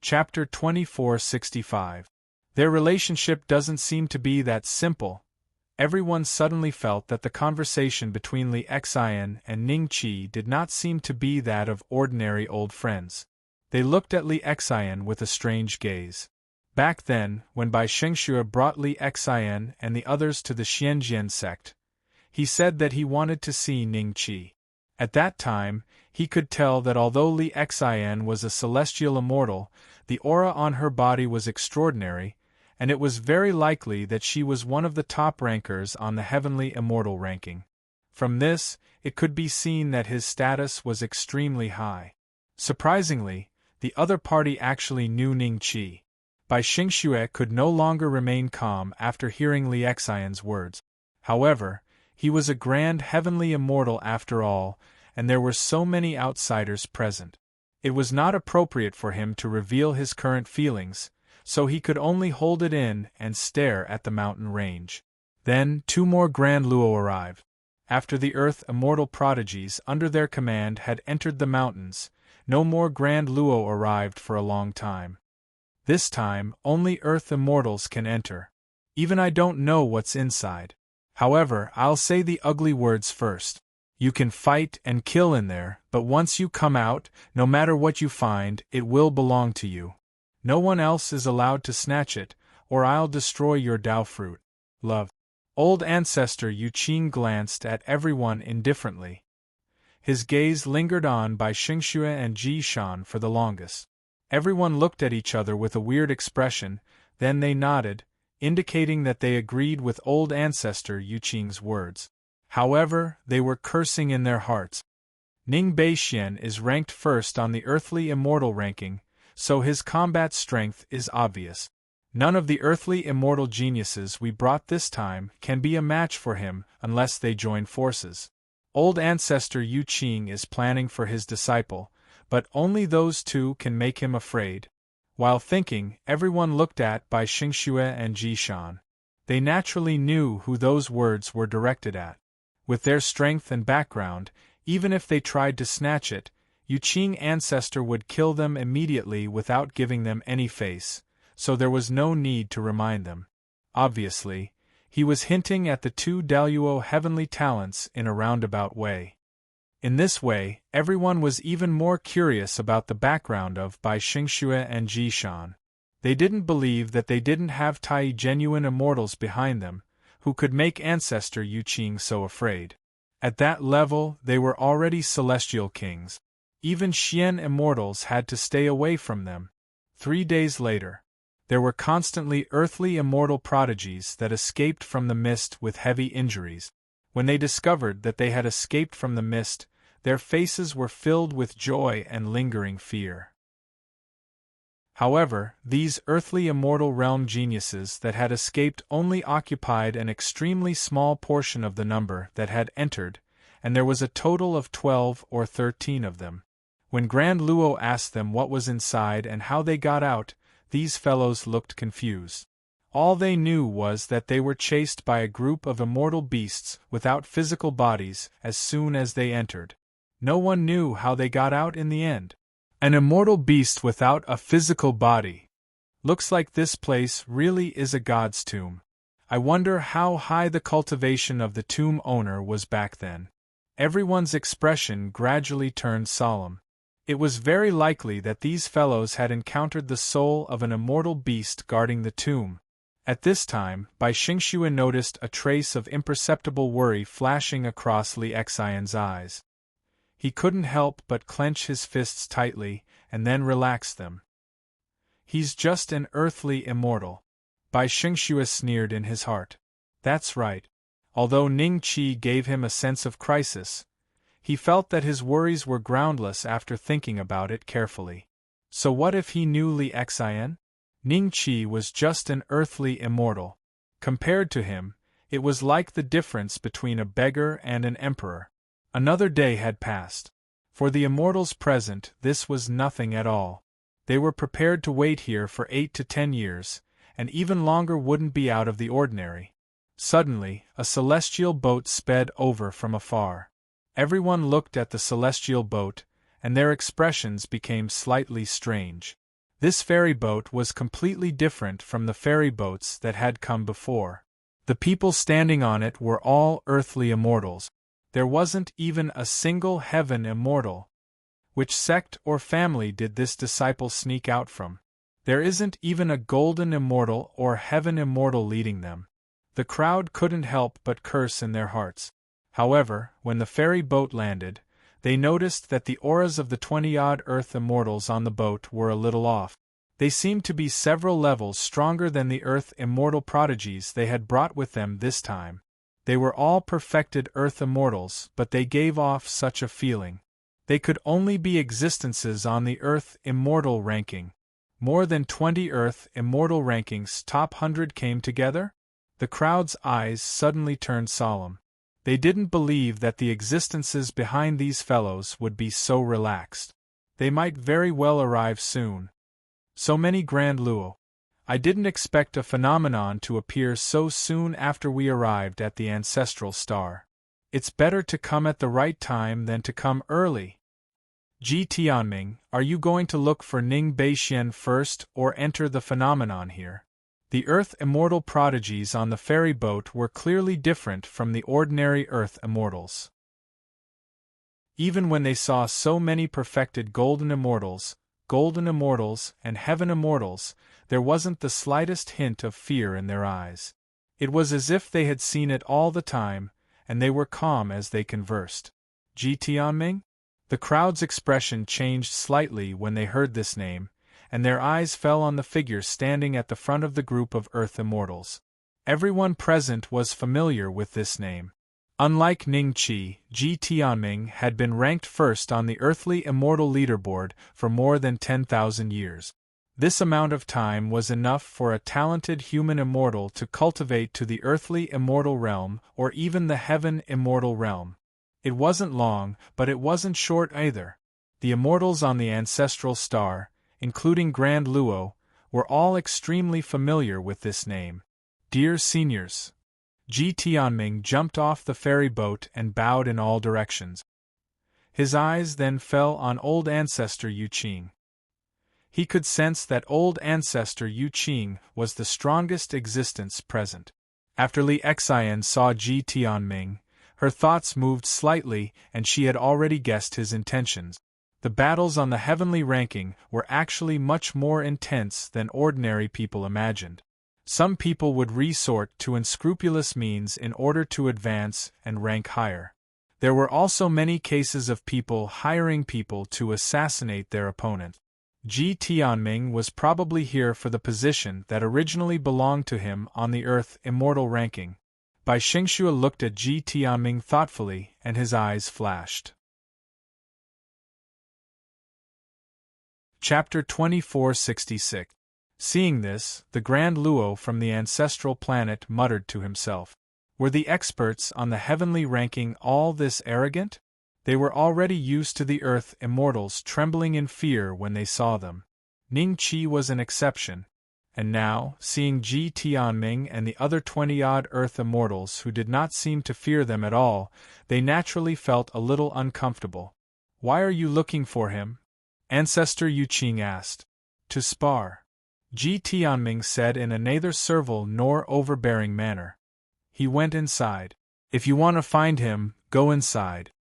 Chapter 2465. Their relationship doesn't seem to be that simple. Everyone suddenly felt that the conversation between Li Xian and Ning Qi did not seem to be that of ordinary old friends. They looked at Li Xian with a strange gaze. Back then, when Bai Xingxue brought Li Xian and the others to the Xianjian sect, he said that he wanted to see Ning Qi. At that time, he could tell that although Li Xian was a celestial immortal, the aura on her body was extraordinary, and it was very likely that she was one of the top rankers on the heavenly immortal ranking. From this, it could be seen that his status was extremely high. Surprisingly, the other party actually knew Ning Qi. Bai Xingxue could no longer remain calm after hearing Li Xian's words. However, he was a grand heavenly immortal after all, and there were so many outsiders present. It was not appropriate for him to reveal his current feelings, so he could only hold it in and stare at the mountain range. Then 2 more Grand Luo arrived. After the Earth immortal prodigies under their command had entered the mountains, no more Grand Luo arrived for a long time. This time, only Earth immortals can enter. Even I don't know what's inside. However, I'll say the ugly words first. You can fight and kill in there, but once you come out, no matter what you find, it will belong to you. No one else is allowed to snatch it, or I'll destroy your Dao fruit. Love. Old ancestor Yu Qing glanced at everyone indifferently. His gaze lingered on Bai Xingxue and Ji Shan for the longest. Everyone looked at each other with a weird expression, then they nodded, indicating that they agreed with old ancestor Yu Qing's words. However, they were cursing in their hearts. Ning Beixian is ranked first on the earthly immortal ranking, so his combat strength is obvious. None of the earthly immortal geniuses we brought this time can be a match for him unless they join forces. Old ancestor Yu Qing is planning for his disciple, but only those 2 can make him afraid. While thinking, everyone looked at Bai Xingxue and Ji Shan. They naturally knew who those words were directed at. With their strength and background, even if they tried to snatch it, Yu Qing ancestor would kill them immediately without giving them any face, so there was no need to remind them. Obviously, he was hinting at the 2 Daluo heavenly talents in a roundabout way. In this way, everyone was even more curious about the background of Bai Xingxue and Ji Shan. They didn't believe that they didn't have Tai genuine immortals behind them, who could make ancestor Yu Qing so afraid. At that level, they were already celestial kings. Even Xian immortals had to stay away from them. 3 days later, there were constantly earthly immortal prodigies that escaped from the mist with heavy injuries. When they discovered that they had escaped from the mist, their faces were filled with joy and lingering fear. However, these earthly immortal realm geniuses that had escaped only occupied an extremely small portion of the number that had entered, and there was a total of 12 or 13 of them. When Grand Luo asked them what was inside and how they got out, these fellows looked confused. All they knew was that they were chased by a group of immortal beasts without physical bodies as soon as they entered. No one knew how they got out in the end. An immortal beast without a physical body. Looks like this place really is a god's tomb. I wonder how high the cultivation of the tomb owner was back then. Everyone's expression gradually turned solemn. It was very likely that these fellows had encountered the soul of an immortal beast guarding the tomb. At this time, Bai Xingxue noticed a trace of imperceptible worry flashing across Li Xian's eyes. He couldn't help but clench his fists tightly, and then relax them. He's just an earthly immortal. Bai Xingxue sneered in his heart. That's right. Although Ning Qi gave him a sense of crisis, he felt that his worries were groundless after thinking about it carefully. So what if he knew Li Xian? Ning Qi was just an earthly immortal. Compared to him, it was like the difference between a beggar and an emperor. Another day had passed. For the immortals present, this was nothing at all. They were prepared to wait here for 8 to 10 years, and even longer wouldn't be out of the ordinary. Suddenly, a celestial boat sped over from afar. Everyone looked at the celestial boat, and their expressions became slightly strange. This ferry boat was completely different from the ferry boats that had come before. The people standing on it were all earthly immortals. There wasn't even a single heaven immortal. Which sect or family did this disciple sneak out from? There isn't even a golden immortal or heaven immortal leading them. The crowd couldn't help but curse in their hearts. However, when the ferry boat landed, they noticed that the auras of the 20-odd earth immortals on the boat were a little off. They seemed to be several levels stronger than the earth immortal prodigies they had brought with them this time. They were all perfected earth immortals, but they gave off such a feeling. They could only be existences on the earth immortal ranking. More than 20 earth immortal rankings top 100 came together? The crowd's eyes suddenly turned solemn. They didn't believe that the existences behind these fellows would be so relaxed. They might very well arrive soon. So many Grand Luo. I didn't expect a phenomenon to appear so soon after we arrived at the ancestral star. It's better to come at the right time than to come early. Ji Tianming, are you going to look for Ning Beixian first or enter the phenomenon here? The earth immortal prodigies on the ferry boat were clearly different from the ordinary earth immortals. Even when they saw so many perfected golden immortals, and heaven immortals, there wasn't the slightest hint of fear in their eyes. It was as if they had seen it all the time, and they were calm as they conversed. Ji Tianming? The crowd's expression changed slightly when they heard this name, and their eyes fell on the figure standing at the front of the group of earth immortals. Everyone present was familiar with this name. Unlike Ning Qi, Ji Tianming had been ranked first on the earthly immortal leaderboard for more than 10,000 years. This amount of time was enough for a talented human immortal to cultivate to the earthly immortal realm or even the heaven immortal realm. It wasn't long, but it wasn't short either. The immortals on the ancestral star, including Grand Luo, were all extremely familiar with this name. Dear seniors. Ji Tianming jumped off the ferry boat and bowed in all directions. His eyes then fell on old ancestor Yu Qing. He could sense that old ancestor Yu Qing was the strongest existence present. After Li Xian saw Ji Tianming, her thoughts moved slightly and she had already guessed his intentions. The battles on the heavenly ranking were actually much more intense than ordinary people imagined. Some people would resort to unscrupulous means in order to advance and rank higher. There were also many cases of people hiring people to assassinate their opponent. Ji Tianming was probably here for the position that originally belonged to him on the Earth Immortal ranking. Bai Xingxue looked at Ji Tianming thoughtfully and his eyes flashed. Chapter 2466. Seeing this, the Grand Luo from the ancestral planet muttered to himself. Were the experts on the heavenly ranking all this arrogant? They were already used to the Earth Immortals trembling in fear when they saw them. Ning Qi was an exception. And now, seeing Ji Tianming and the other 20-odd Earth Immortals who did not seem to fear them at all, they naturally felt a little uncomfortable. Why are you looking for him? Ancestor Yu Qing asked. To spar. Ji Tianming said in a neither servile nor overbearing manner. He went inside. If you want to find him, go inside.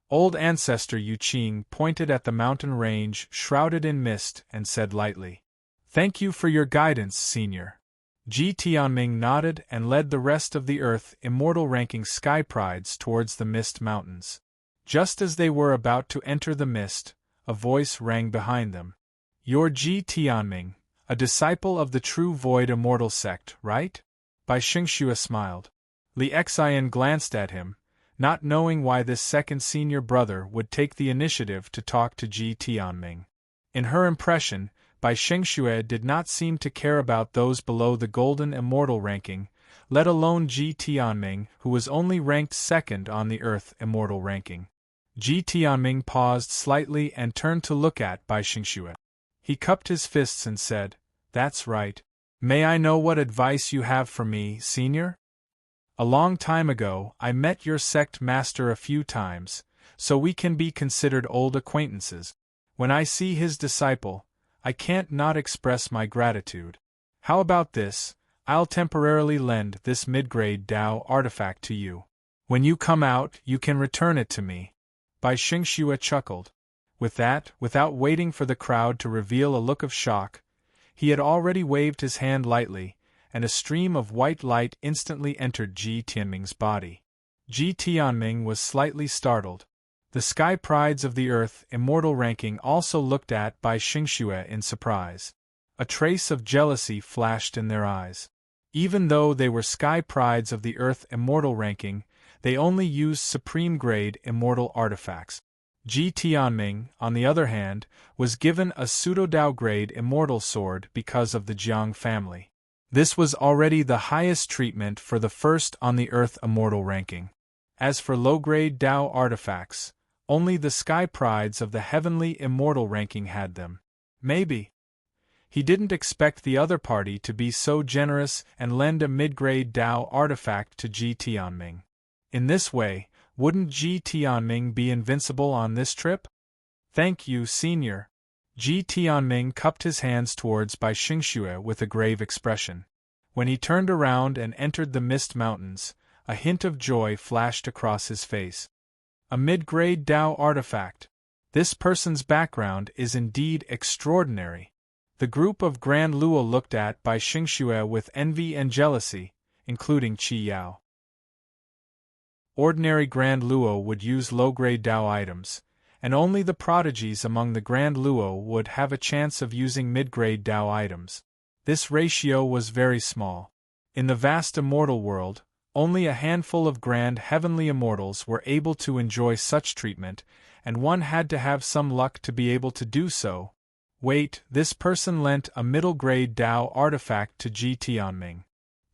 Old ancestor Yu Qing pointed at the mountain range shrouded in mist and said lightly. Thank you for your guidance, senior. Ji Tianming nodded and led the rest of the Earth Immortal ranking sky prides towards the Mist Mountains. Just as they were about to enter the mist, a voice rang behind them. You're Ji Tianming, a disciple of the true Void Immortal sect, right? Bai Xingxue smiled. Li Xian glanced at him, not knowing why this second senior brother would take the initiative to talk to Ji Tianming. In her impression, Bai Xingxue did not seem to care about those below the Golden Immortal ranking, let alone Ji Tianming, who was only ranked second on the Earth Immortal ranking. Ji Tianming paused slightly and turned to look at Bai Xingxue. He cupped his fists and said, That's right. May I know what advice you have for me, senior? A long time ago, I met your sect master a few times, so we can be considered old acquaintances. When I see his disciple, I can't not express my gratitude. How about this? I'll temporarily lend this mid-grade Dao artifact to you. When you come out, you can return it to me. Bai Xingxue chuckled. With that, without waiting for the crowd to reveal a look of shock, he had already waved his hand lightly, and a stream of white light instantly entered Ji Tianming's body. Ji Tianming was slightly startled. The sky prides of the Earth Immortal ranking also looked at Bai Xingxue in surprise. A trace of jealousy flashed in their eyes. Even though they were sky prides of the Earth Immortal ranking, they only used supreme-grade immortal artifacts. Ji Tianming, on the other hand, was given a pseudo-Dao-grade immortal sword because of the Jiang family. This was already the highest treatment for the first on the Earth Immortal ranking. As for low-grade Dao artifacts, only the sky prides of the Heavenly Immortal ranking had them. Maybe. He didn't expect the other party to be so generous and lend a mid-grade Dao artifact to Ji Tianming. In this way, wouldn't Ji Tianming be invincible on this trip? Thank you, Senior. Ji Tianming cupped his hands towards Bai Xingxue with a grave expression. When he turned around and entered the Mist Mountains, a hint of joy flashed across his face. A mid-grade Dao artifact. This person's background is indeed extraordinary. The group of Grand Luo looked at Bai Xingxue with envy and jealousy, including Qi Yao. Ordinary Grand Luo would use low-grade Dao items, and only the prodigies among the Grand Luo would have a chance of using mid-grade Dao items. This ratio was very small. In the vast immortal world, only a handful of grand heavenly immortals were able to enjoy such treatment, and one had to have some luck to be able to do so. Wait, this person lent a middle-grade Dao artifact to Ji Tianming.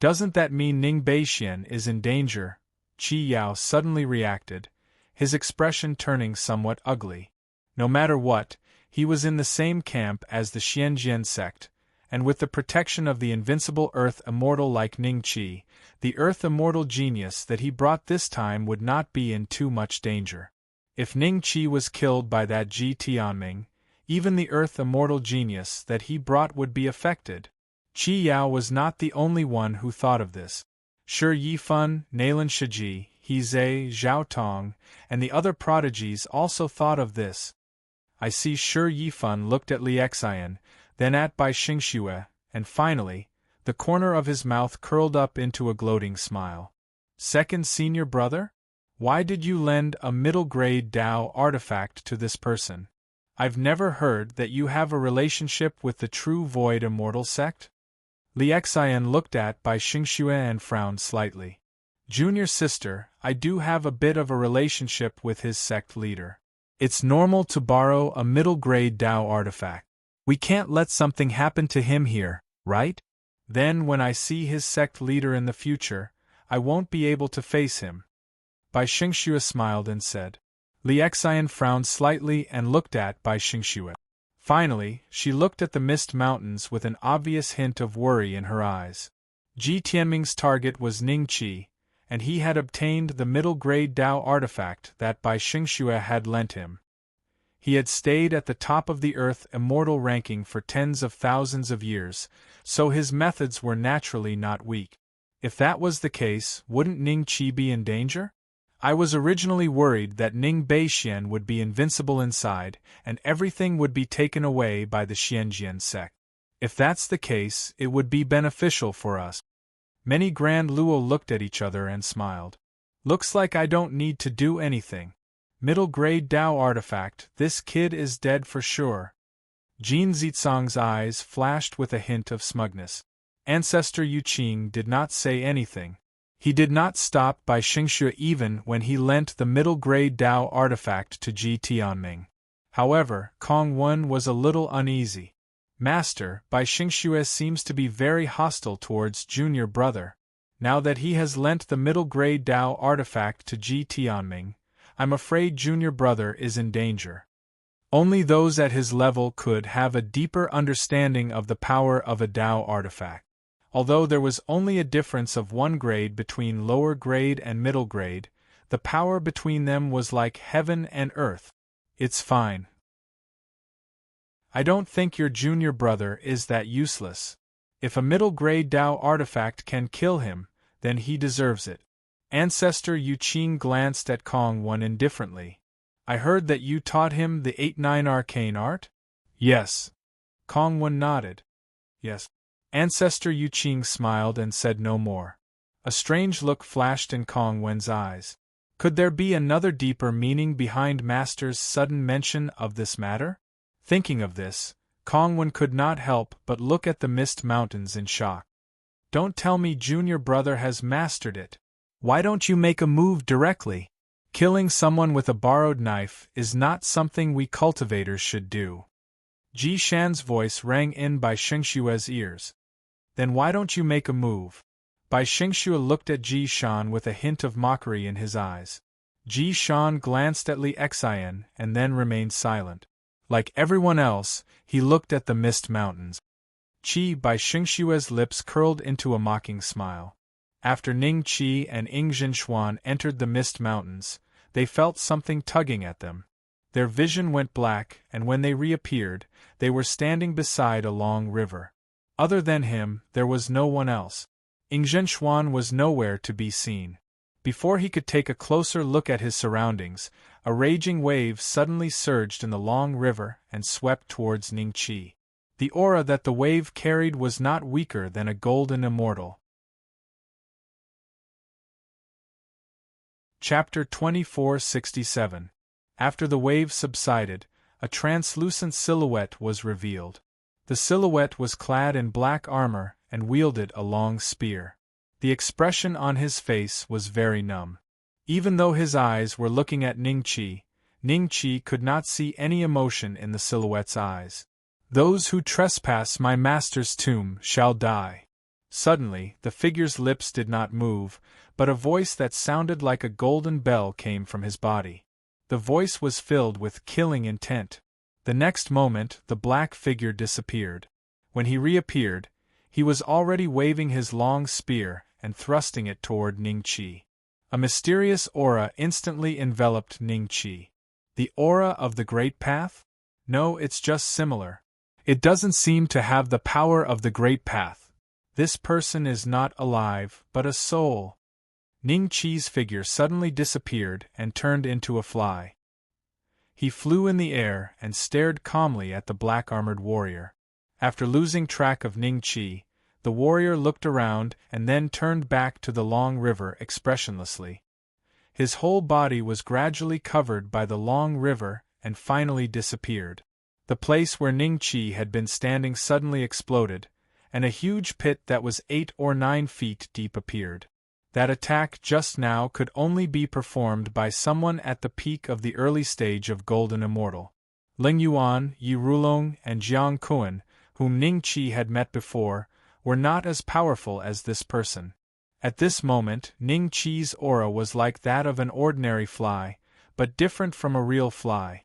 Doesn't that mean Ning Beixian is in danger? Qi Yao suddenly reacted, his expression turning somewhat ugly. No matter what, he was in the same camp as the Xianjian sect, and with the protection of the invincible Earth Immortal like Ning Qi, the Earth Immortal genius that he brought this time would not be in too much danger. If Ning Qi was killed by that Ji Tianming, even the Earth Immortal genius that he brought would be affected. Qi Yao was not the only one who thought of this. Shi Yifan, Nalan Shiji, He Zhe, Zhao Tong, and the other prodigies also thought of this. I see Shi Yifan looked at Li Xian, then at Bai Xingxue, and finally, the corner of his mouth curled up into a gloating smile. Second senior brother? Why did you lend a middle-grade Dao artifact to this person? I've never heard that you have a relationship with the true Void Immortal sect? Li Xian looked at Bai Xingxue and frowned slightly. Junior sister, I do have a bit of a relationship with his sect leader. It's normal to borrow a middle-grade Dao artifact. We can't let something happen to him here, right? Then when I see his sect leader in the future, I won't be able to face him. Bai Xingxue smiled and said. Li Xian frowned slightly and looked at Bai Xingxue. Finally, she looked at the Mist Mountains with an obvious hint of worry in her eyes. Ji Tianming's target was Ning Qi, and he had obtained the middle-grade Dao artifact that Bai Xingxue had lent him. He had stayed at the top of the Earth Immortal ranking for tens of thousands of years, so his methods were naturally not weak. If that was the case, wouldn't Ning Qi be in danger? I was originally worried that Ning Beixian would be invincible inside, and everything would be taken away by the Xianjian sect. If that's the case, it would be beneficial for us. Many Grand Luo looked at each other and smiled. Looks like I don't need to do anything. Middle-grade Dao artifact, this kid is dead for sure. Jin Zizong's eyes flashed with a hint of smugness. Ancestor Yuqing did not say anything. He did not stop Bai Xingxue even when he lent the middle-grade Dao artifact to Ji Tianming. However, Kong Wen was a little uneasy. Master, Bai Xingxue seems to be very hostile towards junior brother. Now that he has lent the middle-grade Dao artifact to Ji Tianming, I'm afraid junior brother is in danger. Only those at his level could have a deeper understanding of the power of a Dao artifact. Although there was only a difference of 1 grade between lower grade and middle grade, the power between them was like heaven and earth. It's fine. I don't think your junior brother is that useless. If a middle-grade Dao artifact can kill him, then he deserves it. Ancestor Yu Qing glanced at Kong Wen indifferently. I heard that you taught him the 8-9 arcane art? Yes. Kong Wen nodded. Yes. Ancestor Yu Qing smiled and said no more. A strange look flashed in Kong Wen's eyes. Could there be another deeper meaning behind Master's sudden mention of this matter? Thinking of this, Kong Wen could not help but look at the Mist Mountains in shock. Don't tell me junior brother has mastered it. Why don't you make a move directly? Killing someone with a borrowed knife is not something we cultivators should do. Ji Shan's voice rang in Bai Xingshue's ears. Then why don't you make a move? Bai Xingxue looked at Ji Shan with a hint of mockery in his eyes. Ji Shan glanced at Li Xian and then remained silent. Like everyone else, he looked at the Mist Mountains. Bai Xingxue's lips curled into a mocking smile. After Ning Qi and Ying Zhinshuan entered the Mist Mountains, they felt something tugging at them. Their vision went black, and when they reappeared, they were standing beside a long river. Other than him, there was no one else. Ying Zhinshuan was nowhere to be seen. Before he could take a closer look at his surroundings, a raging wave suddenly surged in the long river and swept towards Ning Qi. The aura that the wave carried was not weaker than a golden immortal. Chapter 2467. After the wave subsided, a translucent silhouette was revealed. The silhouette was clad in black armor and wielded a long spear. The expression on his face was very numb. Even though his eyes were looking at Ning Qi could not see any emotion in the silhouette's eyes. Those who trespass my master's tomb shall die. Suddenly, the figure's lips did not move, but a voice that sounded like a golden bell came from his body. The voice was filled with killing intent. The next moment, the black figure disappeared. When he reappeared, he was already waving his long spear and thrusting it toward Ning Qi. A mysterious aura instantly enveloped Ning Qi. The aura of the Great Path? No, it's just similar. It doesn't seem to have the power of the Great Path. This person is not alive, but a soul. Ning Qi's figure suddenly disappeared and turned into a fly. He flew in the air and stared calmly at the black-armored warrior. After losing track of Ning Qi, the warrior looked around and then turned back to the long river expressionlessly. His whole body was gradually covered by the long river and finally disappeared. The place where Ning Qi had been standing suddenly exploded, and a huge pit that was 8 or 9 feet deep appeared. That attack just now could only be performed by someone at the peak of the early stage of Golden Immortal. Ling Yuan, Yi Rulong, and Jiang Kuan, whom Ning Qi had met before, were not as powerful as this person. At this moment, Ning Qi's aura was like that of an ordinary fly, but different from a real fly.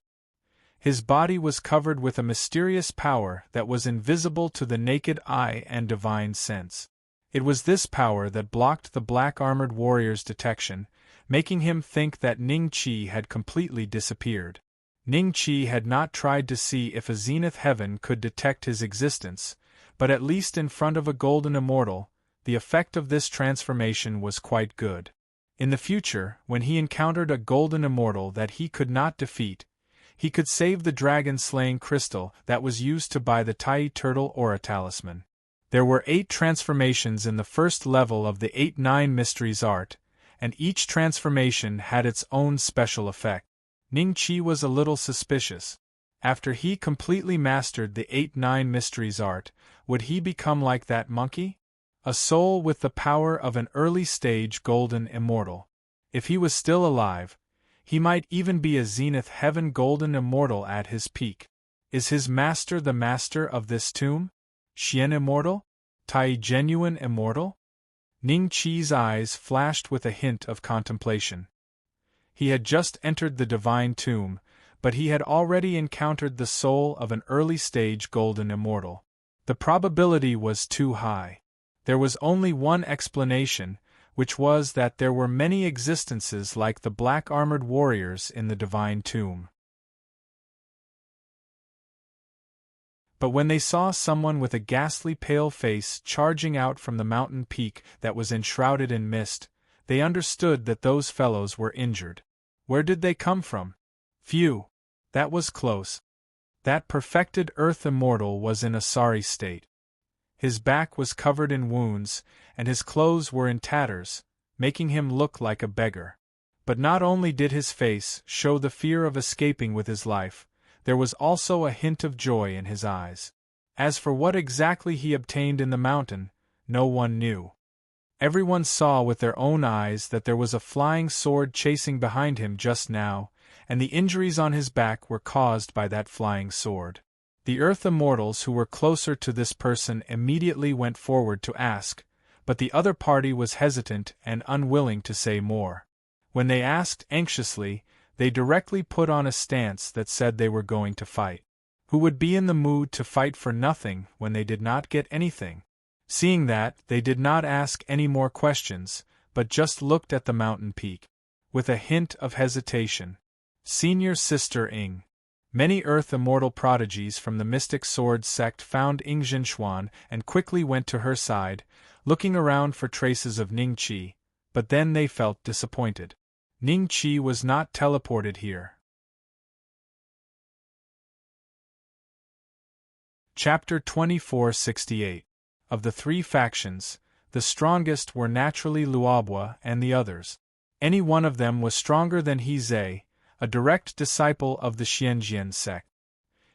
His body was covered with a mysterious power that was invisible to the naked eye and divine sense. It was this power that blocked the black-armored warrior's detection, making him think that Ning Qi had completely disappeared. Ning Qi had not tried to see if a zenith heaven could detect his existence, but at least in front of a golden immortal, the effect of this transformation was quite good. In the future, when he encountered a golden immortal that he could not defeat, he could save the dragon-slaying crystal that was used to buy the Tai Turtle Aura Talisman. There were 8 transformations in the first level of the 8-9 Mysteries art, and each transformation had its own special effect. Ning Qi was a little suspicious. After he completely mastered the 8-9 Mysteries art, would he become like that monkey? A soul with the power of an early-stage golden immortal. If he was still alive, he might even be a zenith heaven golden immortal at his peak. Is his master the master of this tomb? Xian immortal? Tai genuine immortal? Ning Qi's eyes flashed with a hint of contemplation. He had just entered the divine tomb, but he had already encountered the soul of an early-stage golden immortal. The probability was too high. There was only one explanation, which was that there were many existences like the black-armored warriors in the divine tomb. But when they saw someone with a ghastly pale face charging out from the mountain peak that was enshrouded in mist, they understood that those fellows were injured. Where did they come from? Phew! That was close. That perfected earth immortal was in a sorry state. His back was covered in wounds, and his clothes were in tatters, making him look like a beggar. But not only did his face show the fear of escaping with his life, there was also a hint of joy in his eyes. As for what exactly he obtained in the mountain, no one knew. Everyone saw with their own eyes that there was a flying sword chasing behind him just now, and the injuries on his back were caused by that flying sword. The earth immortals who were closer to this person immediately went forward to ask, but the other party was hesitant and unwilling to say more. When they asked anxiously, they directly put on a stance that said they were going to fight. Who would be in the mood to fight for nothing when they did not get anything? Seeing that, they did not ask any more questions, but just looked at the mountain peak. With a hint of hesitation. Senior Sister Ing. Many earth immortal prodigies from the mystic sword sect found Ing Jinchuan and quickly went to her side, looking around for traces of Ning Qi, but then they felt disappointed. Ning Qi was not teleported here. Chapter 2468. Of the three factions, the strongest were naturally Luobua and the others. Any one of them was stronger than He Zhe, a direct disciple of the Xianjian sect.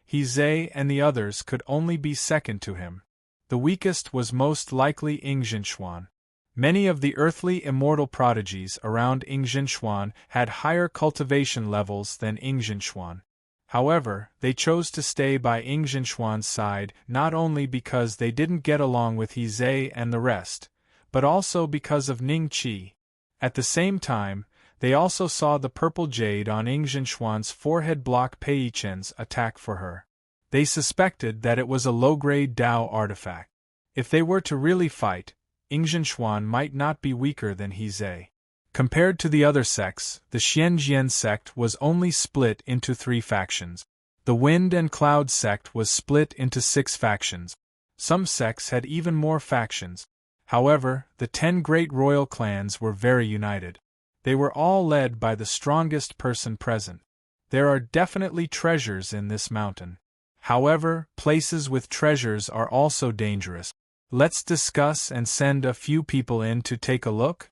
He Zhe and the others could only be second to him. The weakest was most likely Ing Jinchuan. Many of the earthly immortal prodigies around Ing Jinchuan had higher cultivation levels than Ing Jinchuan. However, they chose to stay by Ing Jinchuan's side not only because they didn't get along with He Zhe and the rest, but also because of Ning Qi. At the same time, they also saw the purple jade on Ing Jinchuan's forehead block Pei Chen's attack for her. They suspected that it was a low-grade Dao artifact. If they were to really fight, Ing Jinchuan might not be weaker than He Zhe. Compared to the other sects, the Xianjian sect was only split into 3 factions. The Wind and Cloud sect was split into 6 factions. Some sects had even more factions. However, the 10 great royal clans were very united. They were all led by the strongest person present. There are definitely treasures in this mountain. However, places with treasures are also dangerous. Let's discuss and send a few people in to take a look.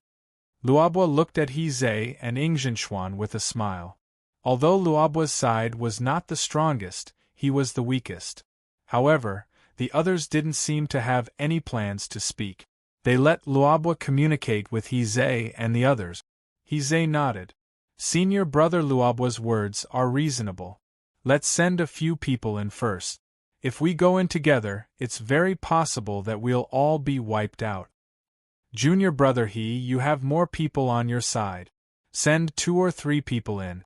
Luobua looked at He Zhe and Ing Jinchuan with a smile. Although Luobua's side was not the strongest, he was the weakest. However, the others didn't seem to have any plans to speak. They let Luobua communicate with He Zhe and the others. He Zhe nodded. Senior brother Luobua's words are reasonable. Let's send a few people in first. If we go in together, it's very possible that we'll all be wiped out. Junior brother He, you have more people on your side. Send 2 or 3 people in.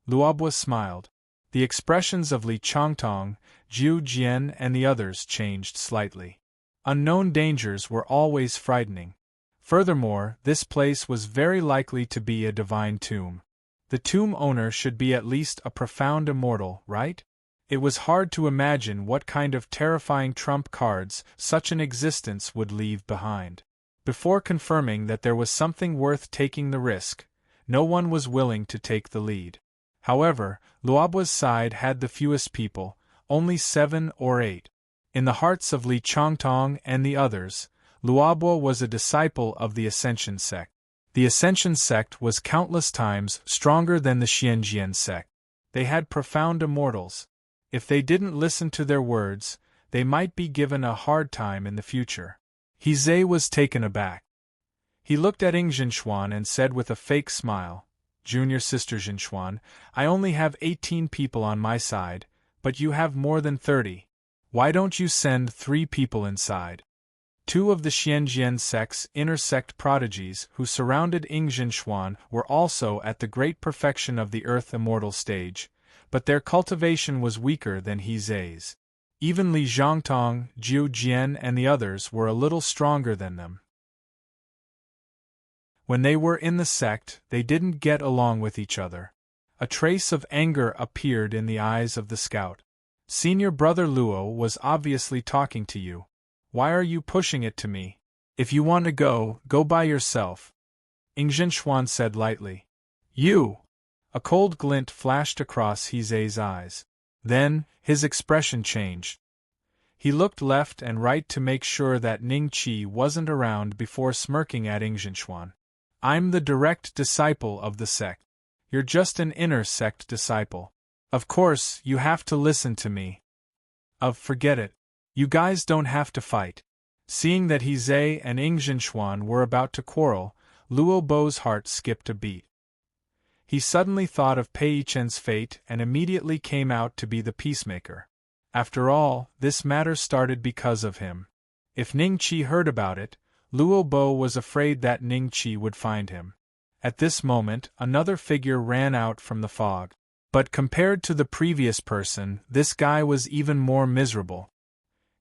Luobua smiled. The expressions of Li Changtong, Jiu Jian and the others changed slightly. Unknown dangers were always frightening. Furthermore, this place was very likely to be a divine tomb. The tomb owner should be at least a profound immortal, right? It was hard to imagine what kind of terrifying trump cards such an existence would leave behind. Before confirming that there was something worth taking the risk, no one was willing to take the lead. However, Luobua's side had the fewest people, only 7 or 8. In the hearts of Li Changtong and the others, Luobua was a disciple of the Ascension sect. The Ascension sect was countless times stronger than the Xianjian sect. They had profound immortals. If they didn't listen to their words, they might be given a hard time in the future. He Zhe was taken aback. He looked at Ing Jinchuan and said with a fake smile, Junior Sister Jinchuan, I only have 18 people on my side, but you have more than 30. Why don't you send 3 people inside? 2 of the Xianjian sect's inner sect prodigies who surrounded Ing Jinchuan were also at the great perfection of the earth immortal stage, but their cultivation was weaker than He Zhe's. Even Li Zhangtong, Jiu Jian and the others were a little stronger than them. When they were in the sect, they didn't get along with each other. A trace of anger appeared in the eyes of the scout. Senior brother Luo was obviously talking to you. Why are you pushing it to me? If you want to go, go by yourself. Ingzhen said lightly. You! A cold glint flashed across Heze's eyes. Then, his expression changed. He looked left and right to make sure that Ning Qi wasn't around before smirking at Ingzhen. I'm the direct disciple of the sect. You're just an inner sect disciple. Of course, you have to listen to me. Forget it. You guys don't have to fight. Seeing that Heze and Ingzhen were about to quarrel, Luo Bo's heart skipped a beat. He suddenly thought of Pei Chen's fate and immediately came out to be the peacemaker. After all, this matter started because of him. If Ning Qi heard about it, Luo Bo was afraid that Ning Qi would find him. At this moment, another figure ran out from the fog. But compared to the previous person, this guy was even more miserable.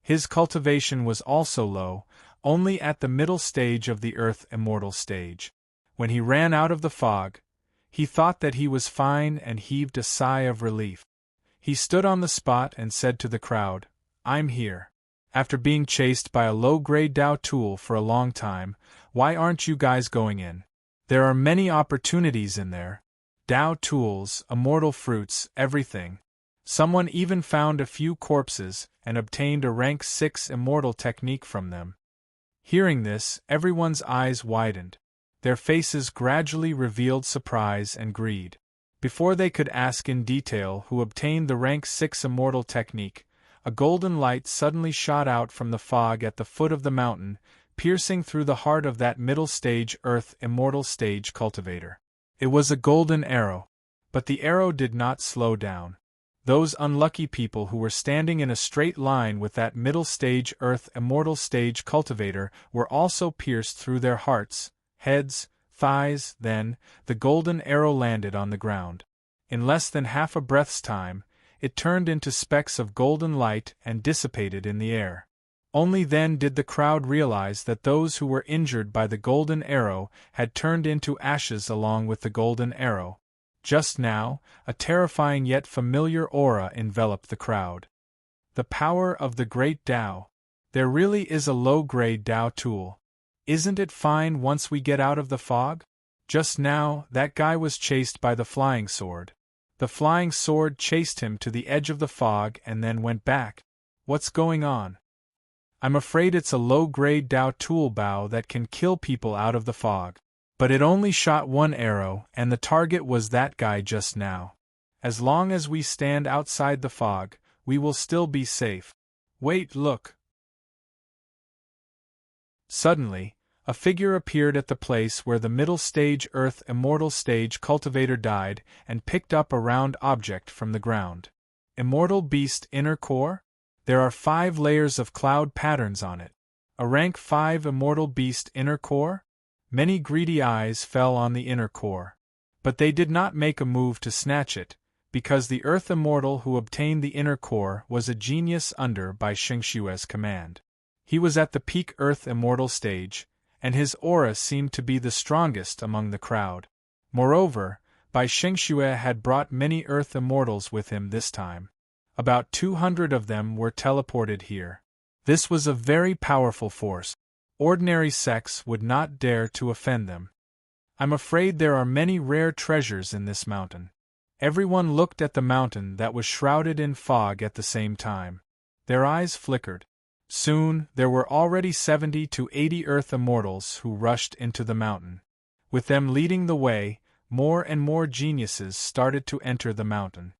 His cultivation was also low, only at the middle stage of the Earth Immortal stage. When he ran out of the fog, he thought that he was fine and heaved a sigh of relief. He stood on the spot and said to the crowd, I'm here. After being chased by a low-grade Dao tool for a long time, why aren't you guys going in? There are many opportunities in there. Dao tools, immortal fruits, everything. Someone even found a few corpses and obtained a rank 6 immortal technique from them. Hearing this, everyone's eyes widened. Their faces gradually revealed surprise and greed. Before they could ask in detail who obtained the rank 6 immortal technique, a golden light suddenly shot out from the fog at the foot of the mountain, piercing through the heart of that middle stage Earth Immortal stage cultivator. It was a golden arrow. But the arrow did not slow down. Those unlucky people who were standing in a straight line with that middle stage Earth Immortal stage cultivator were also pierced through their hearts, heads, thighs. Then, the golden arrow landed on the ground. In less than half a breath's time, it turned into specks of golden light and dissipated in the air. Only then did the crowd realize that those who were injured by the golden arrow had turned into ashes along with the golden arrow. Just now, a terrifying yet familiar aura enveloped the crowd. The power of the great Tao. There really is a low-grade Tao tool. Isn't it fine once we get out of the fog? Just now, that guy was chased by the flying sword. The flying sword chased him to the edge of the fog and then went back. What's going on? I'm afraid it's a low-grade Dao tool bow that can kill people out of the fog. But it only shot one arrow, and the target was that guy just now. As long as we stand outside the fog, we will still be safe. Wait, look. Suddenly, a figure appeared at the place where the middle stage Earth Immortal stage cultivator died and picked up a round object from the ground. Immortal Beast Inner Core? There are 5 layers of cloud patterns on it. A rank 5 Immortal Beast Inner Core? Many greedy eyes fell on the inner core. But they did not make a move to snatch it, because the Earth Immortal who obtained the inner core was a genius under by Shengshue's command. He was at the peak Earth Immortal stage, and his aura seemed to be the strongest among the crowd. Moreover, Bai Shengxue had brought many Earth Immortals with him this time. About 200 of them were teleported here. This was a very powerful force. Ordinary sects would not dare to offend them. I'm afraid there are many rare treasures in this mountain. Everyone looked at the mountain that was shrouded in fog at the same time. Their eyes flickered. Soon, there were already 70 to 80 Earth Immortals who rushed into the mountain. With them leading the way, more and more geniuses started to enter the mountain.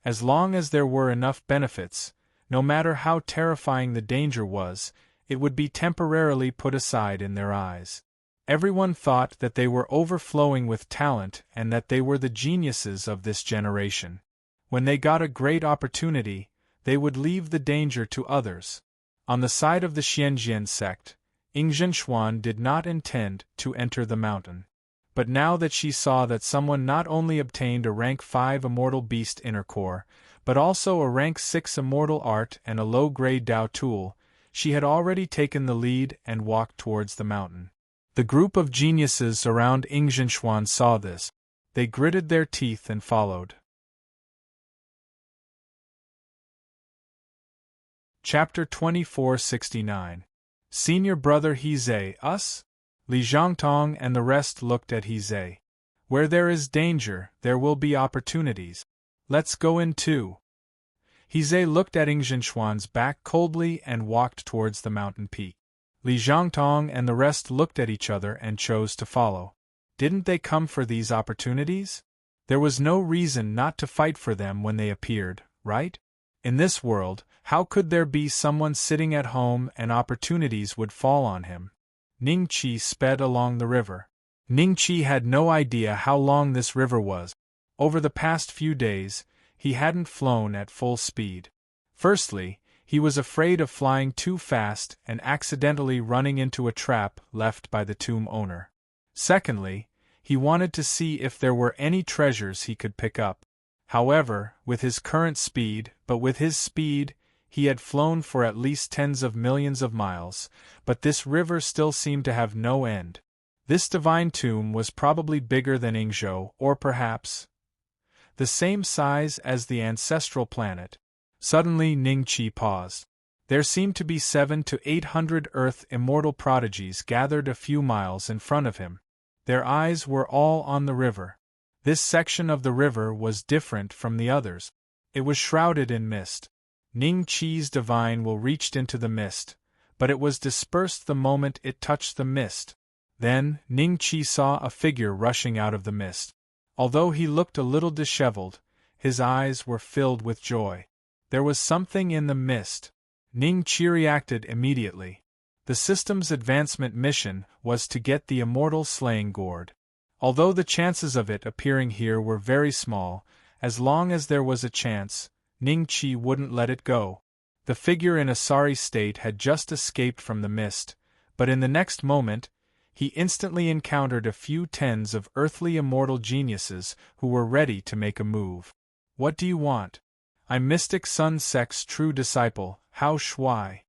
As long as there were enough benefits, no matter how terrifying the danger was, it would be temporarily put aside in their eyes. Everyone thought that they were overflowing with talent and that they were the geniuses of this generation. When they got a great opportunity, they would leave the danger to others. On the side of the Xianjian sect, Ingzhen did not intend to enter the mountain. But now that she saw that someone not only obtained a rank 5 Immortal Beast Inner Core, but also a rank 6 Immortal Art and a low-grade Dao tool, she had already taken the lead and walked towards the mountain. The group of geniuses around Ingzhen saw this. They gritted their teeth and followed. Chapter 2469. Senior Brother Heizei, us? Li Zhangtong and the rest looked at Heizei. Where there is danger, there will be opportunities. Let's go in too. Heizei looked at Ing Zhenxuan's back coldly and walked towards the mountain peak. Li Zhangtong and the rest looked at each other and chose to follow. Didn't they come for these opportunities? There was no reason not to fight for them when they appeared, right? In this world, how could there be someone sitting at home and opportunities would fall on him? Ning Qi sped along the river. Ning Qi had no idea how long this river was. Over the past few days, he hadn't flown at full speed. Firstly, he was afraid of flying too fast and accidentally running into a trap left by the tomb owner. Secondly, he wanted to see if there were any treasures he could pick up. However, with his current speed, he had flown for at least tens of millions of miles, but this river still seemed to have no end. This divine tomb was probably bigger than Yingzhou, or perhaps the same size as the ancestral planet. Suddenly Ning Qi paused. There seemed to be 700 to 800 Earth immortal prodigies gathered a few miles in front of him. Their eyes were all on the river. This section of the river was different from the others. It was shrouded in mist. Ning Qi's divine will reached into the mist, but it was dispersed the moment it touched the mist. Then, Ning Qi saw a figure rushing out of the mist. Although he looked a little disheveled, his eyes were filled with joy. There was something in the mist. Ning Qi reacted immediately. The system's advancement mission was to get the immortal slaying gourd. Although the chances of it appearing here were very small, as long as there was a chance, Ning Qi wouldn't let it go. The figure in a sorry state had just escaped from the mist, but in the next moment, he instantly encountered a few tens of earthly immortal geniuses who were ready to make a move. What do you want? I'm Mystic Sun Sect's true disciple, Hao Shuai.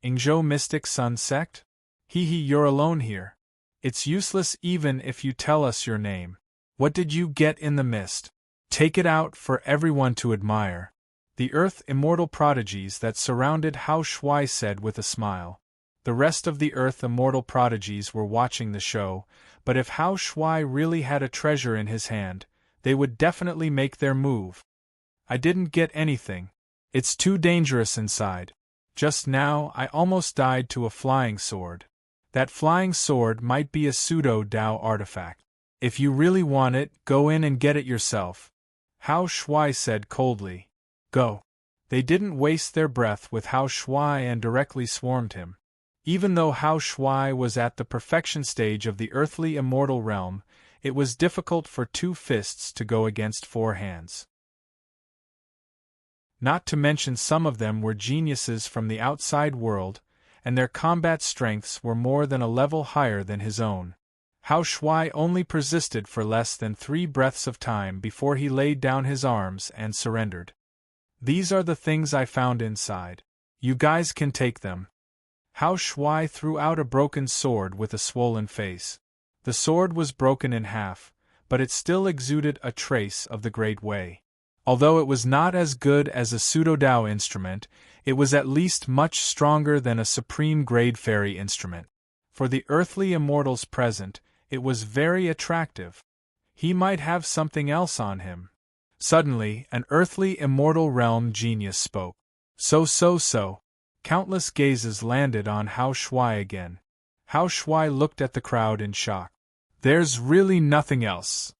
Yingzhou Mystic Sun Sect? You're alone here. It's useless even if you tell us your name. What did you get in the mist? Take it out for everyone to admire. The Earth immortal prodigies that surrounded Hao Shuai said with a smile. The rest of the Earth immortal prodigies were watching the show, but if Hao Shuai really had a treasure in his hand, they would definitely make their move. I didn't get anything. It's too dangerous inside. Just now I almost died to a flying sword. That flying sword might be a pseudo-Dao artifact. If you really want it, go in and get it yourself. Hao Shuai said coldly. Go. They didn't waste their breath with Hao Shuai and directly swarmed him. Even though Hao Shuai was at the perfection stage of the earthly immortal realm, it was difficult for 2 fists to go against 4 hands. Not to mention some of them were geniuses from the outside world, and their combat strengths were more than a level higher than his own. Hao Shuai only persisted for less than 3 breaths of time before he laid down his arms and surrendered. These are the things I found inside. You guys can take them. Hao Shuai threw out a broken sword with a swollen face. The sword was broken in half, but it still exuded a trace of the Great Way. Although it was not as good as a pseudo-Dao instrument, it was at least much stronger than a supreme-grade fairy instrument. For the earthly immortals present, it was very attractive. He might have something else on him. Suddenly, an earthly immortal realm genius spoke. So. Countless gazes landed on Hao Shuai again. Hao Shuai looked at the crowd in shock. There's really nothing else.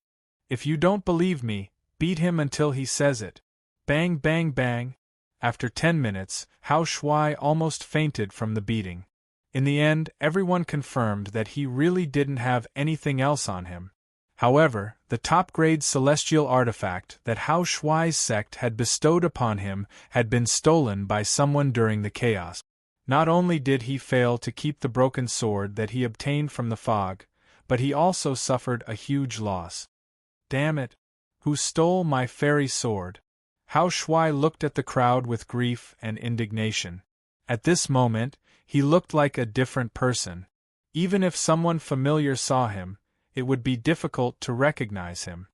If you don't believe me, beat him until he says it. Bang, bang, bang. After 10 minutes, Hao Shuai almost fainted from the beating. In the end, everyone confirmed that he really didn't have anything else on him. However, the top-grade celestial artifact that Hao Shuai's sect had bestowed upon him had been stolen by someone during the chaos. Not only did he fail to keep the broken sword that he obtained from the fog, but he also suffered a huge loss. Damn it! Who stole my fairy sword? Hao Shuai looked at the crowd with grief and indignation. At this moment, he looked like a different person. Even if someone familiar saw him, it would be difficult to recognize him.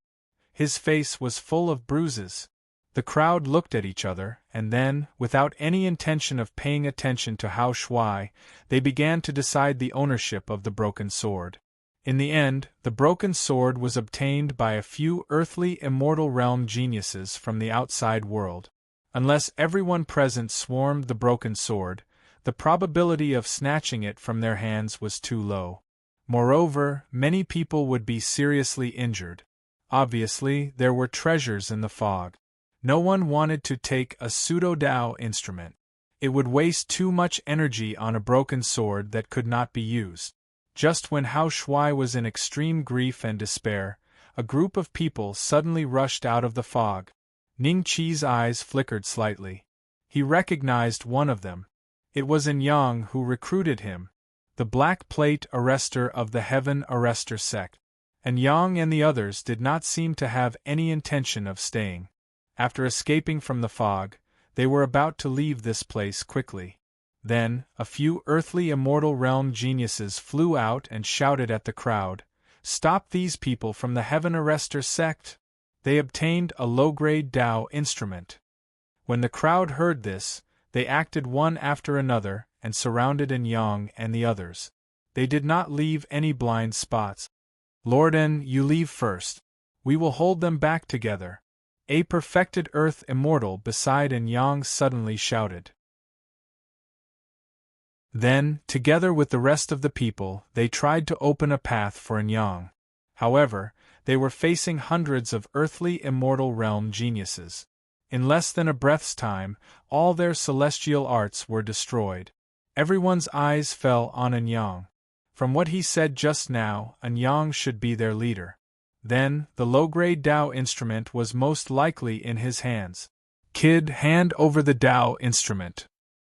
His face was full of bruises. The crowd looked at each other, and then, without any intention of paying attention to Hao Shuai, they began to decide the ownership of the broken sword. In the end, the broken sword was obtained by a few earthly immortal realm geniuses from the outside world. Unless everyone present swarmed the broken sword, the probability of snatching it from their hands was too low. Moreover, many people would be seriously injured. Obviously, there were treasures in the fog. No one wanted to take a pseudo-Dao instrument. It would waste too much energy on a broken sword that could not be used. Just when Hao Shuai was in extreme grief and despair, a group of people suddenly rushed out of the fog. Ning Qi's eyes flickered slightly. He recognized one of them. It was Yang who recruited him, the Black Plate Arrestor of the Heaven Arrestor sect. Yang and the others did not seem to have any intention of staying. After escaping from the fog, they were about to leave this place quickly. Then, a few earthly immortal realm geniuses flew out and shouted at the crowd, "Stop these people from the Heaven Arrestor sect!" They obtained a low-grade Dao instrument. When the crowd heard this, they acted one after another and surrounded Yang and the others. They did not leave any blind spots. "Lord N, you leave first. We will hold them back together." A perfected earth immortal beside Yang suddenly shouted. Then, together with the rest of the people, they tried to open a path for Yang. However, they were facing hundreds of earthly immortal realm geniuses. In less than a breath's time, all their celestial arts were destroyed. Everyone's eyes fell on Yang. From what he said just now, Yang should be their leader. Then, the low-grade Dao instrument was most likely in his hands. "Kid, hand over the Dao instrument.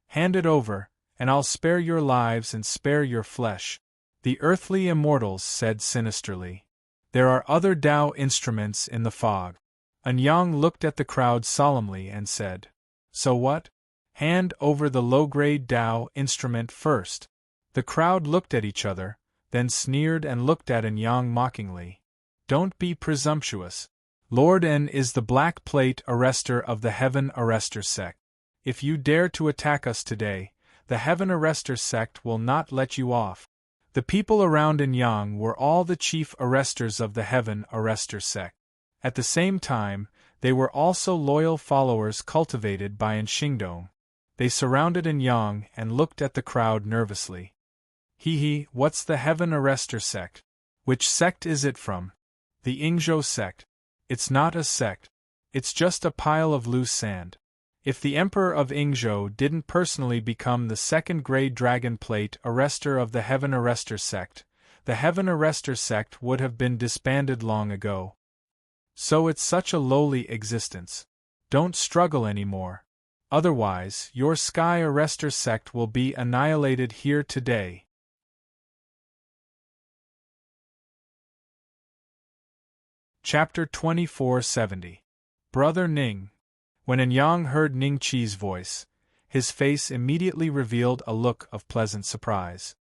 Hand it over, and I'll spare your lives and spare your flesh," the earthly immortals said sinisterly. "There are other Dao instruments in the fog." Yang looked at the crowd solemnly and said, "So what? Hand over the low-grade Dao instrument first." The crowd looked at each other, then sneered and looked at Yang mockingly. "Don't be presumptuous. Lord N is the Black Plate Arrestor of the Heaven Arrestor sect. If you dare to attack us today, the Heaven Arrestor sect will not let you off." The people around Yang were all the chief arrestors of the Heaven Arrestor sect. At the same time, they were also loyal followers cultivated by Xingdong. They surrounded Yang and looked at the crowd nervously. What's the Heaven Arrestor sect? Which sect is it from?" "The Yingzhou sect." "It's not a sect. It's just a pile of loose sand. If the Emperor of Yingzhou didn't personally become the second-grade Dragon Plate Arrestor of the Heaven Arrestor sect, the Heaven Arrestor sect would have been disbanded long ago. So it's such a lowly existence. Don't struggle anymore. Otherwise, your Sky Arrestor sect will be annihilated here today." Chapter 2470. Brother Ning. When Yang heard Ning Qi's voice, his face immediately revealed a look of pleasant surprise.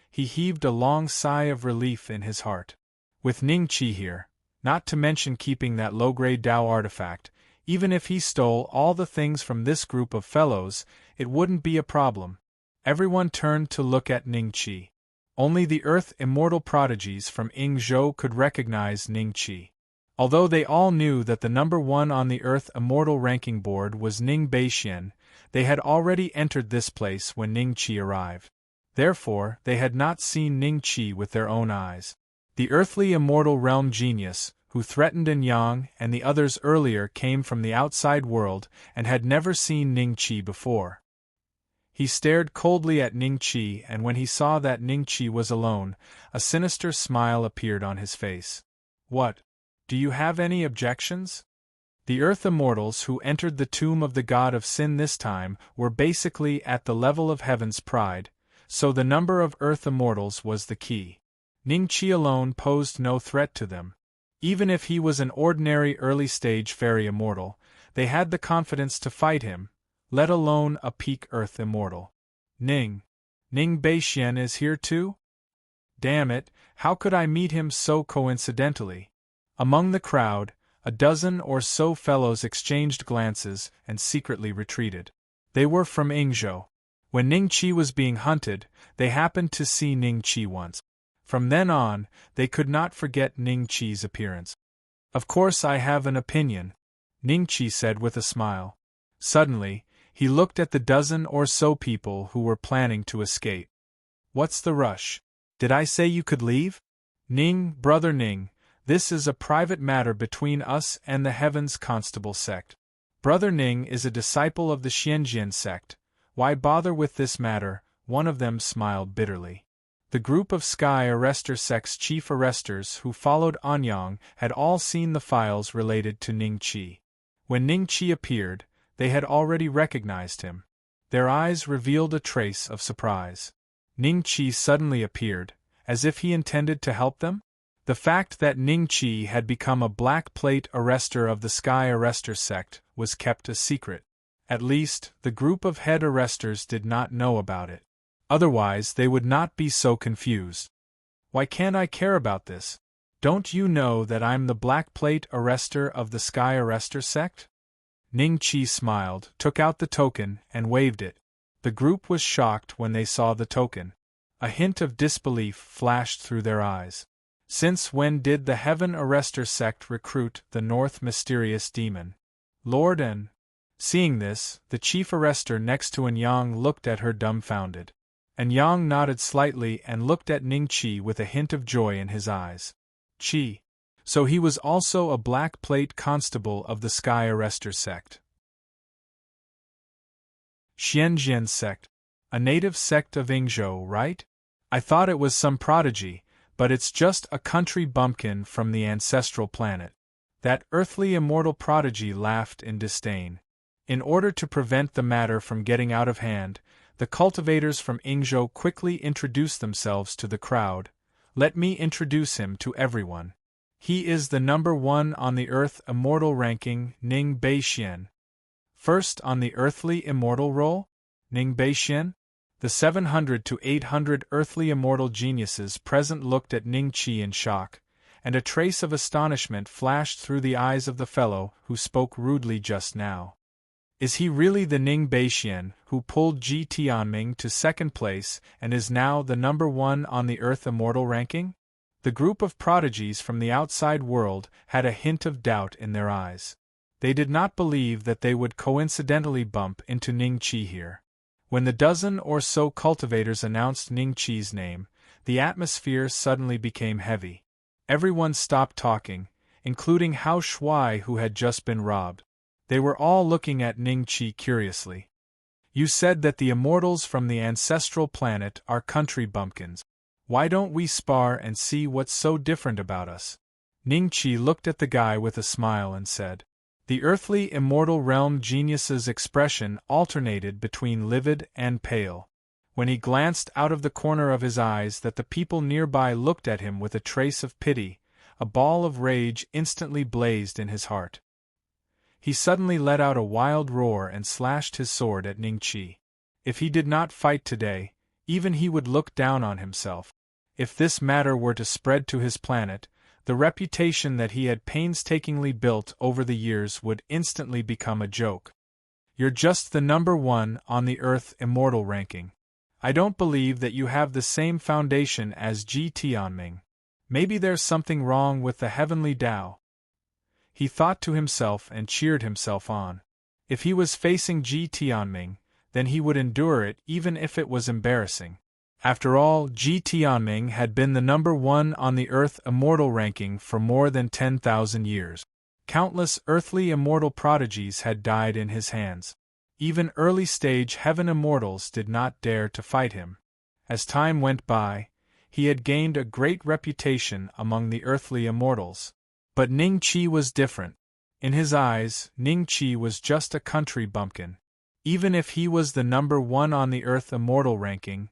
He heaved a long sigh of relief in his heart. With Ning Qi here, not to mention keeping that low-grade Dao artifact, even if he stole all the things from this group of fellows, it wouldn't be a problem. Everyone turned to look at Ning Qi. Only the Earth Immortal prodigies from Yingzhou could recognize Ning Qi. Although they all knew that the number one on the Earth Immortal ranking board was Ning Beixian, they had already entered this place when Ning Qi arrived. Therefore, they had not seen Ning Qi with their own eyes. The earthly immortal realm genius, who threatened Yang and the others earlier, came from the outside world and had never seen Ning Qi before. He stared coldly at Ning Qi, and when he saw that Ning Qi was alone, a sinister smile appeared on his face. "What? Do you have any objections?" The Earth Immortals who entered the tomb of the god of sin this time were basically at the level of Heaven's Pride, so the number of Earth Immortals was the key. Ning Qi alone posed no threat to them. Even if he was an ordinary early-stage fairy immortal, they had the confidence to fight him, let alone a peak Earth Immortal. Ning Beixian is here too? Damn it, how could I meet him so coincidentally? Among the crowd, A dozen or so fellows exchanged glances and secretly retreated. They were from Ingzhou. When Ning Qi was being hunted, they happened to see Ning Qi once. From then on, they could not forget Ning Qi's appearance. Of course I have an opinion, Ning Qi said with a smile. Suddenly, he looked at the dozen or so people who were planning to escape. What's the rush? Did I say you could leave? Ning, brother Ning, this is a private matter between us and the Heavens Constable sect. Brother Ning is a disciple of the Xianjian sect. Why bother with this matter? One of them smiled bitterly. The group of Sky Arrestor sect's chief arresters who followed Anyang had all seen the files related to Ning Qi. When Ning Qi appeared, they had already recognized him. Their eyes revealed a trace of surprise. Ning Qi suddenly appeared, as if he intended to help them? The fact that Ning Qi had become a black plate arrestor of the Sky Arrestor sect was kept a secret. At least, the group of head arresters did not know about it. Otherwise, they would not be so confused. Why can't I care about this? Don't you know that I'm the black plate arrestor of the Sky Arrestor sect? Ning Qi smiled, took out the token, and waved it. The group was shocked when they saw the token. A hint of disbelief flashed through their eyes. Since when did the Heaven Arrestor sect recruit the North Mysterious Demon? Lord N. Seeing this, the chief arrestor next to Anyang looked at her dumbfounded. Anyang nodded slightly and looked at Ning Qi with a hint of joy in his eyes. Qi. So he was also a black plate constable of the Sky Arrestor sect. Xianjian sect. A native sect of Ingzhou, right? I thought it was some prodigy, but it's just a country bumpkin from the ancestral planet. That earthly immortal prodigy laughed in disdain. In order to prevent the matter from getting out of hand, the cultivators from Ingzhou quickly introduced themselves to the crowd. Let me introduce him to everyone. He is the number 1 on the Earth Immortal ranking, Ning Beixian. First on the Earthly Immortal roll? Ning Beixian? The 700 to 800 Earthly Immortal geniuses present looked at Ning Qi in shock, and a trace of astonishment flashed through the eyes of the fellow who spoke rudely just now. Is he really the Ning Beixian who pulled Ji Tianming to second place and is now the number 1 on the Earth Immortal ranking? The group of prodigies from the outside world had a hint of doubt in their eyes. They did not believe that they would coincidentally bump into Ning Qi here. When the dozen or so cultivators announced Ning Qi's name, the atmosphere suddenly became heavy. Everyone stopped talking, including Hao Shuai who had just been robbed. They were all looking at Ning Qi curiously. You said that the immortals from the ancestral planet are country bumpkins. Why don't we spar and see what's so different about us? Ning Qi looked at the guy with a smile and said. The earthly immortal realm genius's expression alternated between livid and pale. When he glanced out of the corner of his eyes that the people nearby looked at him with a trace of pity, a ball of rage instantly blazed in his heart. He suddenly let out a wild roar and slashed his sword at Ning Qi. If he did not fight today, even he would look down on himself. If this matter were to spread to his planet, the reputation that he had painstakingly built over the years would instantly become a joke. You're just the number 1 on the Earth Immortal ranking. I don't believe that you have the same foundation as Ji Tianming. Maybe there's something wrong with the heavenly Tao. He thought to himself and cheered himself on. If he was facing Ji Tianming, then he would endure it even if it was embarrassing. After all, Ji Tianming had been the number 1 on the Earth Immortal ranking for more than 10,000 years. Countless earthly immortal prodigies had died in his hands. Even early-stage heaven immortals did not dare to fight him. As time went by, he had gained a great reputation among the earthly immortals. But Ning Qi was different. In his eyes, Ning Qi was just a country bumpkin. Even if he was the number 1 on the Earth Immortal ranking,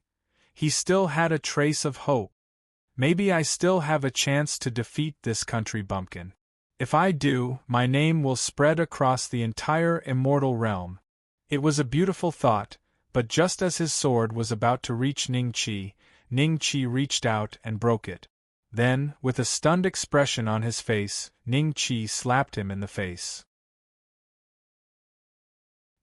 he still had a trace of hope. Maybe I still have a chance to defeat this country bumpkin. If I do, my name will spread across the entire immortal realm. It was a beautiful thought, but just as his sword was about to reach Ning Qi reached out and broke it. Then, with a stunned expression on his face, Ning Qi slapped him in the face.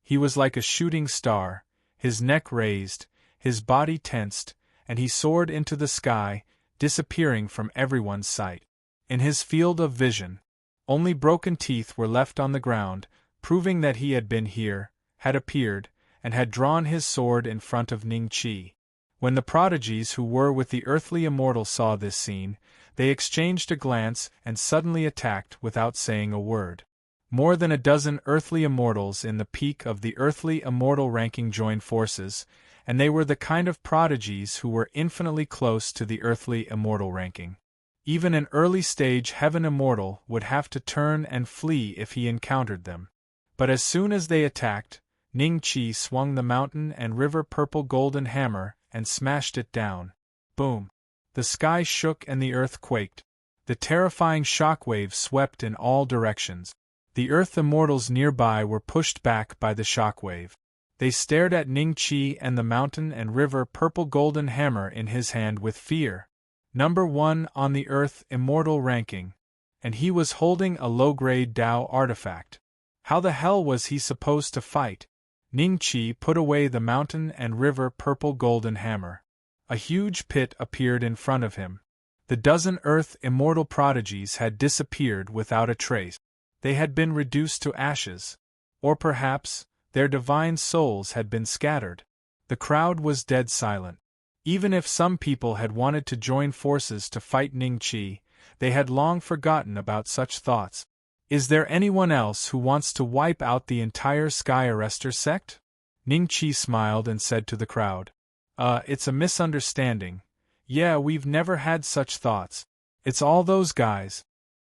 He was like a shooting star, his neck raised, his body tensed, and he soared into the sky, disappearing from everyone's sight. In his field of vision, only broken teeth were left on the ground, proving that he had been here, had appeared, and had drawn his sword in front of Ning Qi. When the prodigies who were with the earthly immortal saw this scene, they exchanged a glance and suddenly attacked without saying a word. More than a dozen earthly immortals in the peak of the earthly immortal ranking joined forces, and they were the kind of prodigies who were infinitely close to the earthly immortal ranking. Even an early-stage heaven immortal would have to turn and flee if he encountered them. But as soon as they attacked, Ning Qi swung the mountain and river purple golden hammer and smashed it down. Boom! The sky shook and the earth quaked. The terrifying shockwave swept in all directions. The earth immortals nearby were pushed back by the shockwave. They stared at Ning Qi and the mountain and river purple golden hammer in his hand with fear. Number 1 on the earth immortal ranking. And he was holding a low-grade Dao artifact. How the hell was he supposed to fight? Ning Qi put away the mountain and river purple golden hammer. A huge pit appeared in front of him. The dozen earth immortal prodigies had disappeared without a trace. They had been reduced to ashes. Or perhaps, their divine souls had been scattered. The crowd was dead silent. Even if some people had wanted to join forces to fight Ning Qi, they had long forgotten about such thoughts. Is there anyone else who wants to wipe out the entire Sky Arrestor sect? Ning Qi smiled and said to the crowd. It's a misunderstanding. Yeah, we've never had such thoughts. It's all those guys.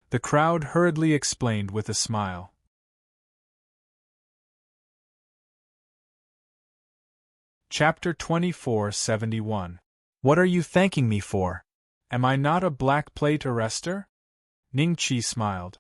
The crowd hurriedly explained with a smile. Chapter 2471. What are you thanking me for? Am I not a black plate arrestor? Ning Qi smiled.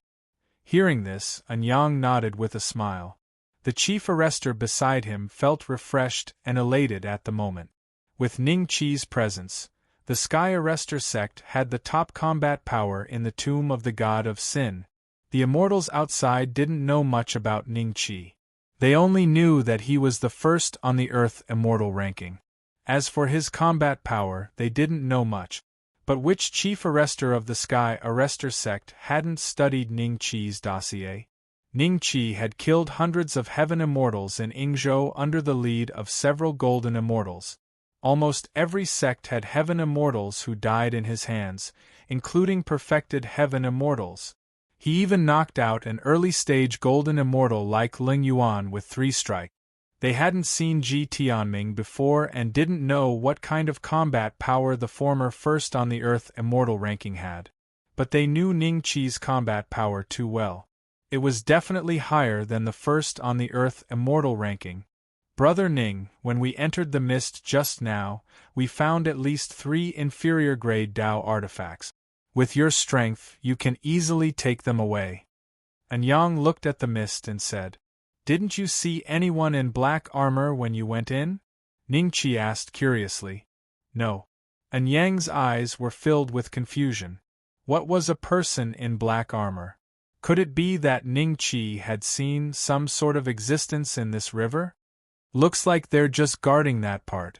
Hearing this, Anyang nodded with a smile. The chief arrestor beside him felt refreshed and elated at the moment. With Ning Qi's presence, the Sky Arrestor sect had the top combat power in the tomb of the god of sin. The immortals outside didn't know much about Ning Qi. They only knew that he was the first on the earth immortal ranking. As for his combat power, they didn't know much. But which chief arrestor of the Sky Arrestor sect hadn't studied Ning Qi's dossier? Ning Qi had killed hundreds of heaven immortals in Yingzhou under the lead of several golden immortals. Almost every sect had heaven immortals who died in his hands, including perfected heaven immortals. He even knocked out an early-stage golden immortal like Ling Yuan with 3 strikes. They hadn't seen Ji Tianming before and didn't know what kind of combat power the former first on the earth immortal ranking had. But they knew Ning Qi's combat power too well. It was definitely higher than the first on the earth immortal ranking. Brother Ning, when we entered the mist just now, we found at least 3 inferior grade Dao artifacts. With your strength, you can easily take them away. Anyang looked at the mist and said, Didn't you see anyone in black armor when you went in? Ning Qi asked curiously. No. Anyang's eyes were filled with confusion. What was a person in black armor? Could it be that Ning Qi had seen some sort of existence in this river? Looks like they're just guarding that part.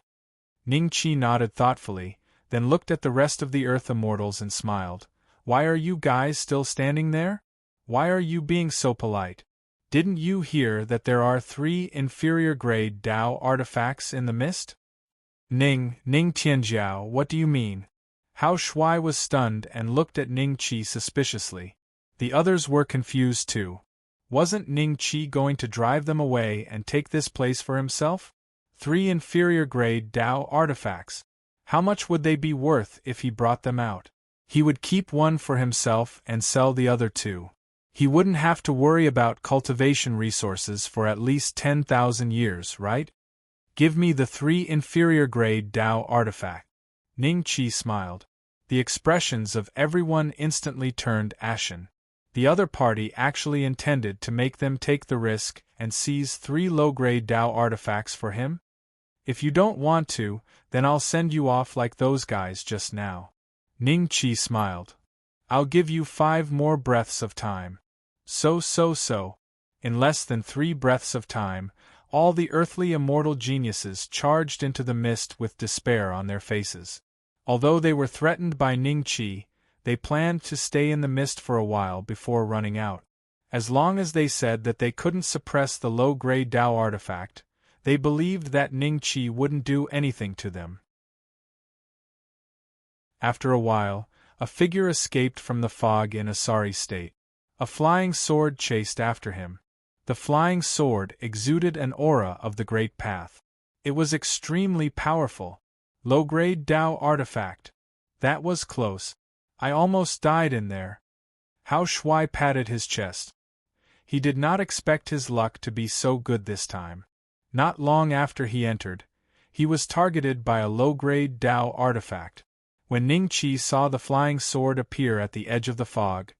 Ning Qi nodded thoughtfully, then looked at the rest of the earth immortals and smiled. Why are you guys still standing there? Why are you being so polite? Didn't you hear that there are 3 inferior grade Dao artifacts in the mist? Ning Tianjiao, what do you mean? Hao Shuai was stunned and looked at Ning Qi suspiciously. The others were confused too. Wasn't Ning Qi going to drive them away and take this place for himself? 3 inferior grade Dao artifacts. How much would they be worth if he brought them out? He would keep one for himself and sell the other 2. He wouldn't have to worry about cultivation resources for at least 10,000 years, right? Give me the 3 inferior grade Dao artifact. Ning Qi smiled. The expressions of everyone instantly turned ashen. The other party actually intended to make them take the risk and seize 3 low-grade Dao artifacts for him? If you don't want to, then I'll send you off like those guys just now. Ning Qi smiled. I'll give you 5 more breaths of time. So. In less than 3 breaths of time, all the earthly immortal geniuses charged into the mist with despair on their faces. Although they were threatened by Ning Qi, they planned to stay in the mist for a while before running out. As long as they said that they couldn't suppress the low-grade Tao artifact, they believed that Ning Qi wouldn't do anything to them. After a while, a figure escaped from the fog in a sorry state. A flying sword chased after him. The flying sword exuded an aura of the Great Path. It was extremely powerful. Low-grade Tao artifact. That was close. I almost died in there. Hao Shuai patted his chest. He did not expect his luck to be so good this time. Not long after he entered, he was targeted by a low-grade Tao artifact. When Ning Qi saw the flying sword appear at the edge of the fog,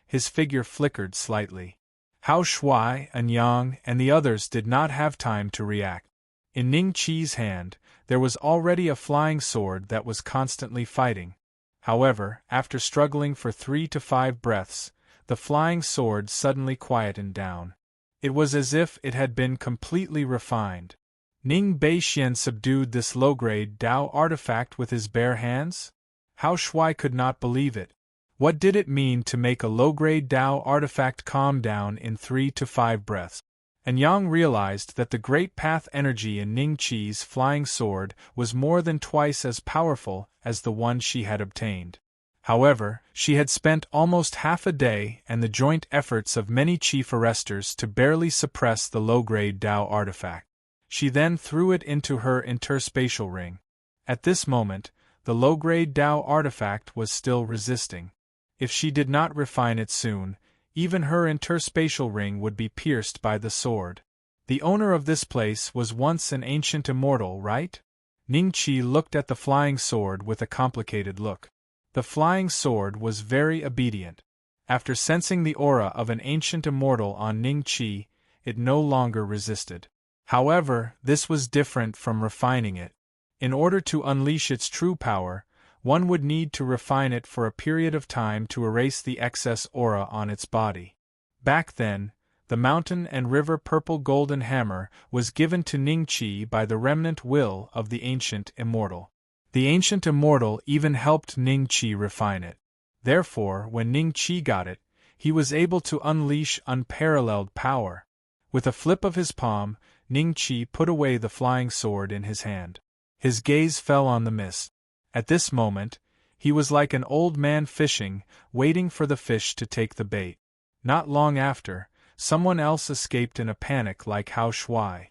his figure flickered slightly. Hao Shuai, and Yang, and the others did not have time to react. In Ning Qi's hand, there was already a flying sword that was constantly fighting. However, after struggling for 3 to 5 breaths, the flying sword suddenly quietened down. It was as if it had been completely refined. Ning Beixian subdued this low-grade Tao artifact with his bare hands? Hao Shuai could not believe it. What did it mean to make a low-grade Tao artifact calm down in 3 to 5 breaths? And Yang realized that the Great Path energy in Ning Qi's flying sword was more than twice as powerful as the one she had obtained. However, she had spent almost half a day and the joint efforts of many chief arresters to barely suppress the low-grade Tao artifact. She then threw it into her interspatial ring. At this moment, the low-grade Tao artifact was still resisting. If she did not refine it soon, even her interspatial ring would be pierced by the sword. The owner of this place was once an ancient immortal, right? Ning Qi looked at the flying sword with a complicated look. The flying sword was very obedient. After sensing the aura of an ancient immortal on Ning Qi, it no longer resisted. However, this was different from refining it. In order to unleash its true power, one would need to refine it for a period of time to erase the excess aura on its body. Back then, the mountain and river purple golden hammer was given to Ning Qi by the remnant will of the ancient immortal. The ancient immortal even helped Ning Qi refine it. Therefore, when Ning Qi got it, he was able to unleash unparalleled power. With a flip of his palm, Ning Qi put away the flying sword in his hand. His gaze fell on the mist. At this moment, he was like an old man fishing, waiting for the fish to take the bait. Not long after, someone else escaped in a panic like Hao Shuai.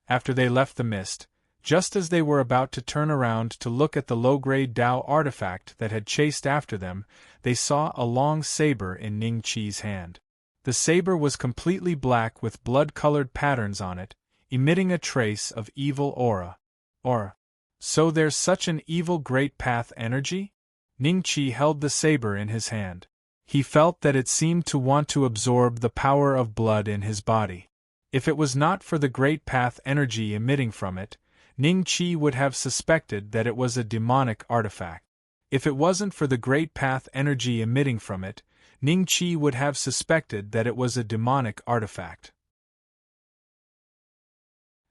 After they left the mist, just as they were about to turn around to look at the low-grade Tao artifact that had chased after them, they saw a long saber in Ning Qi's hand. The saber was completely black with blood-colored patterns on it, emitting a trace of evil aura. So there's such an evil Great Path energy? Ning Qi held the saber in his hand. He felt that it seemed to want to absorb the power of blood in his body. If it was not for the Great Path energy emitting from it, Ning Qi would have suspected that it was a demonic artifact. If it wasn't for the Great Path energy emitting from it, Ning Qi would have suspected that it was a demonic artifact.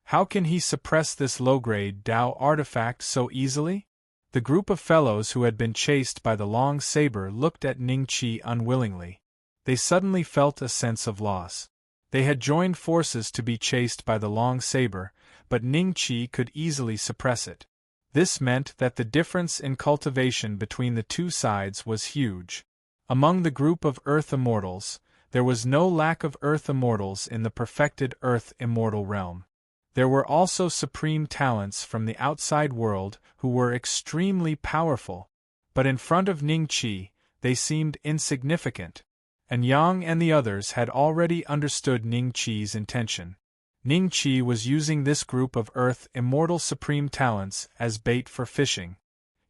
How can he suppress this low-grade Tao artifact so easily? The group of fellows who had been chased by the long saber looked at Ning Qi unwillingly. They suddenly felt a sense of loss. They had joined forces to be chased by the long saber, but Ning Qi could easily suppress it. This meant that the difference in cultivation between the two sides was huge. Among the group of Earth Immortals, there was no lack of Earth Immortals in the perfected Earth Immortal realm. There were also supreme talents from the outside world who were extremely powerful, but in front of Ning Qi, they seemed insignificant. And Yang and the others had already understood Ning Qi's intention. Ning Qi was using this group of Earth Immortal supreme talents as bait for fishing.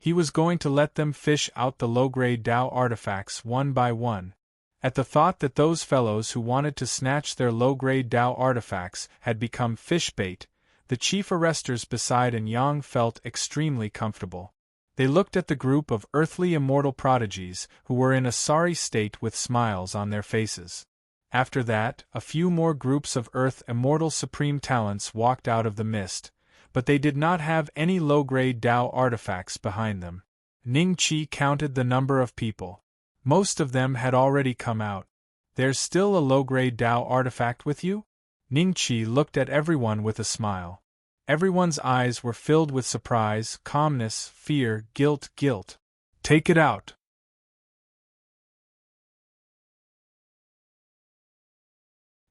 He was going to let them fish out the low-grade Tao artifacts one by one. At the thought that those fellows who wanted to snatch their low-grade Tao artifacts had become fish bait, the chief arresters beside and Yang felt extremely comfortable. They looked at the group of earthly immortal prodigies who were in a sorry state with smiles on their faces. After that, a few more groups of earth immortal supreme talents walked out of the mist, but they did not have any low-grade Tao artifacts behind them. Ning Qi counted the number of people. Most of them had already come out. There's still a low-grade Tao artifact with you? Ning Qi looked at everyone with a smile. Everyone's eyes were filled with surprise, calmness, fear, guilt. Take it out.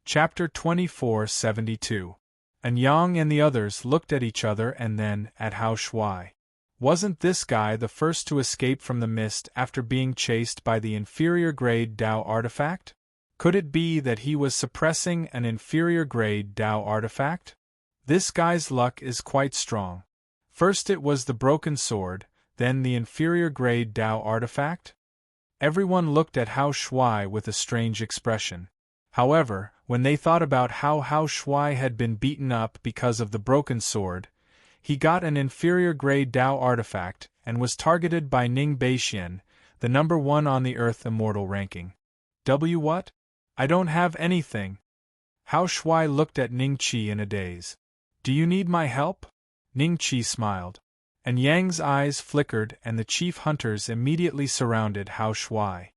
Chapter 2472. And Yang and the others looked at each other and then at Hao Shuai. Wasn't this guy the first to escape from the mist after being chased by the inferior-grade Tao artifact? Could it be that he was suppressing an inferior-grade Tao artifact? This guy's luck is quite strong. First it was the broken sword, then the inferior-grade Tao artifact? Everyone looked at Hao Shuai with a strange expression. However, when they thought about how Hao Shuai had been beaten up because of the broken sword, he got an inferior-grade Tao artifact and was targeted by Ning Beixian, the number 1 on the Earth Immortal ranking. What? I don't have anything. Hao Shuai looked at Ning Qi in a daze. Do you need my help? Ning Qi smiled. And Yang's eyes flickered and the chief hunters immediately surrounded Hao Shuai.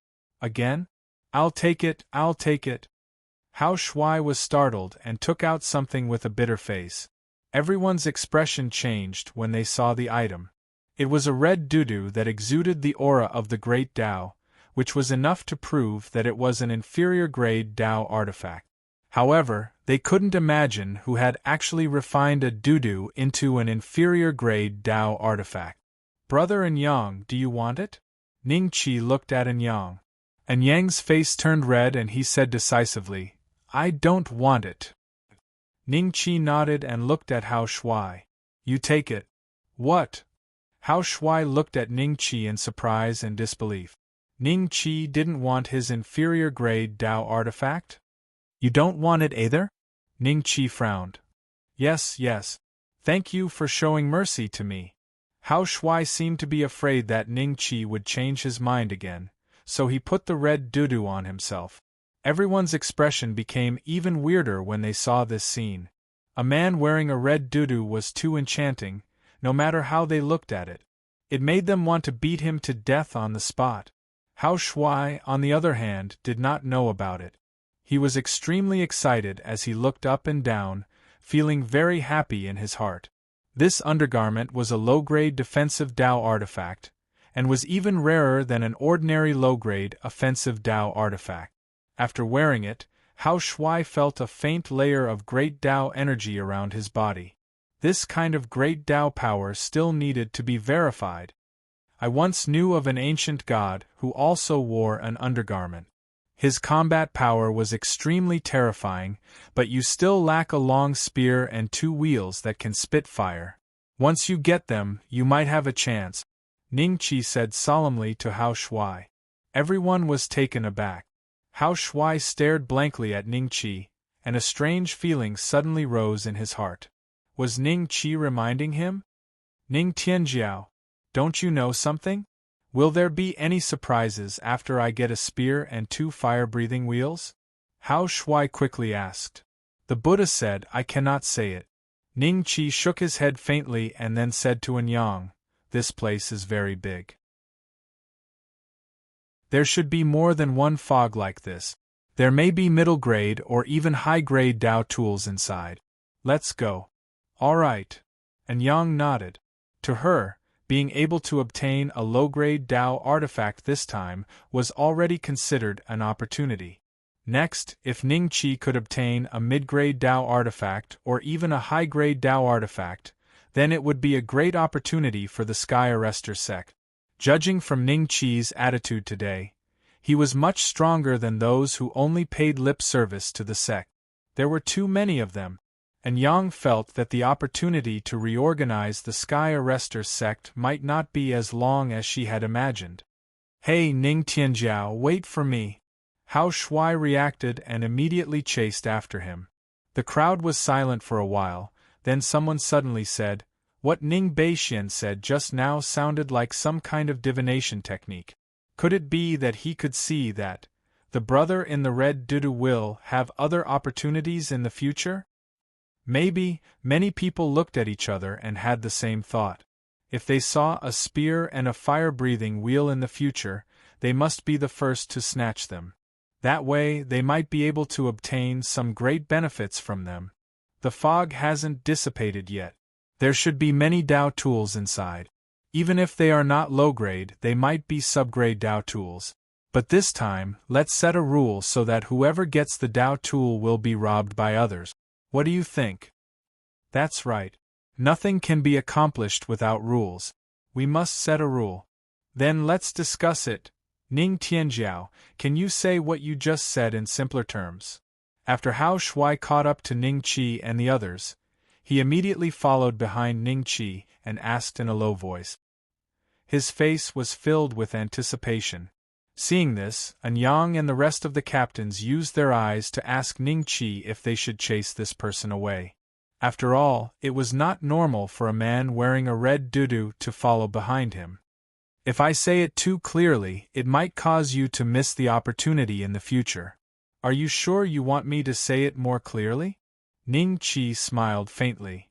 Again? I'll take it. Hao Shuai was startled and took out something with a bitter face. Everyone's expression changed when they saw the item. It was a red doo-doo that exuded the aura of the Great Tao, which was enough to prove that it was an inferior-grade Tao artifact. However, they couldn't imagine who had actually refined a doo-doo into an inferior-grade Tao artifact. Brother Anyang, do you want it? Ning Qi looked at Anyang. Anyang's face turned red and he said decisively, I don't want it. Ning Qi nodded and looked at Hao Shuai. You take it. What? Hao Shuai looked at Ning Qi in surprise and disbelief. Ning Qi didn't want his inferior-grade Tao artifact? You don't want it either? Ning Qi frowned. Yes. Thank you for showing mercy to me. Hao Shuai seemed to be afraid that Ning Qi would change his mind again, so he put the red doo-doo on himself. Everyone's expression became even weirder when they saw this scene. A man wearing a red doo-doo was too enchanting, no matter how they looked at it. It made them want to beat him to death on the spot. Hao Shuai, on the other hand, did not know about it. He was extremely excited as he looked up and down, feeling very happy in his heart. This undergarment was a low-grade defensive Tao artifact, and was even rarer than an ordinary low-grade offensive Tao artifact. After wearing it, Hao Shuai felt a faint layer of great Tao energy around his body. This kind of great Tao power still needed to be verified. I once knew of an ancient god who also wore an undergarment. His combat power was extremely terrifying, but you still lack a long spear and 2 wheels that can spit fire. Once you get them, you might have a chance, Ning Qi said solemnly to Hao Shuai. Everyone was taken aback. Hao Shuai stared blankly at Ning Qi, and a strange feeling suddenly rose in his heart. Was Ning Qi reminding him? Ning Tianjiao, don't you know something? Will there be any surprises after I get a spear and 2 fire-breathing wheels? Hao Shuai quickly asked. The Buddha said I cannot say it. Ning Qi shook his head faintly and then said to Anyang, this place is very big. There should be more than one fog like this. There may be middle-grade or even high-grade Tao tools inside. Let's go. All right. Anyang nodded. To her, being able to obtain a low-grade Tao artifact this time was already considered an opportunity. Next, if Ning Qi could obtain a mid-grade Tao artifact or even a high-grade Tao artifact, then it would be a great opportunity for the Sky Arrestor sect. Judging from Ning Qi's attitude today, he was much stronger than those who only paid lip service to the sect. There were too many of them, and Yang felt that the opportunity to reorganize the Sky Arrestor sect might not be as long as she had imagined. Hey Ning Tianjiao, wait for me! Hao Shuai reacted and immediately chased after him. The crowd was silent for a while, then someone suddenly said, What Ning Beixian said just now sounded like some kind of divination technique. Could it be that he could see that the brother in the red dudu will have other opportunities in the future? Maybe. Many people looked at each other and had the same thought. If they saw a spear and a fire-breathing wheel in the future, they must be the first to snatch them. That way, they might be able to obtain some great benefits from them. The fog hasn't dissipated yet. There should be many Dao tools inside. Even if they are not low-grade, they might be sub-grade Dao tools. But this time, let's set a rule so that whoever gets the Dao tool will be robbed by others. What do you think? That's right. Nothing can be accomplished without rules. We must set a rule. Then let's discuss it. Ning Tianjiao, can you say what you just said in simpler terms? After Hao Shuai caught up to Ning Qi and the others, he immediately followed behind Ning Qi and asked in a low voice. His face was filled with anticipation. Seeing this, Anyang and the rest of the captains used their eyes to ask Ning Qi if they should chase this person away. After all, it was not normal for a man wearing a red dudu to follow behind him. If I say it too clearly, it might cause you to miss the opportunity in the future. Are you sure you want me to say it more clearly? Ning Qi smiled faintly.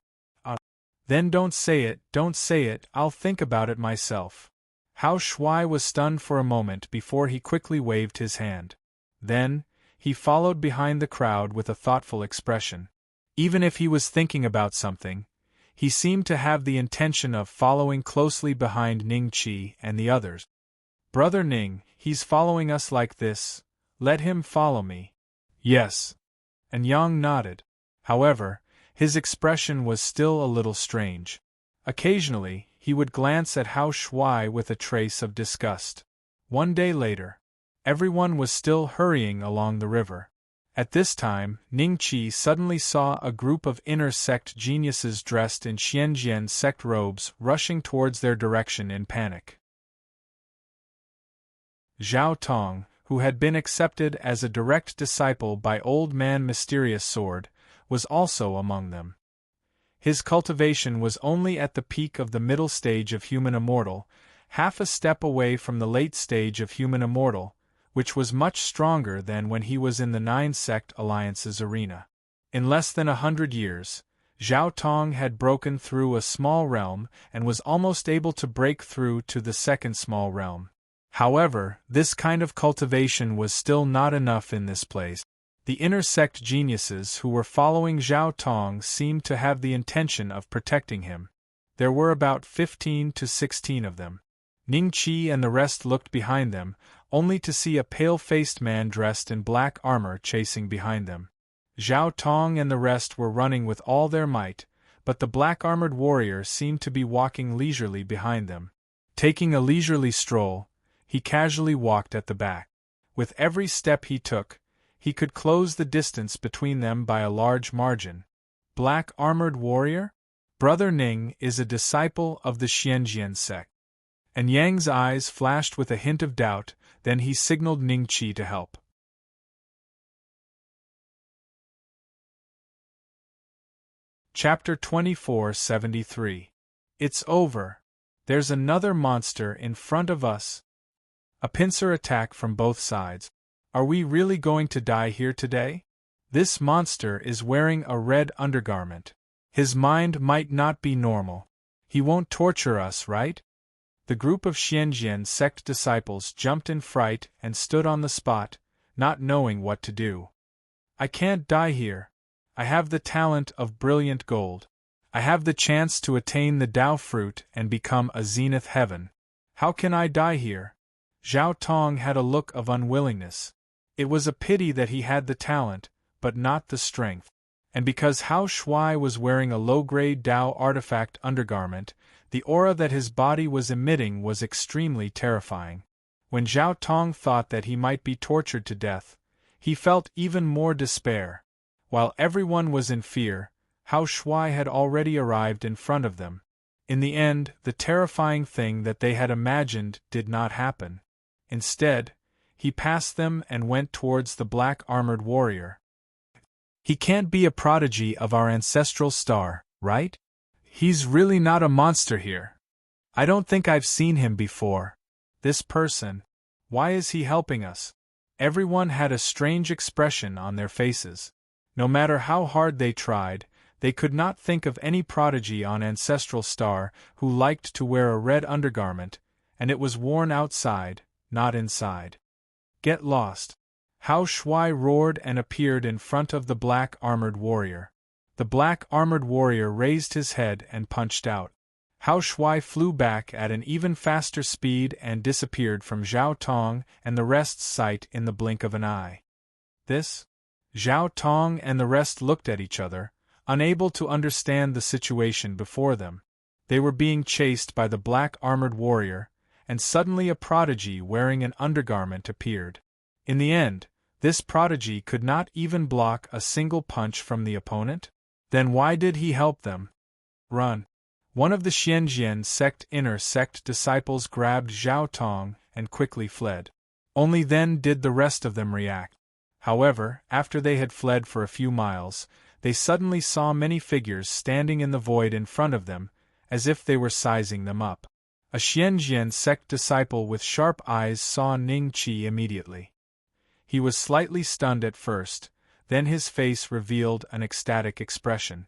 Then don't say it, I'll think about it myself. Hao Shuai was stunned for a moment before he quickly waved his hand. Then, he followed behind the crowd with a thoughtful expression. Even if he was thinking about something, he seemed to have the intention of following closely behind Ning Qi and the others. Brother Ning, he's following us like this. Let him follow me. Yes. And Yang nodded. However, his expression was still a little strange. Occasionally, he would glance at Hao Shuai with a trace of disgust. One day later, everyone was still hurrying along the river. At this time, Ning Qi suddenly saw a group of inner sect geniuses dressed in Xianjian sect robes rushing towards their direction in panic. Zhao Tong, who had been accepted as a direct disciple by Old Man Mysterious Sword, was also among them. His cultivation was only at the peak of the middle stage of human immortal, half a step away from the late stage of human immortal, which was much stronger than when he was in the Nine-Sect Alliance's arena. In less than 100 years, Zhao Tong had broken through a small realm and was almost able to break through to the second small realm. However, this kind of cultivation was still not enough in this place. The inner sect geniuses who were following Zhao Tong seemed to have the intention of protecting him. There were about 15 to 16 of them. Ning Qi and the rest looked behind them, only to see a pale-faced man dressed in black armor chasing behind them. Zhao Tong and the rest were running with all their might, but the black-armored warrior seemed to be walking leisurely behind them. Taking a leisurely stroll, he casually walked at the back. With every step he took, he could close the distance between them by a large margin. Black-armored warrior? Brother Ning is a disciple of the Xianjian sect. And Yang's eyes flashed with a hint of doubt, then he signaled Ning Qi to help. Chapter 2473. It's over. There's another monster in front of us. A pincer attack from both sides. Are we really going to die here today? This monster is wearing a red undergarment. His mind might not be normal. He won't torture us, right? The group of Xianjian sect disciples jumped in fright and stood on the spot, not knowing what to do. I can't die here. I have the talent of brilliant gold. I have the chance to attain the Tao fruit and become a zenith heaven. How can I die here? Zhao Tong had a look of unwillingness. It was a pity that he had the talent, but not the strength. And because Hao Shuai was wearing a low-grade Tao artifact undergarment, the aura that his body was emitting was extremely terrifying. When Zhao Tong thought that he might be tortured to death, he felt even more despair. While everyone was in fear, Hao Shuai had already arrived in front of them. In the end, the terrifying thing that they had imagined did not happen. Instead, he passed them and went towards the black-armored warrior. He can't be a prodigy of our ancestral star, right? He's really not a monster here. I don't think I've seen him before. This person. Why is he helping us? Everyone had a strange expression on their faces. No matter how hard they tried, they could not think of any prodigy on Ancestral Star who liked to wear a red undergarment, and it was worn outside, not inside. Get lost. Hao Shui roared and appeared in front of the black armored warrior. The black armored warrior raised his head and punched out. Hao Shui flew back at an even faster speed and disappeared from Zhao Tong and the rest's sight in the blink of an eye. This? Zhao Tong and the rest looked at each other, unable to understand the situation before them. They were being chased by the black armored warrior, and suddenly a prodigy wearing an undergarment appeared. In the end, this prodigy could not even block a single punch from the opponent? Then why did he help them? Run. One of the Xianjian sect inner sect disciples grabbed Zhao Tong and quickly fled. Only then did the rest of them react. However, after they had fled for a few miles, they suddenly saw many figures standing in the void in front of them, as if they were sizing them up. A Xianjian sect disciple with sharp eyes saw Ning Qi immediately. He was slightly stunned at first, then his face revealed an ecstatic expression.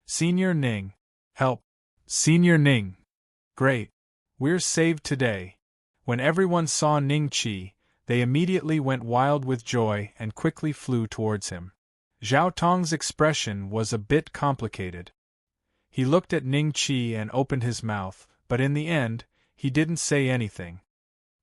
Senior Ning. Help. Senior Ning. Great. We're saved today. When everyone saw Ning Qi, they immediately went wild with joy and quickly flew towards him. Zhao Tong's expression was a bit complicated. He looked at Ning Qi and opened his mouth, but in the end, he didn't say anything.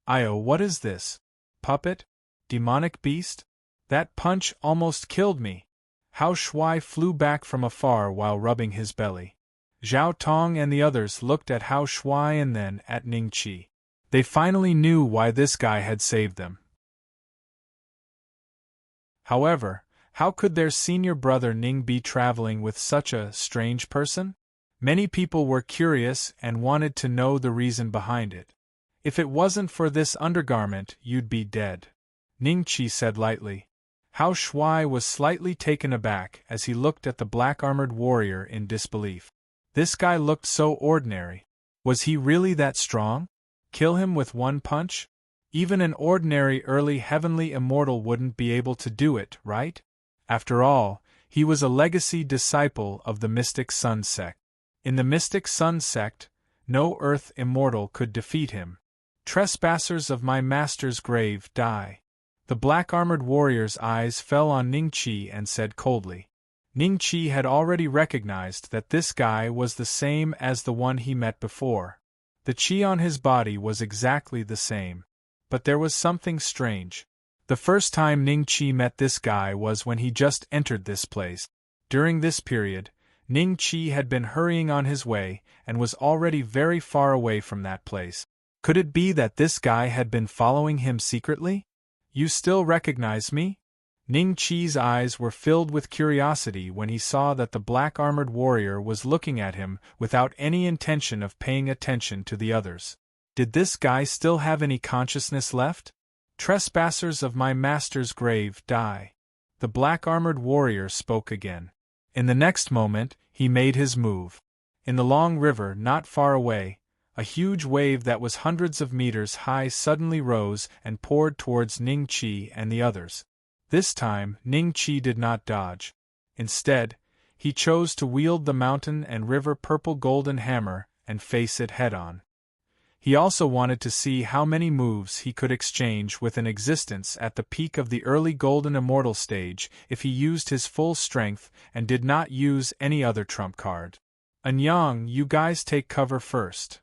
What is this? Puppet? Demonic beast? That punch almost killed me. Hao Shui flew back from afar while rubbing his belly. Zhao Tong and the others looked at Hao Shui and then at Ning Qi. They finally knew why this guy had saved them. However, how could their senior brother Ning be traveling with such a strange person? Many people were curious and wanted to know the reason behind it. If it wasn't for this undergarment, you'd be dead, Ning Qi said lightly. Hao Shui was slightly taken aback as he looked at the black-armored warrior in disbelief. This guy looked so ordinary. Was he really that strong? Kill him with one punch? Even an ordinary early heavenly immortal wouldn't be able to do it, right? After all, he was a legacy disciple of the Mystic Sun sect. In the Mystic Sun sect, no earth immortal could defeat him. Trespassers of my master's grave, die. The black-armored warrior's eyes fell on Ning Qi and said coldly. Ning Qi had already recognized that this guy was the same as the one he met before. The qi on his body was exactly the same. But there was something strange. The first time Ning Qi met this guy was when he just entered this place. During this period, Ning Qi had been hurrying on his way and was already very far away from that place. Could it be that this guy had been following him secretly? You still recognize me? Ning Qi's eyes were filled with curiosity when he saw that the black-armored warrior was looking at him without any intention of paying attention to the others. Did this guy still have any consciousness left? Trespassers of my master's grave, die. The black-armored warrior spoke again. In the next moment, he made his move. In the long river not far away, a huge wave that was hundreds of meters high suddenly rose and poured towards Ning Qi and the others. This time, Ning Qi did not dodge. Instead, he chose to wield the mountain and river purple golden hammer and face it head-on. He also wanted to see how many moves he could exchange with an existence at the peak of the early golden immortal stage if he used his full strength and did not use any other trump card. Anyang, you guys take cover first.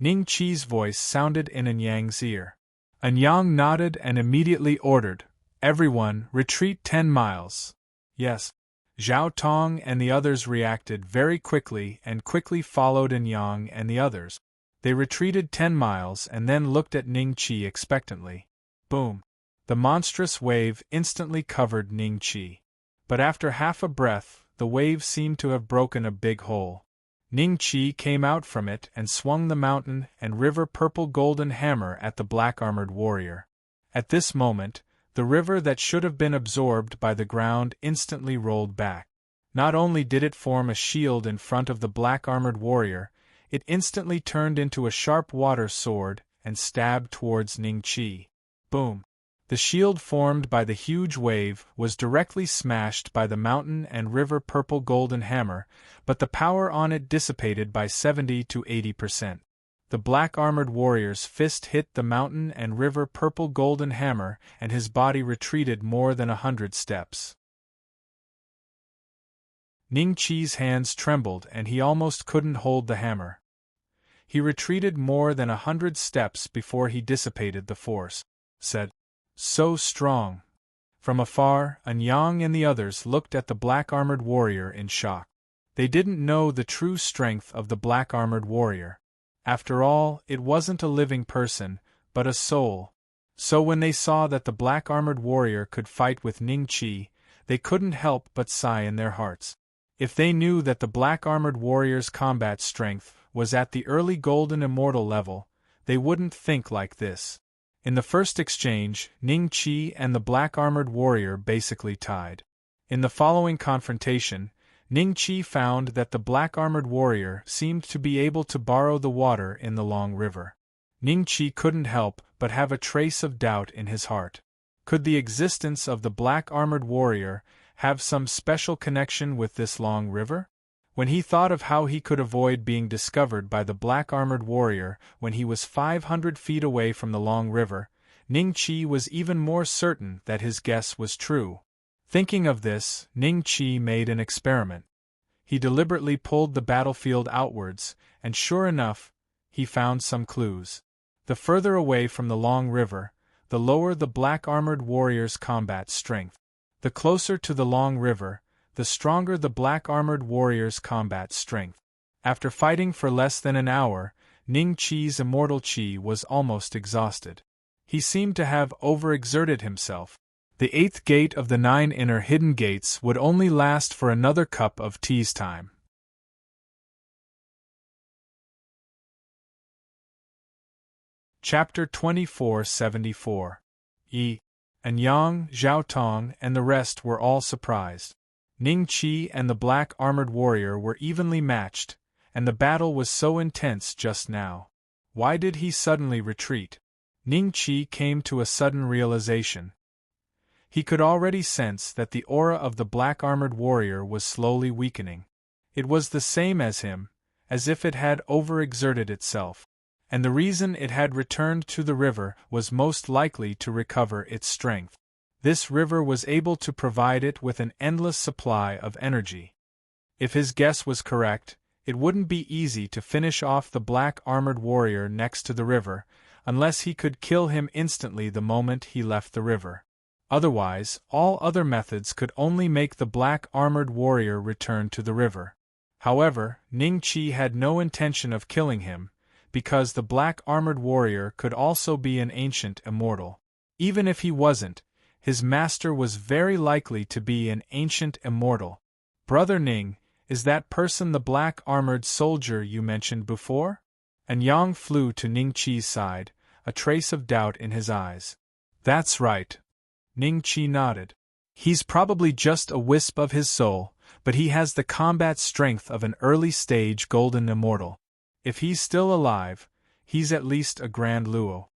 Ning Qi's voice sounded in Anyang's ear. Anyang nodded and immediately ordered, everyone, retreat 10 miles. Yes. Zhao Tong and the others reacted very quickly and quickly followed Anyang and the others. They retreated 10 miles and then looked at Ning Qi expectantly. Boom! The monstrous wave instantly covered Ning Qi. But after half a breath, the wave seemed to have broken a big hole. Ning Qi came out from it and swung the mountain and river purple golden hammer at the black-armored warrior. At this moment, the river that should have been absorbed by the ground instantly rolled back. Not only did it form a shield in front of the black-armored warrior, it instantly turned into a sharp water sword and stabbed towards Ning Qi. Boom! The shield formed by the huge wave was directly smashed by the mountain and river purple golden hammer, but the power on it dissipated by 70 to 80%. The black-armored warrior's fist hit the mountain and river purple golden hammer, and his body retreated more than 100 steps. Ning Qi's hands trembled and he almost couldn't hold the hammer. He retreated more than 100 steps before he dissipated the force. Said, "So strong." From afar, Anyang and the others looked at the black-armored warrior in shock. They didn't know the true strength of the black-armored warrior. After all, it wasn't a living person, but a soul. So when they saw that the black-armored warrior could fight with Ning Qi, they couldn't help but sigh in their hearts. If they knew that the black-armored warrior's combat strength was at the early golden immortal level, they wouldn't think like this. In the first exchange, Ning Qi and the black-armored warrior basically tied. In the following confrontation, Ning Qi found that the black-armored warrior seemed to be able to borrow the water in the long river. Ning Qi couldn't help but have a trace of doubt in his heart. Could the existence of the black-armored warrior have some special connection with this long river? When he thought of how he could avoid being discovered by the black-armored warrior when he was 500 feet away from the long river, Ning Qi was even more certain that his guess was true. Thinking of this, Ning Qi made an experiment. He deliberately pulled the battlefield outwards, and sure enough, he found some clues. The further away from the long river, the lower the black-armored warrior's combat strength. The closer to the long river, the stronger the black-armored warrior's combat strength. After fighting for less than an hour, Ning Qi's immortal qi was almost exhausted. He seemed to have overexerted himself. The 8th gate of the 9 inner hidden gates would only last for another cup of tea's time. Chapter 2474. Anyang, Zhao Tong, and the rest were all surprised. Ning Qi and the black-armored warrior were evenly matched, and the battle was so intense just now. Why did he suddenly retreat? Ning Qi came to a sudden realization. He could already sense that the aura of the black-armored warrior was slowly weakening. It was the same as him, as if it had overexerted itself. And the reason it had returned to the river was most likely to recover its strength. This river was able to provide it with an endless supply of energy. If his guess was correct, it wouldn't be easy to finish off the black-armored warrior next to the river, unless he could kill him instantly the moment he left the river. Otherwise, all other methods could only make the black-armored warrior return to the river. However, Ning Qi had no intention of killing him, because the black-armored warrior could also be an ancient immortal. Even if he wasn't, his master was very likely to be an ancient immortal. "Brother Ning, is that person the black-armored soldier you mentioned before?" Anyang flew to Ning Qi's side, a trace of doubt in his eyes. "That's right." Ning Qi nodded. "He's probably just a wisp of his soul, but he has the combat strength of an early-stage golden immortal. If he's still alive, he's at least a grand Luo."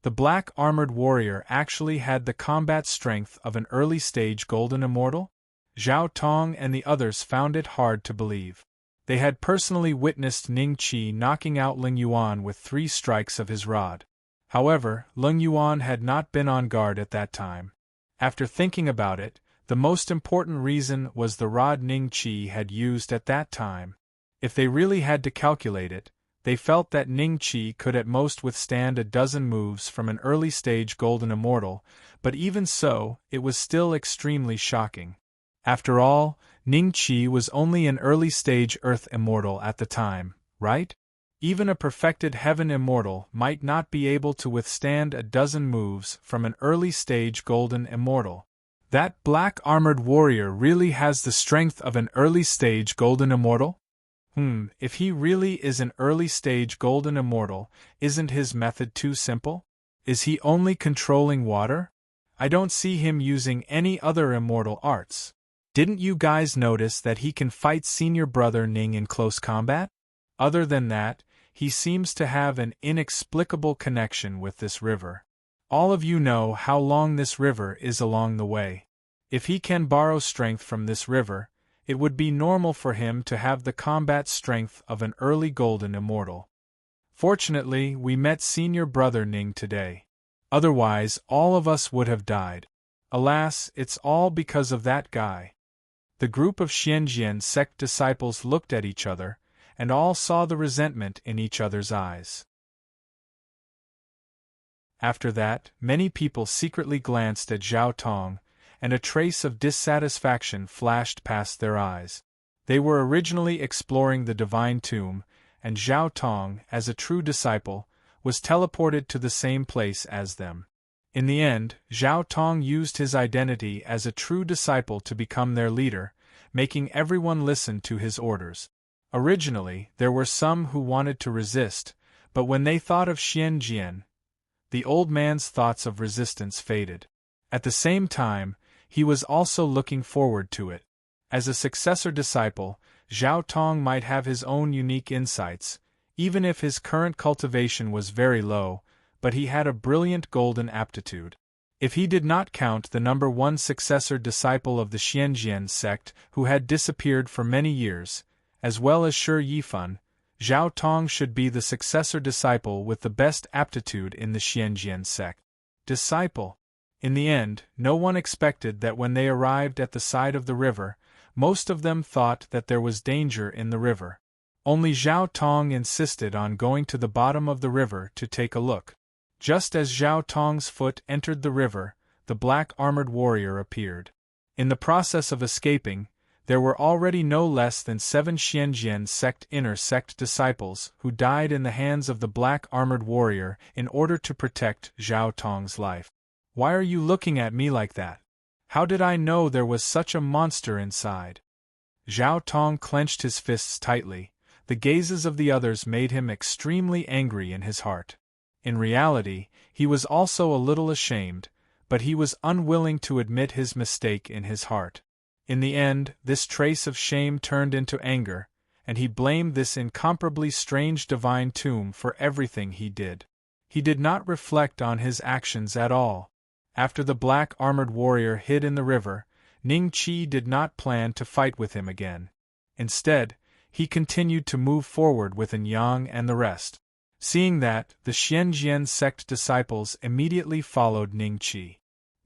The black-armored warrior actually had the combat strength of an early-stage golden immortal? Zhao Tong and the others found it hard to believe. They had personally witnessed Ning Qi knocking out Ling Yuan with 3 strikes of his rod. However, Ling Yuan had not been on guard at that time. After thinking about it, the most important reason was the rod Ning Qi had used at that time. If they really had to calculate it, they felt that Ning Qi could at most withstand a dozen moves from an early-stage golden immortal, but even so, it was still extremely shocking. After all, Ning Qi was only an early-stage earth immortal at the time, right? Even a perfected heaven immortal might not be able to withstand a dozen moves from an early-stage golden immortal. That black-armored warrior really has the strength of an early-stage golden immortal? If he really is an early-stage golden immortal, isn't his method too simple? Is he only controlling water? I don't see him using any other immortal arts. Didn't you guys notice that he can fight senior brother Ning in close combat? Other than that, he seems to have an inexplicable connection with this river. All of you know how long this river is along the way. If he can borrow strength from this river, it would be normal for him to have the combat strength of an early golden immortal. Fortunately, we met senior brother Ning today. Otherwise, all of us would have died. Alas, it's all because of that guy. The group of Xianjian sect disciples looked at each other, and all saw the resentment in each other's eyes. After that, many people secretly glanced at Zhao Tong, and a trace of dissatisfaction flashed past their eyes. They were originally exploring the divine tomb, and Zhao Tong, as a true disciple, was teleported to the same place as them. In the end, Zhao Tong used his identity as a true disciple to become their leader, making everyone listen to his orders. Originally, there were some who wanted to resist, but when they thought of Xianjian, the old man's thoughts of resistance faded. At the same time, he was also looking forward to it. As a successor disciple, Zhao Tong might have his own unique insights, even if his current cultivation was very low, but he had a brilliant golden aptitude. If he did not count the number one successor disciple of the Xianjian sect who had disappeared for many years, as well as Shi Yifan, Zhao Tong should be the successor disciple with the best aptitude in the Xianjian sect. Disciple. In the end, no one expected that when they arrived at the side of the river, most of them thought that there was danger in the river. Only Zhao Tong insisted on going to the bottom of the river to take a look. Just as Zhao Tong's foot entered the river, the black armored warrior appeared. In the process of escaping, there were already no less than 7 Xianjian sect inner sect disciples who died in the hands of the black armored warrior in order to protect Zhao Tong's life. Why are you looking at me like that? How did I know there was such a monster inside? Zhao Tong clenched his fists tightly. The gazes of the others made him extremely angry in his heart. In reality, he was also a little ashamed, but he was unwilling to admit his mistake in his heart. In the end, this trace of shame turned into anger, and he blamed this incomparably strange divine tomb for everything he did. He did not reflect on his actions at all. After the black armored warrior hid in the river, Ning Qi did not plan to fight with him again. Instead, he continued to move forward with Yang and the rest. Seeing that, the Xianjian sect disciples immediately followed Ning Qi.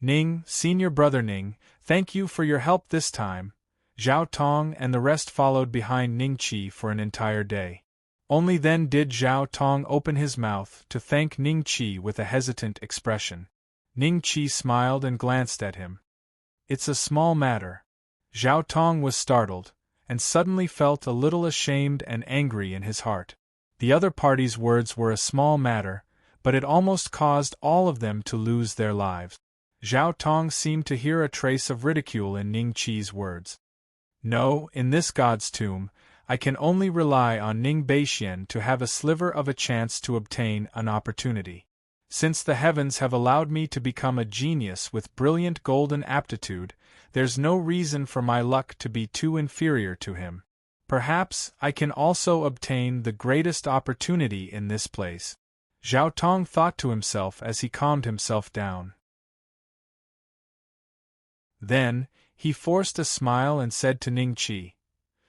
Ning, senior brother Ning, thank you for your help this time. Zhao Tong and the rest followed behind Ning Qi for an entire day. Only then did Zhao Tong open his mouth to thank Ning Qi with a hesitant expression. Ning Qi smiled and glanced at him. It's a small matter. Zhao Tong was startled, and suddenly felt a little ashamed and angry in his heart. The other party's words were a small matter, but it almost caused all of them to lose their lives. Zhao Tong seemed to hear a trace of ridicule in Ning Qi's words. No, in this god's tomb, I can only rely on Ning Beixian to have a sliver of a chance to obtain an opportunity. Since the heavens have allowed me to become a genius with brilliant golden aptitude, there's no reason for my luck to be too inferior to him. Perhaps I can also obtain the greatest opportunity in this place. Zhao Tong thought to himself as he calmed himself down. Then, he forced a smile and said to Ning Qi,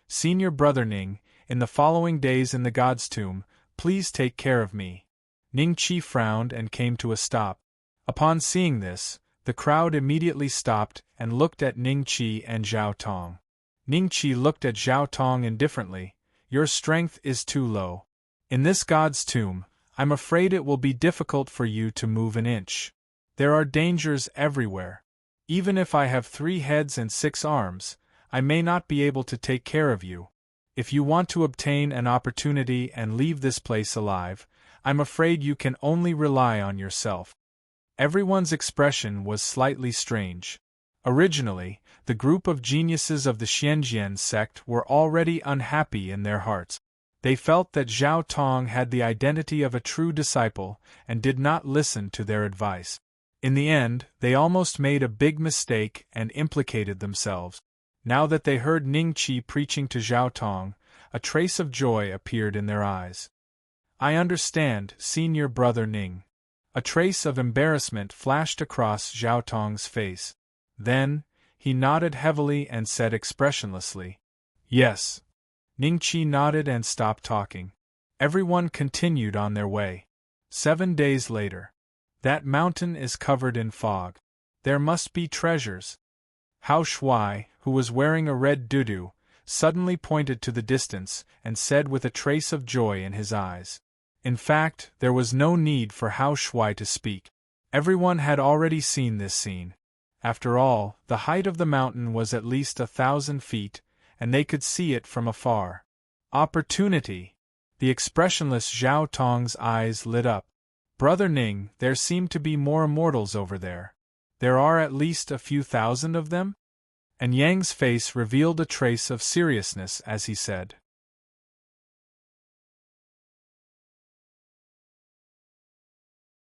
Senior brother Ning, in the following days in the god's tomb, please take care of me. Ning Qi frowned and came to a stop. Upon seeing this, the crowd immediately stopped and looked at Ning Qi and Zhao Tong. Ning Qi looked at Zhao Tong indifferently. Your strength is too low. In this god's tomb, I'm afraid it will be difficult for you to move an inch. There are dangers everywhere. Even if I have 3 heads and 6 arms, I may not be able to take care of you. If you want to obtain an opportunity and leave this place alive, I'm afraid you can only rely on yourself. Everyone's expression was slightly strange. Originally, the group of geniuses of the Xianjian sect were already unhappy in their hearts. They felt that Zhao Tong had the identity of a true disciple and did not listen to their advice. In the end, they almost made a big mistake and implicated themselves. Now that they heard Ning Qi preaching to Zhao Tong, a trace of joy appeared in their eyes. "I understand, Senior Brother Ning." A trace of embarrassment flashed across Zhao Tong's face. Then, he nodded heavily and said expressionlessly, "Yes." Ning Qi nodded and stopped talking. Everyone continued on their way. 7 days later. "That mountain is covered in fog. There must be treasures." Hao Shuai, who was wearing a red dudu, suddenly pointed to the distance and said with a trace of joy in his eyes. In fact, there was no need for Hao Shuai to speak. Everyone had already seen this scene. After all, the height of the mountain was at least 1,000 feet, and they could see it from afar. Opportunity! The expressionless Zhao Tong's eyes lit up. "Brother Ning, there seem to be more immortals over there. There are at least a few thousand of them?" And Yang's face revealed a trace of seriousness as he said.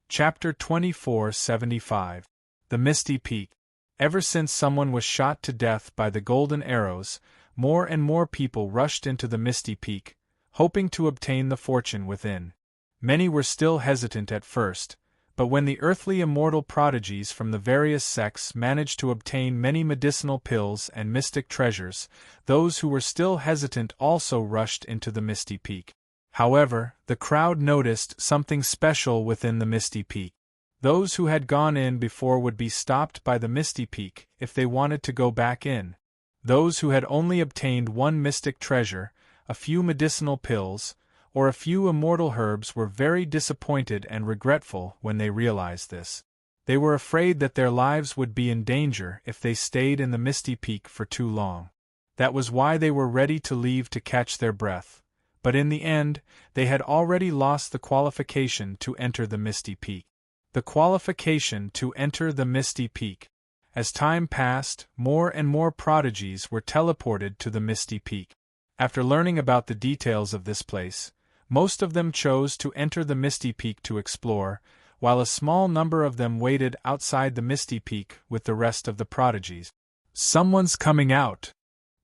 Chapter 2475. The Misty Peak. Ever since someone was shot to death by the golden arrows, more and more people rushed into the Misty Peak, hoping to obtain the fortune within. Many were still hesitant at first, but when the earthly immortal prodigies from the various sects managed to obtain many medicinal pills and mystic treasures, those who were still hesitant also rushed into the Misty Peak. However, the crowd noticed something special within the Misty Peak. Those who had gone in before would be stopped by the Misty Peak if they wanted to go back in. Those who had only obtained one mystic treasure, a few medicinal pills, or a few immortal herbs were very disappointed and regretful when they realized this. They were afraid that their lives would be in danger if they stayed in the Misty Peak for too long. That was why they were ready to leave to catch their breath. But in the end, they had already lost the qualification to enter the Misty Peak. The qualification to enter the Misty Peak. As time passed, more and more prodigies were teleported to the Misty Peak. After learning about the details of this place, most of them chose to enter the Misty Peak to explore, while a small number of them waited outside the Misty Peak with the rest of the prodigies. "Someone's coming out!"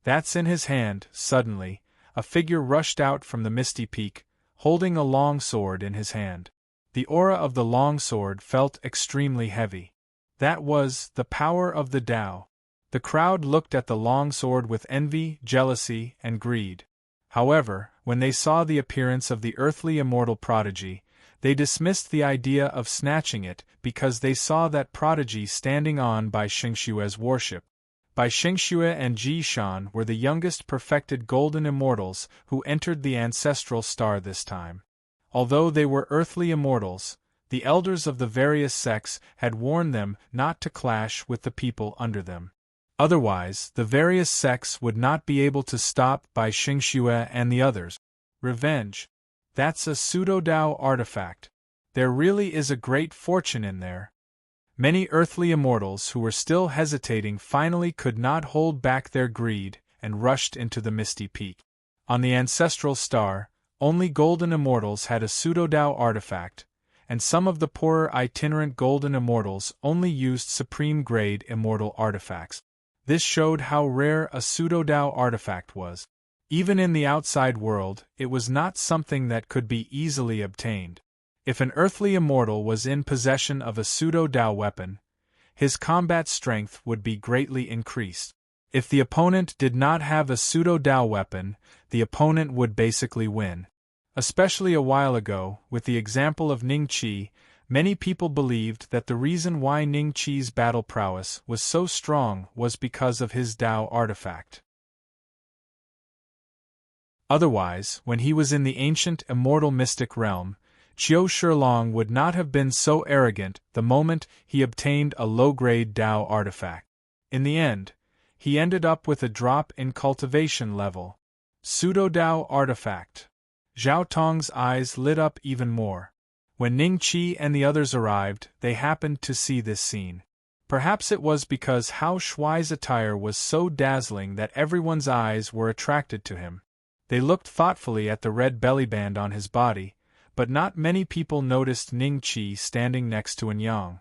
That's in his hand. Suddenly, a figure rushed out from the Misty Peak, holding a long sword in his hand. The aura of the long sword felt extremely heavy. That was the power of the Tao. The crowd looked at the long sword with envy, jealousy, and greed. However, when they saw the appearance of the earthly immortal prodigy, they dismissed the idea of snatching it because they saw that prodigy standing on Bai Xingshue's warship. Bai Xingxue and Ji Shan were the youngest perfected golden immortals who entered the ancestral star this time. Although they were earthly immortals, the elders of the various sects had warned them not to clash with the people under them. Otherwise, the various sects would not be able to stop Bai Xingxue and the others. Revenge. That's a pseudo-Dao artifact. There really is a great fortune in there. Many earthly immortals who were still hesitating finally could not hold back their greed and rushed into the Misty Peak. On the ancestral star, only golden immortals had a pseudo-Dao artifact, and some of the poorer itinerant golden immortals only used supreme-grade immortal artifacts. This showed how rare a pseudo-Dao artifact was. Even in the outside world, it was not something that could be easily obtained. If an earthly immortal was in possession of a pseudo-Dao weapon, his combat strength would be greatly increased. If the opponent did not have a pseudo-Dao weapon, the opponent would basically win. Especially a while ago, with the example of Ning Qi, many people believed that the reason why Ning Qi's battle prowess was so strong was because of his Dao artifact. Otherwise, when he was in the ancient immortal mystic realm, Qiu Shilong would not have been so arrogant the moment he obtained a low-grade Dao artifact. In the end, he ended up with a drop in cultivation level. Pseudo-Dao artifact. Zhao Tong's eyes lit up even more. When Ning Qi and the others arrived, they happened to see this scene. Perhaps it was because Hao Shuai's attire was so dazzling that everyone's eyes were attracted to him. They looked thoughtfully at the red bellyband on his body, but not many people noticed Ning Qi standing next to Enyang.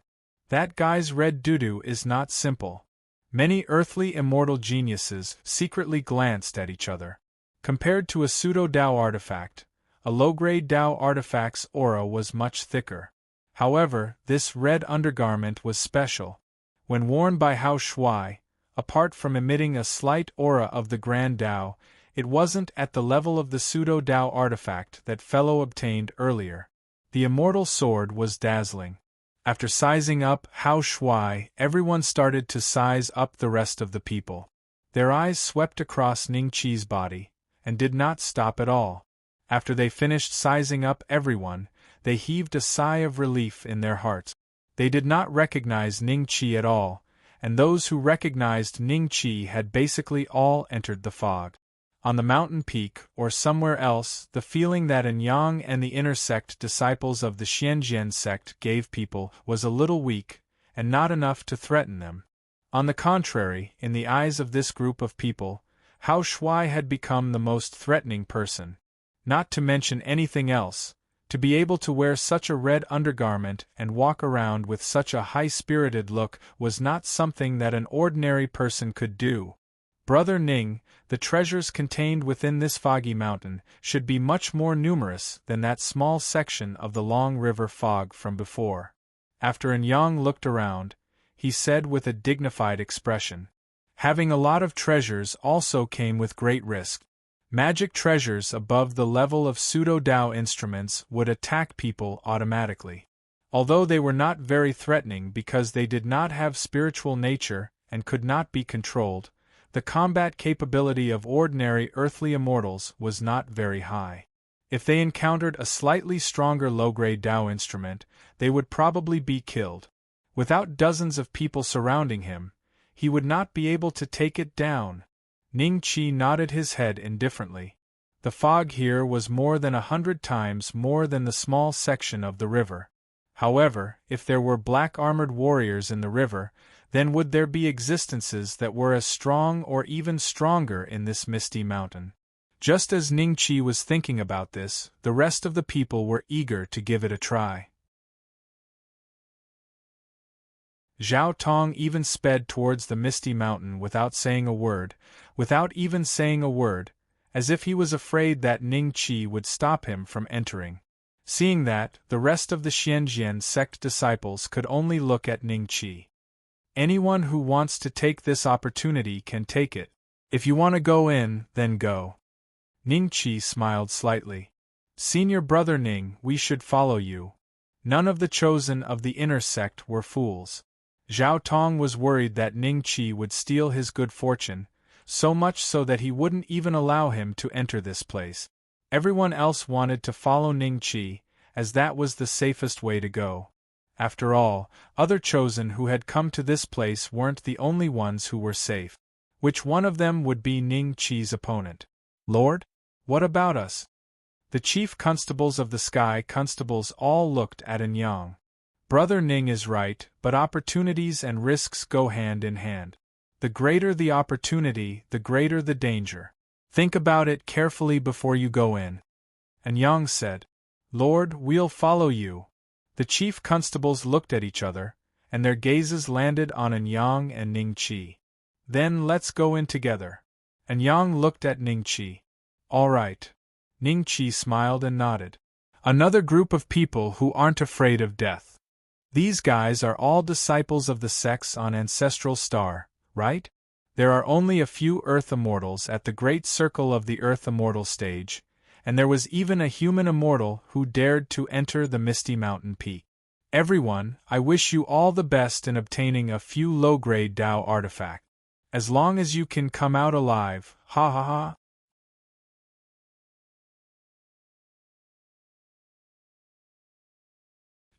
That guy's red dudu is not simple. Many earthly immortal geniuses secretly glanced at each other. Compared to a pseudo-Dao artifact, a low-grade Dao artifact's aura was much thicker. However, this red undergarment was special. When worn by Hao Shuai, apart from emitting a slight aura of the Grand Dao, it wasn't at the level of the pseudo-Dao artifact that fellow obtained earlier. The immortal sword was dazzling. After sizing up Hao Shuai, everyone started to size up the rest of the people. Their eyes swept across Ning Qi's body, and did not stop at all. After they finished sizing up everyone, they heaved a sigh of relief in their hearts. They did not recognize Ning Qi at all, and those who recognized Ning Qi had basically all entered the fog. On the mountain peak, or somewhere else, the feeling that Anyang and the inner sect disciples of the Xianjian sect gave people was a little weak, and not enough to threaten them. On the contrary, in the eyes of this group of people, Hao Shuai had become the most threatening person. Not to mention anything else, to be able to wear such a red undergarment and walk around with such a high-spirited look was not something that an ordinary person could do. Brother Ning, the treasures contained within this foggy mountain should be much more numerous than that small section of the long river fog from before. After Anyang looked around, he said with a dignified expression, "Having a lot of treasures also came with great risk. Magic treasures above the level of pseudo-Dao instruments would attack people automatically. Although they were not very threatening because they did not have spiritual nature and could not be controlled, the combat capability of ordinary earthly immortals was not very high. If they encountered a slightly stronger low-grade Dao instrument, they would probably be killed. Without dozens of people surrounding him, he would not be able to take it down." Ning Qi nodded his head indifferently. The fog here was more than 100 times more than the small section of the river. However, if there were black-armored warriors in the river, then would there be existences that were as strong or even stronger in this misty mountain? Just as Ning Qi was thinking about this, the rest of the people were eager to give it a try. Zhao Tong even sped towards the misty mountain without saying a word, as if he was afraid that Ning Qi would stop him from entering. Seeing that, the rest of the Xianjian sect disciples could only look at Ning Qi. "Anyone who wants to take this opportunity can take it. If you want to go in, then go." Ning Qi smiled slightly. "Senior brother Ning, we should follow you. None of the chosen of the inner sect were fools." Zhao Tong was worried that Ning Qi would steal his good fortune, so much so that he wouldn't even allow him to enter this place. Everyone else wanted to follow Ning Qi, as that was the safest way to go. After all, other chosen who had come to this place weren't the only ones who were safe. Which one of them would be Ning Qi's opponent? "Lord? What about us?" The chief constables of the Sky Constables all looked at Anyang. "Brother Ning is right, but opportunities and risks go hand in hand. The greater the opportunity, the greater the danger. Think about it carefully before you go in." Anyang said, "Lord, we'll follow you." The chief constables looked at each other, and their gazes landed on Anyang and Ning Qi. "Then let's go in together." Anyang looked at Ning Qi. "All right." Ning Qi smiled and nodded. "Another group of people who aren't afraid of death. These guys are all disciples of the sects on Ancestral Star, right? There are only a few Earth Immortals at the Great Circle of the Earth Immortal stage, and there was even a human immortal who dared to enter the Misty Mountain Peak. Everyone, I wish you all the best in obtaining a few low-grade Dao artifacts. As long as you can come out alive, ha ha ha."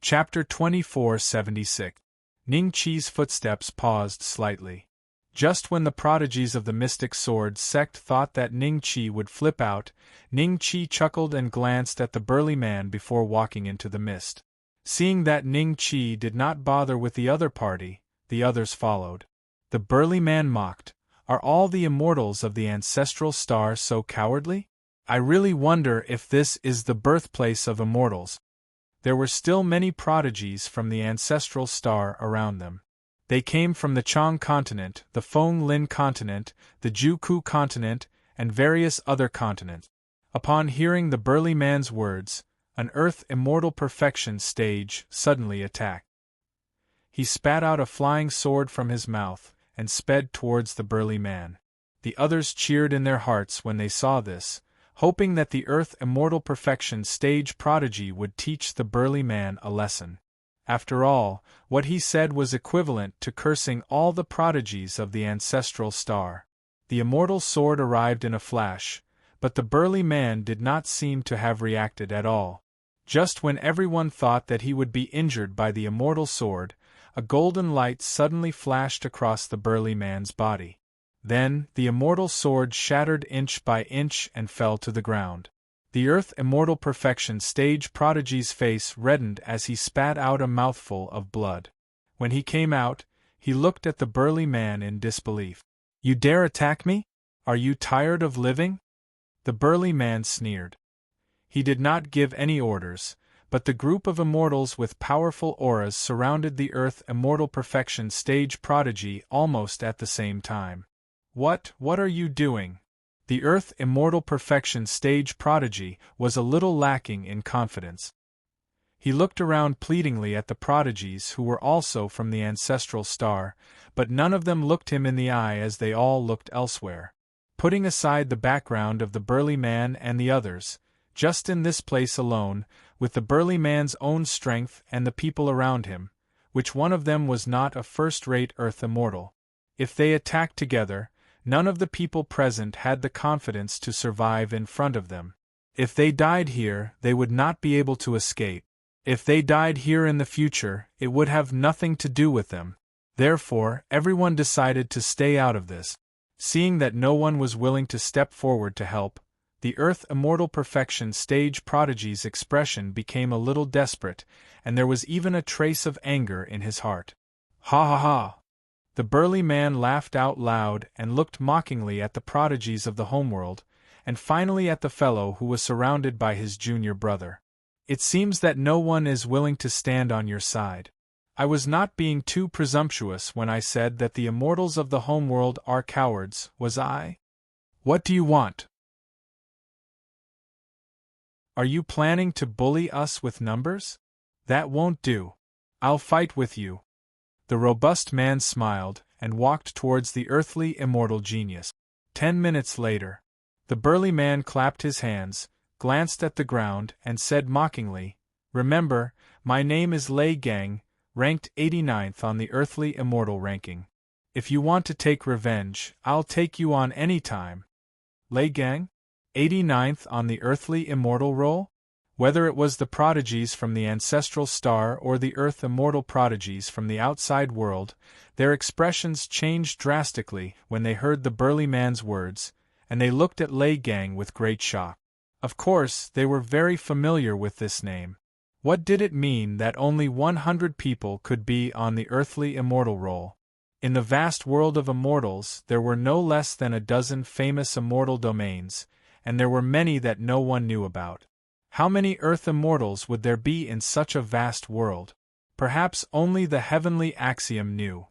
Chapter 2476. Ning Qi's footsteps paused slightly. Just when the prodigies of the Mystic Sword sect thought that Ning Qi would flip out, Ning Qi chuckled and glanced at the burly man before walking into the mist. Seeing that Ning Qi did not bother with the other party, the others followed. The burly man mocked, "Are all the immortals of the Ancestral Star so cowardly? I really wonder if this is the birthplace of immortals." There were still many prodigies from the Ancestral Star around them. They came from the Chang continent, the Feng Lin continent, the Juku continent, and various other continents. Upon hearing the burly man's words, an Earth Immortal Perfection stage suddenly attacked. He spat out a flying sword from his mouth and sped towards the burly man. The others cheered in their hearts when they saw this, hoping that the Earth Immortal Perfection stage prodigy would teach the burly man a lesson. After all, what he said was equivalent to cursing all the prodigies of the ancestral star. The immortal sword arrived in a flash, but the burly man did not seem to have reacted at all. Just when everyone thought that he would be injured by the immortal sword, a golden light suddenly flashed across the burly man's body. Then, the immortal sword shattered inch by inch and fell to the ground. The Earth Immortal Perfection stage prodigy's face reddened as he spat out a mouthful of blood. When he came out, he looked at the burly man in disbelief. "You dare attack me? Are you tired of living?" The burly man sneered. He did not give any orders, but the group of immortals with powerful auras surrounded the Earth Immortal Perfection stage prodigy almost at the same time. What are you doing?" The Earth Immortal Perfection stage prodigy was a little lacking in confidence. He looked around pleadingly at the prodigies who were also from the ancestral star, but none of them looked him in the eye as they all looked elsewhere. Putting aside the background of the burly man and the others, just in this place alone, with the burly man's own strength and the people around him, which one of them was not a first-rate Earth Immortal? If they attacked together, none of the people present had the confidence to survive in front of them. If they died here, they would not be able to escape. If they died here in the future, it would have nothing to do with them. Therefore, everyone decided to stay out of this. Seeing that no one was willing to step forward to help, the Earth Immortal Perfection stage prodigy's expression became a little desperate, and there was even a trace of anger in his heart. "Ha ha ha!" The burly man laughed out loud and looked mockingly at the prodigies of the homeworld, and finally at the fellow who was surrounded by his junior brother. "It seems that no one is willing to stand on your side. I was not being too presumptuous when I said that the immortals of the homeworld are cowards, was I? What do you want? Are you planning to bully us with numbers? That won't do. I'll fight with you." The robust man smiled and walked towards the earthly immortal genius. 10 minutes later, the burly man clapped his hands, glanced at the ground, and said mockingly, "Remember, my name is Lei Gang, ranked 89th on the earthly immortal ranking. If you want to take revenge, I'll take you on any time." Lei Gang? 89th on the earthly immortal roll? Whether it was the prodigies from the ancestral star or the Earth Immortal prodigies from the outside world, their expressions changed drastically when they heard the burly man's words, and they looked at Lei Gang with great shock. Of course, they were very familiar with this name. What did it mean that only 100 people could be on the earthly immortal roll? In the vast world of immortals, there were no less than a dozen famous immortal domains, and there were many that no one knew about. How many Earth Immortals would there be in such a vast world? Perhaps only the heavenly Axiom knew.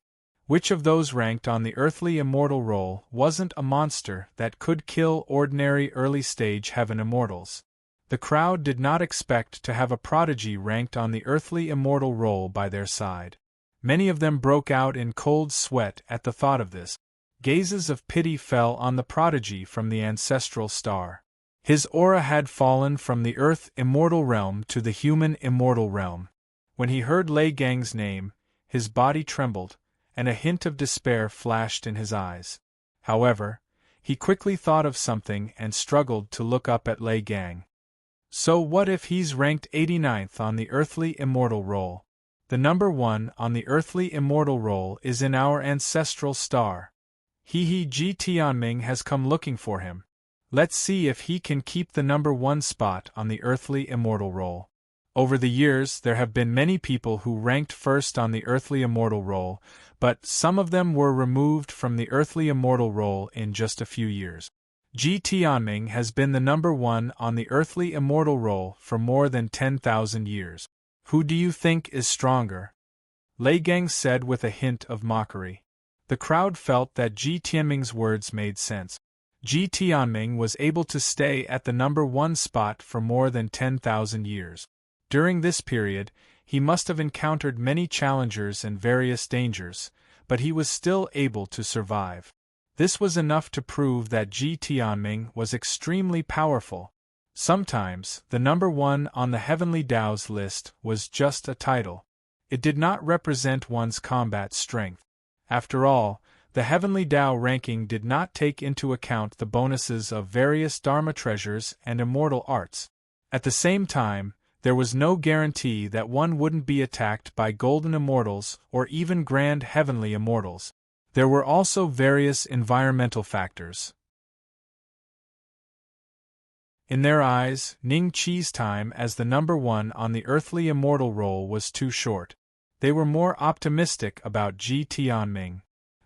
Which of those ranked on the earthly immortal roll wasn't a monster that could kill ordinary early-stage heaven immortals? The crowd did not expect to have a prodigy ranked on the earthly immortal roll by their side. Many of them broke out in cold sweat at the thought of this. Gazes of pity fell on the prodigy from the ancestral star. His aura had fallen from the Earth Immortal realm to the human immortal realm. When he heard Lei Gang's name, his body trembled, and a hint of despair flashed in his eyes. However, he quickly thought of something and struggled to look up at Lei Gang. "So what if he's ranked 89th on the earthly immortal roll? The number 1 on the earthly immortal roll is in our ancestral star. Ji Tianming has come looking for him. Let's see if he can keep the number 1 spot on the earthly immortal roll." Over the years, there have been many people who ranked first on the earthly immortal roll, but some of them were removed from the earthly immortal roll in just a few years. Ji Tianming has been the number 1 on the earthly immortal roll for more than 10,000 years. Who do you think is stronger? Lei Gang said with a hint of mockery. The crowd felt that Ji Tianming's words made sense. Ji Tianming was able to stay at the number 1 spot for more than 10,000 years. During this period, he must have encountered many challengers and various dangers, but he was still able to survive. This was enough to prove that Ji Tianming was extremely powerful. Sometimes, the number 1 on the Heavenly Dao's list was just a title. It did not represent one's combat strength. After all, the Heavenly Dao ranking did not take into account the bonuses of various Dharma treasures and immortal arts. At the same time, there was no guarantee that one wouldn't be attacked by golden immortals or even grand heavenly immortals. There were also various environmental factors. In their eyes, Ning Qi's time as the number 1 on the earthly immortal roll was too short. They were more optimistic about Ji Tianming.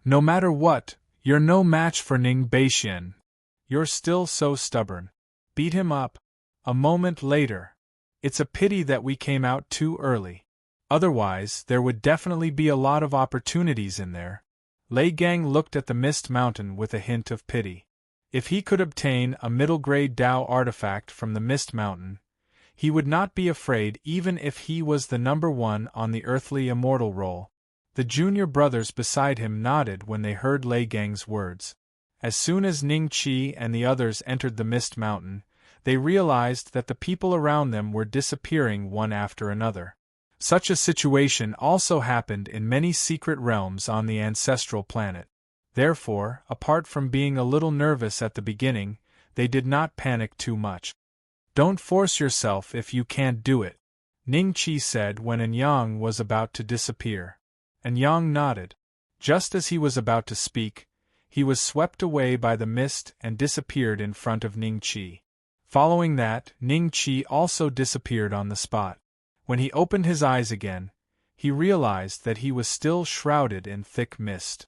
No matter what, you're no match for Ning Beixian. You're still so stubborn. Beat him up. A moment later. It's a pity that we came out too early. Otherwise, there would definitely be a lot of opportunities in there. Lei Gang looked at the Mist Mountain with a hint of pity. If he could obtain a middle-grade Dao artifact from the Mist Mountain, he would not be afraid even if he was the number 1 on the earthly immortal roll. The junior brothers beside him nodded when they heard Lei Gang's words. As soon as Ning Qi and the others entered the Mist Mountain, they realized that the people around them were disappearing one after another. Such a situation also happened in many secret realms on the ancestral planet. Therefore, apart from being a little nervous at the beginning, they did not panic too much. Don't force yourself if you can't do it, Ning Qi said when Anyang was about to disappear. Anyang nodded. Just as he was about to speak, he was swept away by the mist and disappeared in front of Ning Qi. Following that, Ning Qi also disappeared on the spot. When he opened his eyes again, he realized that he was still shrouded in thick mist.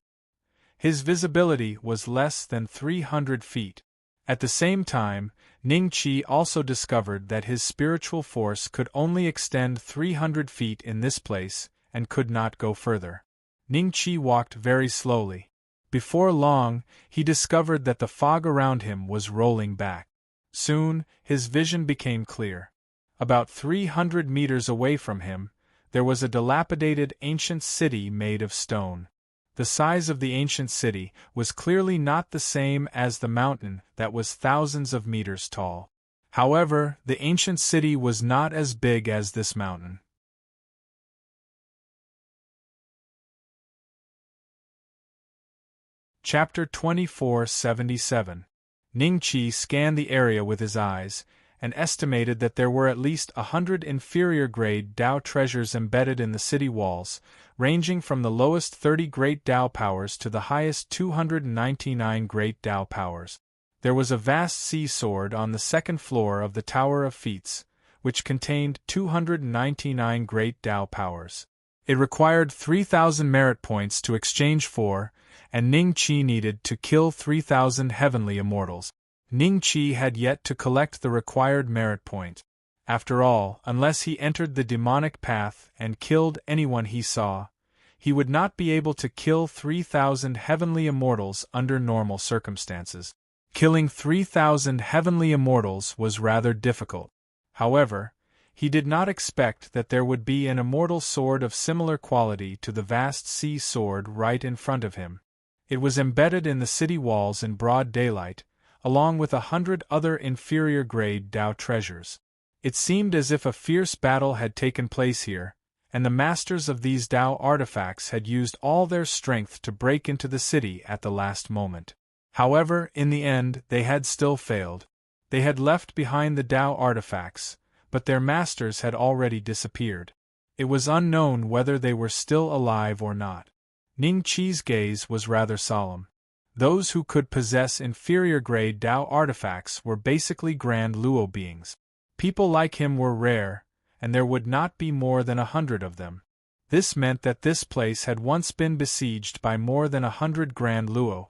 His visibility was less than 300 feet. At the same time, Ning Qi also discovered that his spiritual force could only extend 300 feet in this place and could not go further. Ning Qi walked very slowly. Before long, he discovered that the fog around him was rolling back. Soon, his vision became clear. About 300 meters away from him, there was a dilapidated ancient city made of stone. The size of the ancient city was clearly not the same as the mountain that was thousands of meters tall. However, the ancient city was not as big as this mountain. Chapter 2477. Ning Qi scanned the area with his eyes, and estimated that there were at least 100 inferior-grade Dao treasures embedded in the city walls, ranging from the lowest 30 great Dao powers to the highest 299 great Dao powers. There was a vast sea sword on the second floor of the Tower of Feats, which contained 299 great Dao powers. It required 3,000 merit points to exchange for, and Ning Qi needed to kill 3,000 heavenly immortals. Ning Qi had yet to collect the required merit point. After all, unless he entered the demonic path and killed anyone he saw, he would not be able to kill 3,000 heavenly immortals under normal circumstances. Killing 3,000 heavenly immortals was rather difficult. However, he did not expect that there would be an immortal sword of similar quality to the vast sea sword right in front of him. It was embedded in the city walls in broad daylight, along with 100 other inferior-grade Dao treasures. It seemed as if a fierce battle had taken place here, and the masters of these Dao artifacts had used all their strength to break into the city at the last moment. However, in the end, they had still failed. They had left behind the Dao artifacts, but their masters had already disappeared. It was unknown whether they were still alive or not. Ning Qi's gaze was rather solemn. Those who could possess inferior-grade Dao artifacts were basically Grand Luo beings. People like him were rare, and there would not be more than 100 of them. This meant that this place had once been besieged by more than 100 Grand Luo.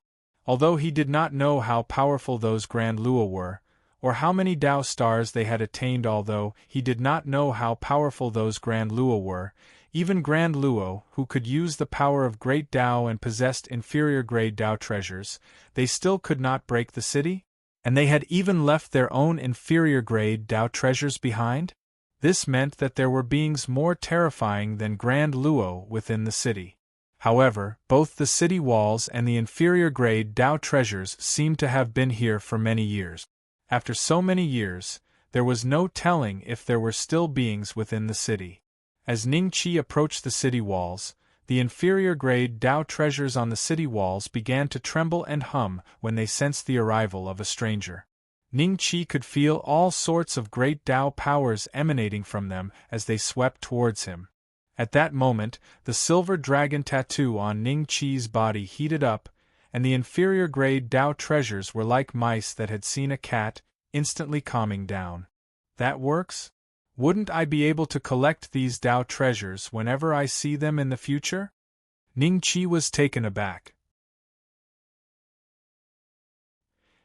Although he did not know how powerful those Grand Luo were, or how many Dao stars they had attained, although he did not know how powerful those Grand Luo were, Even Grand Luo, who could use the power of great Tao and possessed inferior grade Tao treasures, they still could not break the city? And they had even left their own inferior grade Tao treasures behind? This meant that there were beings more terrifying than Grand Luo within the city. However, both the city walls and the inferior grade Tao treasures seemed to have been here for many years. After so many years, there was no telling if there were still beings within the city. As Ning Qi approached the city walls, the inferior grade Tao treasures on the city walls began to tremble and hum when they sensed the arrival of a stranger. Ning Qi could feel all sorts of great Tao powers emanating from them as they swept towards him. At that moment, the silver dragon tattoo on Ning Qi's body heated up, and the inferior grade Tao treasures were like mice that had seen a cat, instantly calming down. That works? Wouldn't I be able to collect these Tao treasures whenever I see them in the future? Ning Qi was taken aback.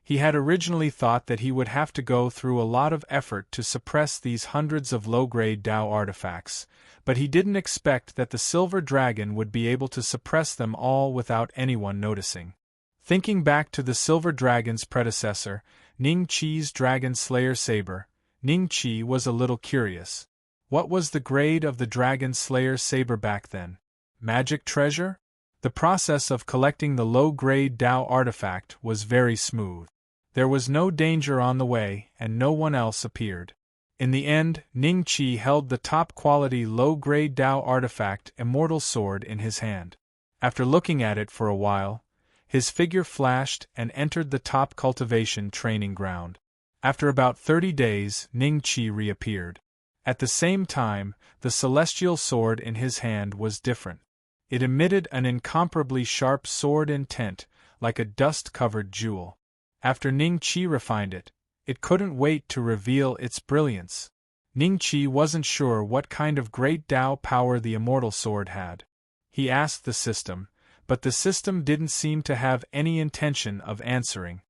He had originally thought that he would have to go through a lot of effort to suppress these hundreds of low-grade Tao artifacts, but he didn't expect that the silver dragon would be able to suppress them all without anyone noticing. Thinking back to the silver dragon's predecessor, Ning Qi's Dragon Slayer saber, Ning Qi was a little curious. What was the grade of the Dragon Slayer saber back then? Magic treasure? The process of collecting the low-grade Tao artifact was very smooth. There was no danger on the way, and no one else appeared. In the end, Ning Qi held the top-quality low-grade Tao artifact Immortal Sword in his hand. After looking at it for a while, his figure flashed and entered the top cultivation training ground. After about 30 days, Ning Qi reappeared. At the same time, the celestial sword in his hand was different. It emitted an incomparably sharp sword intent, like a dust-covered jewel. After Ning Qi refined it, it couldn't wait to reveal its brilliance. Ning Qi wasn't sure what kind of great Tao power the immortal sword had. He asked the system, but the system didn't seem to have any intention of answering.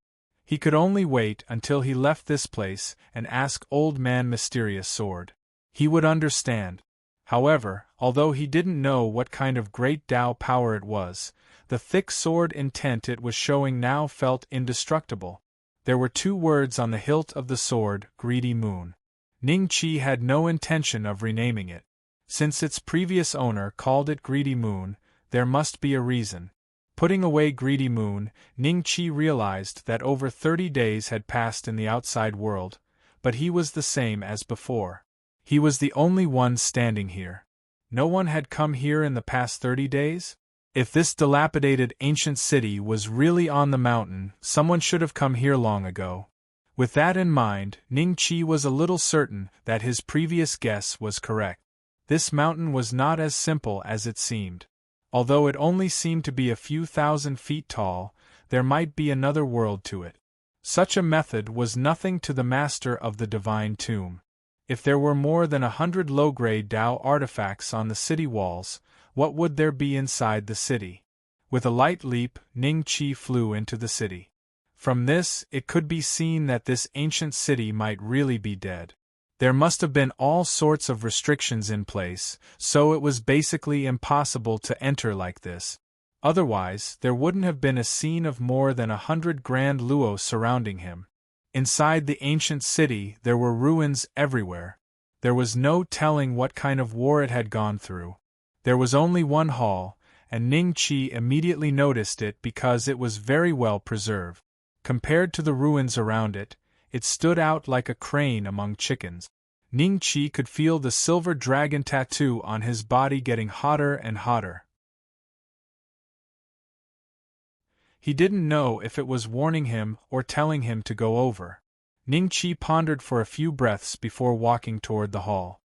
He could only wait until he left this place and ask Old Man Mysterious Sword. He would understand. However, although he didn't know what kind of great Tao power it was, the thick sword intent it was showing now felt indestructible. There were 2 words on the hilt of the sword, Greedy Moon. Ning Qi had no intention of renaming it. Since its previous owner called it Greedy Moon, there must be a reason. Putting away Greedy Moon, Ning Qi realized that over 30 days had passed in the outside world, but he was the same as before. He was the only one standing here. No one had come here in the past 30 days? If this dilapidated ancient city was really on the mountain, someone should have come here long ago. With that in mind, Ning Qi was a little certain that his previous guess was correct. This mountain was not as simple as it seemed. Although it only seemed to be a few thousand feet tall, there might be another world to it. Such a method was nothing to the master of the divine tomb. If there were more than 100 low-grade Tao artifacts on the city walls, what would there be inside the city? With a light leap, Ning Qi flew into the city. From this, it could be seen that this ancient city might really be dead. There must have been all sorts of restrictions in place, so it was basically impossible to enter like this. Otherwise, there wouldn't have been a scene of more than 100 Grand Luo surrounding him. Inside the ancient city, there were ruins everywhere. There was no telling what kind of war it had gone through. There was only one hall, and Ning Qi immediately noticed it because it was very well preserved. Compared to the ruins around it, it stood out like a crane among chickens. Ning Qi could feel the silver dragon tattoo on his body getting hotter and hotter. He didn't know if it was warning him or telling him to go over. Ning Qi pondered for a few breaths before walking toward the hall.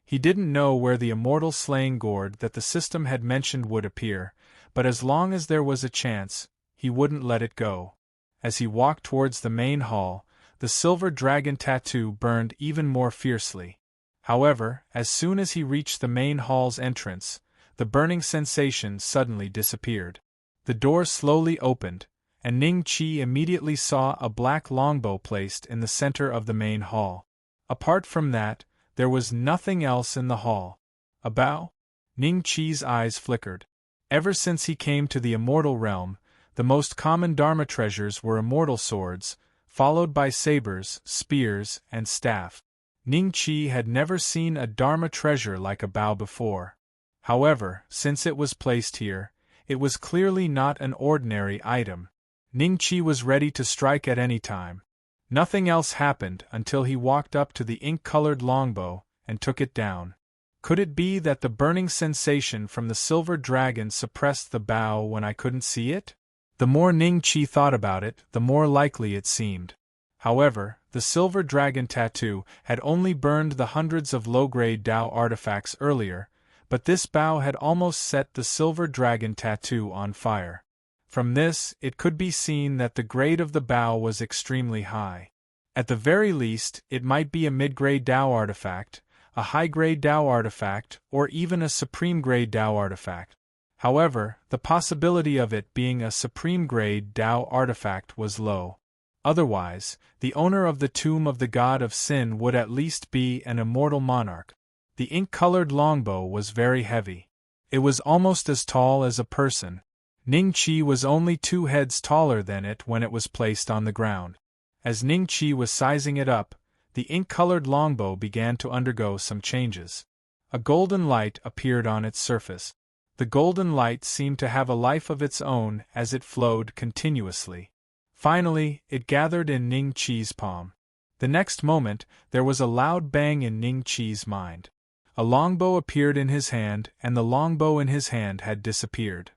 He didn't know where the immortal slaying gourd that the system had mentioned would appear, but as long as there was a chance, he wouldn't let it go. As he walked towards the main hall, the silver dragon tattoo burned even more fiercely. However, as soon as he reached the main hall's entrance, the burning sensation suddenly disappeared. The door slowly opened, and Ning Qi immediately saw a black longbow placed in the center of the main hall. Apart from that, there was nothing else in the hall. A bow? Ning Qi's eyes flickered. Ever since he came to the immortal realm, the most common Dharma treasures were immortal swords, followed by sabers, spears, and staff. Ning Qi had never seen a Dharma treasure like a bow before. However, since it was placed here, it was clearly not an ordinary item. Ning Qi was ready to strike at any time. Nothing else happened until he walked up to the ink-colored longbow and took it down. Could it be that the burning sensation from the silver dragon suppressed the bow when I couldn't see it? The more Ning Qi thought about it, the more likely it seemed. However, the silver dragon tattoo had only burned the hundreds of low-grade Dao artifacts earlier, but this bow had almost set the silver dragon tattoo on fire. From this, it could be seen that the grade of the bow was extremely high. At the very least, it might be a mid-grade Dao artifact, a high-grade Dao artifact, or even a supreme-grade Dao artifact. However, the possibility of it being a supreme-grade Dao artifact was low. Otherwise, the owner of the Tomb of the God of Sin would at least be an immortal monarch. The ink-colored longbow was very heavy. It was almost as tall as a person. Ning Qi was only 2 heads taller than it when it was placed on the ground. As Ning Qi was sizing it up, the ink-colored longbow began to undergo some changes. A golden light appeared on its surface. The golden light seemed to have a life of its own as it flowed continuously. Finally, it gathered in Ning Qi's palm. The next moment, there was a loud bang in Ning Qi's mind. A longbow appeared in his hand, and the longbow in his hand had disappeared.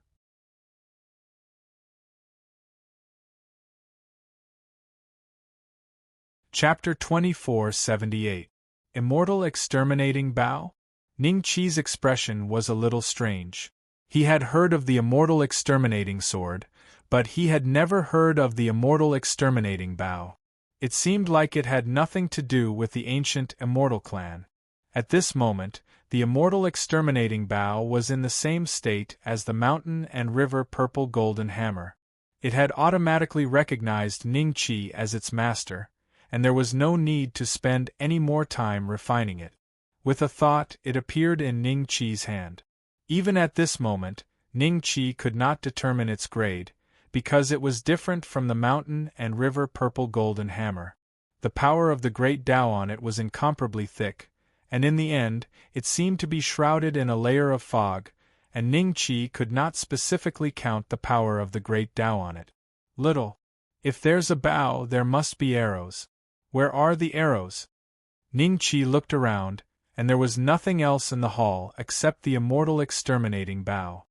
Chapter 2478. Immortal Exterminating Bow? Ning Qi's expression was a little strange. He had heard of the Immortal Exterminating Sword, but he had never heard of the Immortal Exterminating Bow. It seemed like it had nothing to do with the ancient Immortal clan. At this moment, the Immortal Exterminating Bow was in the same state as the Mountain and River Purple Golden Hammer. It had automatically recognized Ning Qi as its master, and there was no need to spend any more time refining it. With a thought, it appeared in Ning Qi's hand. Even at this moment, Ning Qi could not determine its grade, because it was different from the Mountain and River Purple Golden Hammer. The power of the great Tao on it was incomparably thick, and in the end, it seemed to be shrouded in a layer of fog, and Ning Qi could not specifically count the power of the great Tao on it. Little. If there's a bow, there must be arrows. Where are the arrows? Ning Qi looked around, and there was nothing else in the hall except the Immortal Exterminating Bow.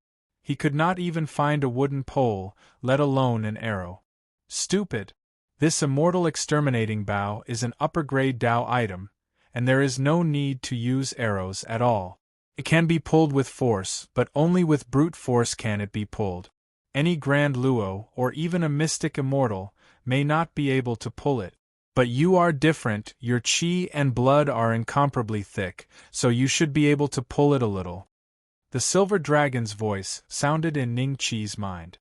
He could not even find a wooden pole, let alone an arrow. Stupid! This Immortal Exterminating Bow is an upper-grade Dao item, and there is no need to use arrows at all. It can be pulled with force, but only with brute force can it be pulled. Any Grand Luo, or even a mystic immortal, may not be able to pull it. But you are different, your qi and blood are incomparably thick, so you should be able to pull it a little. The silver dragon's voice sounded in Ning Qi's mind.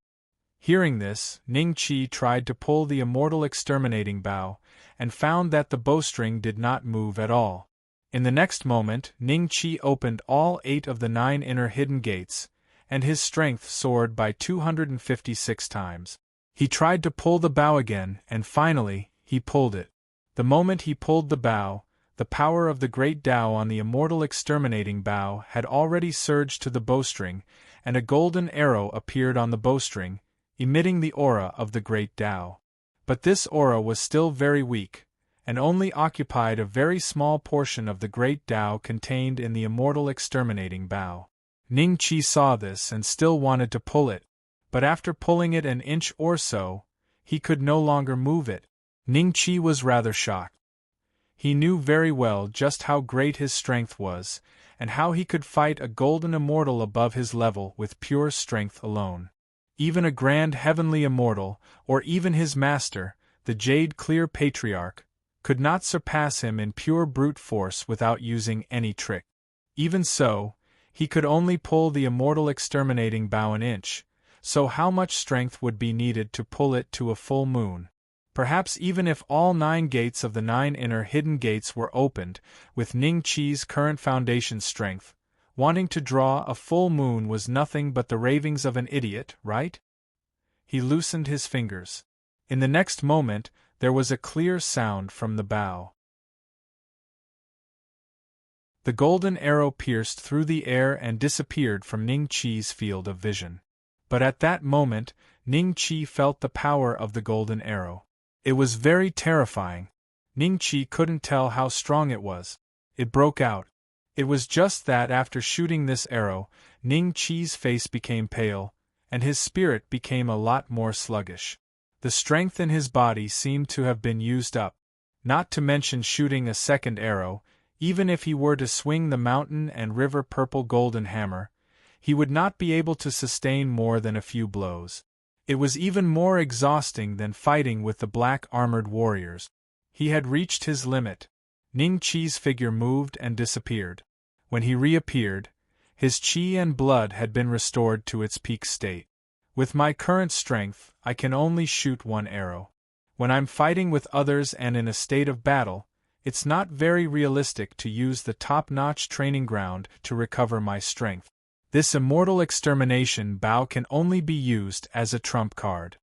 Hearing this, Ning Qi tried to pull the Immortal Exterminating Bow, and found that the bowstring did not move at all. In the next moment, Ning Qi opened all 8 of the 9 inner hidden gates, and his strength soared by 256 times. He tried to pull the bow again, and finally, he pulled it. The moment he pulled the bow, the power of the great Tao on the Immortal Exterminating Bow had already surged to the bowstring, and a golden arrow appeared on the bowstring, emitting the aura of the great Tao. But this aura was still very weak, and only occupied a very small portion of the great Tao contained in the Immortal Exterminating Bow. Ning Qi saw this and still wanted to pull it, but after pulling it an inch or so, he could no longer move it. Ning Qi was rather shocked. He knew very well just how great his strength was, and how he could fight a golden immortal above his level with pure strength alone. Even a grand heavenly immortal, or even his master, the Jade Clear Patriarch, could not surpass him in pure brute force without using any trick. Even so, he could only pull the Immortal Exterminating Bow an inch, so how much strength would be needed to pull it to a full moon? Perhaps even if all 9 gates of the 9 inner hidden gates were opened, with Ning Qi's current foundation strength, Wanting to draw a full moon was nothing but the ravings of an idiot, right? He loosened his fingers. In the next moment, there was a clear sound from the bow. The golden arrow pierced through the air and disappeared from Ning Qi's field of vision. But at that moment, Ning Qi felt the power of the golden arrow. It was very terrifying. Ning Qi couldn't tell how strong it was. It broke out. It was just that after shooting this arrow, Ning Qi's face became pale, and his spirit became a lot more sluggish. The strength in his body seemed to have been used up. Not to mention shooting a second arrow, even if he were to swing the mountain and river purple golden hammer, he would not be able to sustain more than a few blows. It was even more exhausting than fighting with the black armored warriors. He had reached his limit. Ning Qi's figure moved and disappeared. When he reappeared, his qi and blood had been restored to its peak state. With my current strength, I can only shoot one arrow. When I'm fighting with others and in a state of battle, it's not very realistic to use the top-notch training ground to recover my strength. This immortal extermination bow can only be used as a trump card.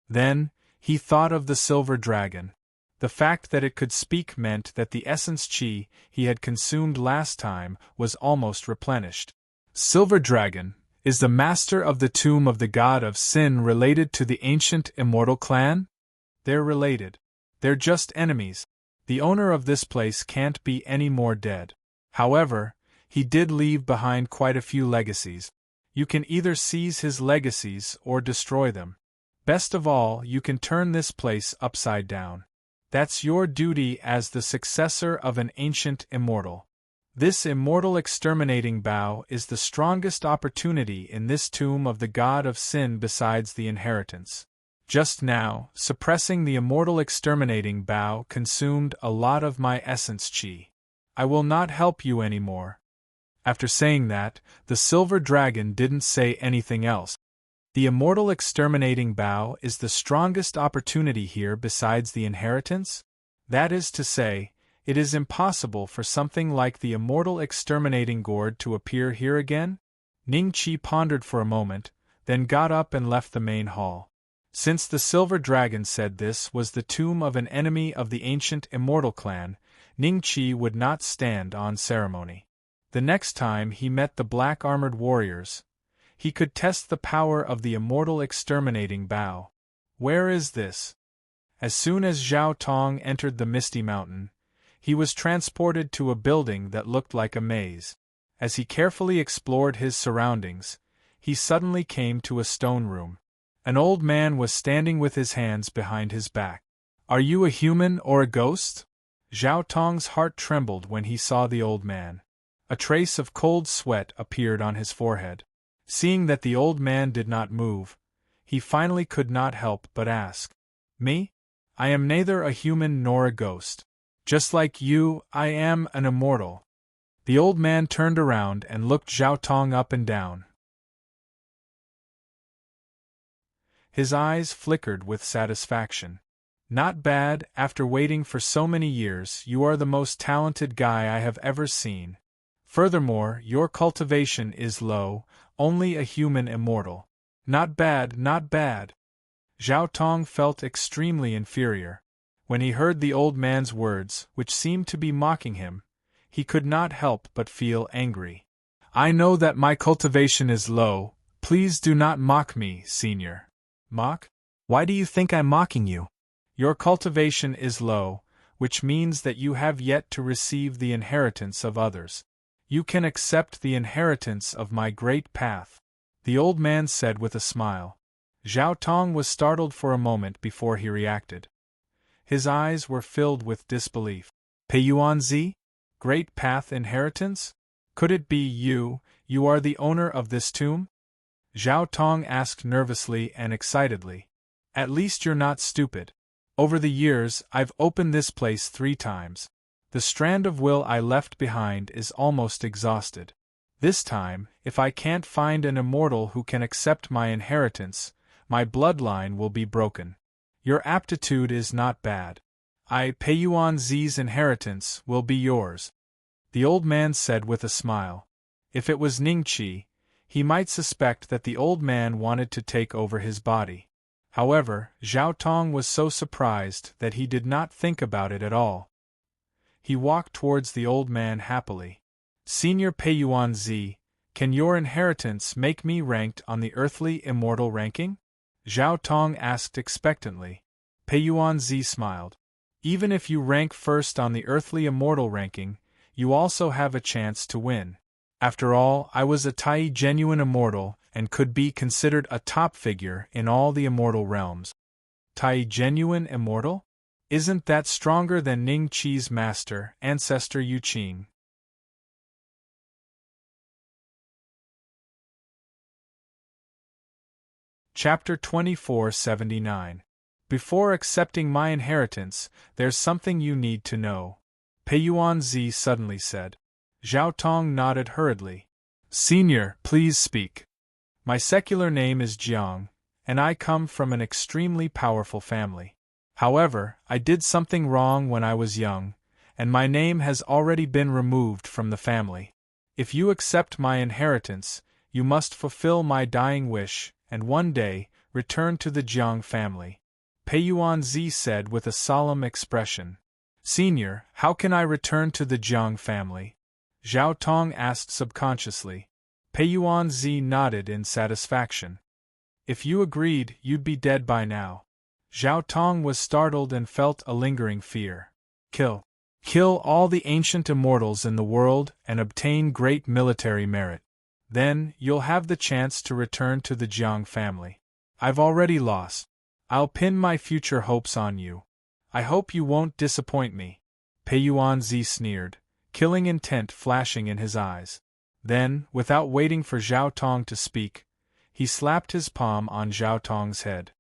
Then, he thought of the silver dragon. The fact that it could speak meant that the essence qi he had consumed last time was almost replenished. Silver Dragon, is the master of the tomb of the god of sin related to the ancient immortal clan? They're related. They're just enemies. The owner of this place can't be any more dead. However, he did leave behind quite a few legacies. You can either seize his legacies or destroy them. Best of all, you can turn this place upside down. That's your duty as the successor of an ancient immortal. This immortal exterminating bow is the strongest opportunity in this tomb of the god of sin besides the inheritance. Just now, suppressing the immortal exterminating bow consumed a lot of my essence qi. I will not help you anymore. After saying that, the silver dragon didn't say anything else. The immortal exterminating bow is the strongest opportunity here besides the inheritance? That is to say, it is impossible for something like the immortal exterminating gourd to appear here again? Ning Qi pondered for a moment, then got up and left the main hall. Since the silver dragon said this was the tomb of an enemy of the ancient immortal clan, Ning Qi would not stand on ceremony. The next time he met the black-armored warriors, he could test the power of the immortal exterminating bow. Where is this? As soon as Zhao Tong entered the Misty Mountain, he was transported to a building that looked like a maze. As he carefully explored his surroundings, he suddenly came to a stone room. An old man was standing with his hands behind his back. Are you a human or a ghost? Zhao Tong's heart trembled when he saw the old man. A trace of cold sweat appeared on his forehead. Seeing that the old man did not move, he finally could not help but ask, "Me? I am neither a human nor a ghost. Just like you, I am an immortal." The old man turned around and looked Zhao Tong up and down. His eyes flickered with satisfaction. Not bad, after waiting for so many years, you are the most talented guy I have ever seen. Furthermore, your cultivation is low, only a human immortal. Not bad, not bad. Zhao Tong felt extremely inferior. When he heard the old man's words, which seemed to be mocking him, he could not help but feel angry. I know that my cultivation is low, please do not mock me, senior. Mock? Why do you think I'm mocking you? Your cultivation is low, which means that you have yet to receive the inheritance of others. You can accept the inheritance of my great path, the old man said with a smile. Zhao Tong was startled for a moment before he reacted. His eyes were filled with disbelief. Peiyuanzi? Great path inheritance? Could it be you are the owner of this tomb? Zhao Tong asked nervously and excitedly. At least you're not stupid. Over the years, I've opened this place 3 times. The strand of will I left behind is almost exhausted. This time, if I can't find an immortal who can accept my inheritance, my bloodline will be broken. Your aptitude is not bad. Peiyuanzi's inheritance will be yours, the old man said with a smile. If it was Ningqi, he might suspect that the old man wanted to take over his body. However, Zhao Tong was so surprised that he did not think about it at all. He walked towards the old man happily. Senior Peiyuan Zi, can your inheritance make me ranked on the earthly immortal ranking? Zhao Tong asked expectantly. Peiyuan Zi smiled. Even if you rank first on the earthly immortal ranking, you also have a chance to win. After all, I was a Tai genuine immortal and could be considered a top figure in all the immortal realms. Tai genuine immortal? Isn't that stronger than Ning Qi's master, ancestor Yu Qing? Chapter 2479. Before accepting my inheritance, there's something you need to know. Peiyuan Zi suddenly said. Zhao Tong nodded hurriedly. Senior, please speak. My secular name is Jiang, and I come from an extremely powerful family. However, I did something wrong when I was young, and my name has already been removed from the family. If you accept my inheritance, you must fulfill my dying wish, and one day, return to the Jiang family. Peiyuan Zi said with a solemn expression. Senior, how can I return to the Jiang family? Zhao Tong asked subconsciously. Peiyuan Zi nodded in satisfaction. If you agreed, you'd be dead by now. Zhao Tong was startled and felt a lingering fear. Kill all the ancient immortals in the world and obtain great military merit. Then, you'll have the chance to return to the Jiang family. I've already lost. I'll pin my future hopes on you. I hope you won't disappoint me. Peiyuan Zi sneered, killing intent flashing in his eyes. Then, without waiting for Zhao Tong to speak, he slapped his palm on Zhao Tong's head.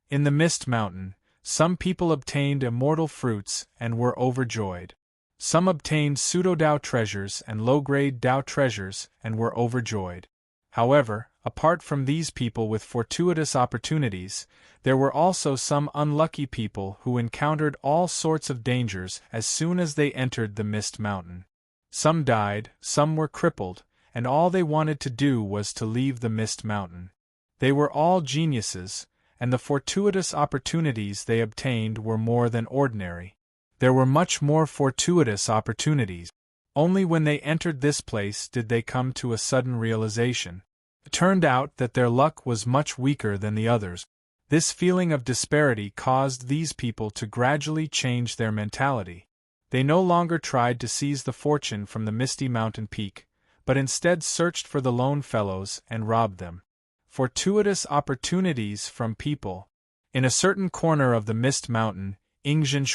In the Mist Mountain, some people obtained immortal fruits and were overjoyed. Some obtained pseudo-Dao treasures and low-grade Dao treasures and were overjoyed. However, apart from these people with fortuitous opportunities, there were also some unlucky people who encountered all sorts of dangers as soon as they entered the Mist Mountain. Some died, some were crippled, and all they wanted to do was to leave the Mist Mountain. They were all geniuses, and the fortuitous opportunities they obtained were more than ordinary. There were much more fortuitous opportunities. Only when they entered this place did they come to a sudden realization. It turned out that their luck was much weaker than the others. This feeling of disparity caused these people to gradually change their mentality. They no longer tried to seize the fortune from the misty mountain peak, but instead searched for the lone fellows and robbed them. Fortuitous opportunities from people. In a certain corner of the Mist Mountain, Yingzhen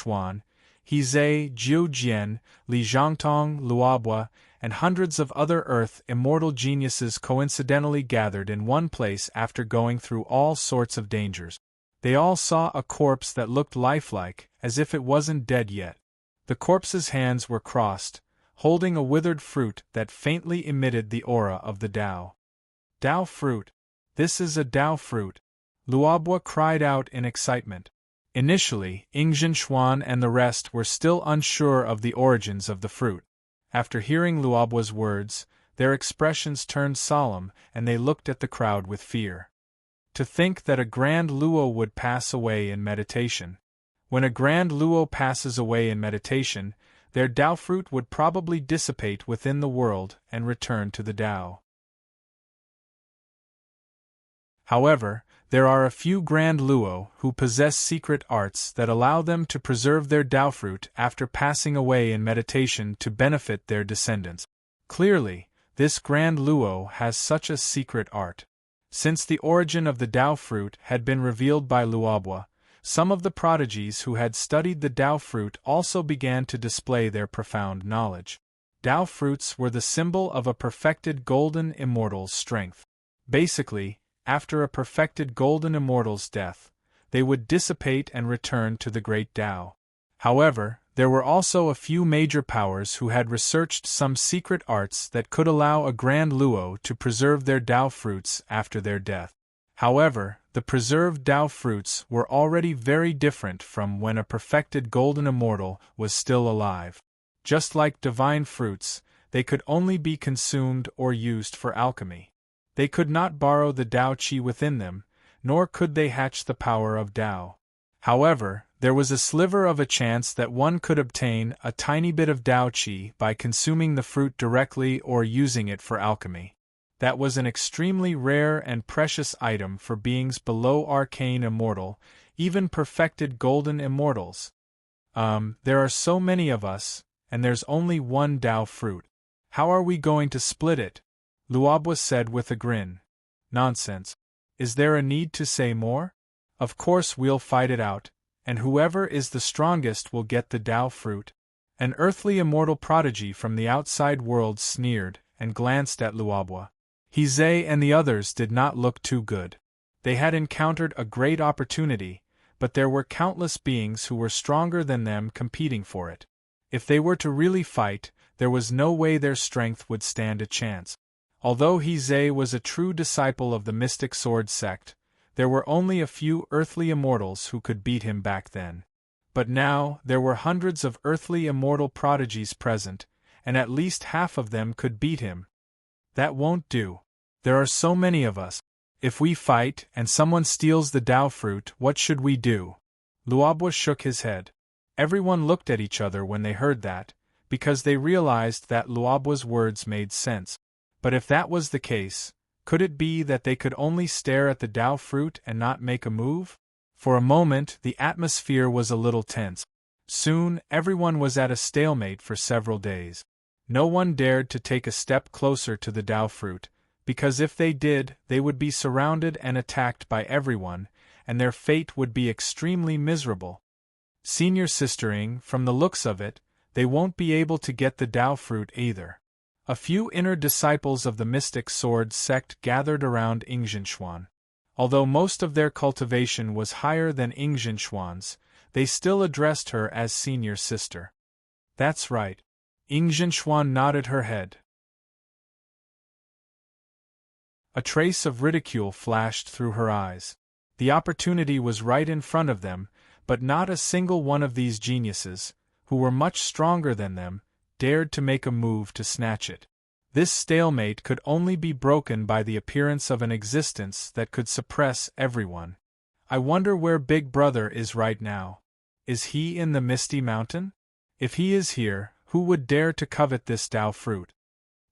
Hizhe, Jiujian, Li Zhangtong, Luobua, and hundreds of other Earth immortal geniuses coincidentally gathered in one place after going through all sorts of dangers. They all saw a corpse that looked lifelike, as if it wasn't dead yet. The corpse's hands were crossed, holding a withered fruit that faintly emitted the aura of the Dao. Dao fruit. This is a Dao fruit. Luobua cried out in excitement. Initially, Yingzhen and the rest were still unsure of the origins of the fruit. After hearing Luobua's words, their expressions turned solemn and they looked at the crowd with fear. To think that a Grand Luo would pass away in meditation. When a Grand Luo passes away in meditation, their Dao fruit would probably dissipate within the world and return to the Dao. However, there are a few Grand Luo who possess secret arts that allow them to preserve their Dao fruit after passing away in meditation to benefit their descendants. Clearly, this Grand Luo has such a secret art. Since the origin of the Dao fruit had been revealed by Luobua, some of the prodigies who had studied the Dao fruit also began to display their profound knowledge. Dao fruits were the symbol of a perfected golden immortal's strength. Basically, after a perfected golden immortal's death, they would dissipate and return to the great Tao. However, there were also a few major powers who had researched some secret arts that could allow a Grand Luo to preserve their Tao fruits after their death. However, the preserved Tao fruits were already very different from when a perfected golden immortal was still alive. Just like divine fruits, they could only be consumed or used for alchemy. They could not borrow the Tao Qi within them, nor could they hatch the power of Tao. However, there was a sliver of a chance that one could obtain a tiny bit of Tao Qi by consuming the fruit directly or using it for alchemy. That was an extremely rare and precious item for beings below arcane immortal, even perfected golden immortals. There are so many of us, and there's only one Tao fruit. How are we going to split it? Luobwa said with a grin. Nonsense. Is there a need to say more? Of course we'll fight it out, and whoever is the strongest will get the Tao fruit. An earthly immortal prodigy from the outside world sneered and glanced at Luobwa. Heizei and the others did not look too good. They had encountered a great opportunity, but there were countless beings who were stronger than them competing for it. If they were to really fight, there was no way their strength would stand a chance. Although Heizei was a true disciple of the Mystic Sword sect, there were only a few earthly immortals who could beat him back then. But now, there were hundreds of earthly immortal prodigies present, and at least half of them could beat him. That won't do. There are so many of us. If we fight, and someone steals the Tao fruit, what should we do? Luobwa shook his head. Everyone looked at each other when they heard that, because they realized that Luobwa's words made sense. But if that was the case, could it be that they could only stare at the Tao fruit and not make a move? For a moment, the atmosphere was a little tense. Soon, everyone was at a stalemate for several days. No one dared to take a step closer to the Tao fruit, because if they did, they would be surrounded and attacked by everyone, and their fate would be extremely miserable. Senior Sistering, from the looks of it, they won't be able to get the Tao fruit either. A few inner disciples of the Mystic Sword sect gathered around Yingzhenxuan. Although most of their cultivation was higher than Yingzhenxuan's, they still addressed her as Senior Sister. That's right. Yingzhenxuan nodded her head. A trace of ridicule flashed through her eyes. The opportunity was right in front of them, but not a single one of these geniuses, who were much stronger than them, dared to make a move to snatch it. This stalemate could only be broken by the appearance of an existence that could suppress everyone. I wonder where Big Brother is right now. Is he in the Misty Mountain? If he is here, who would dare to covet this Tao fruit?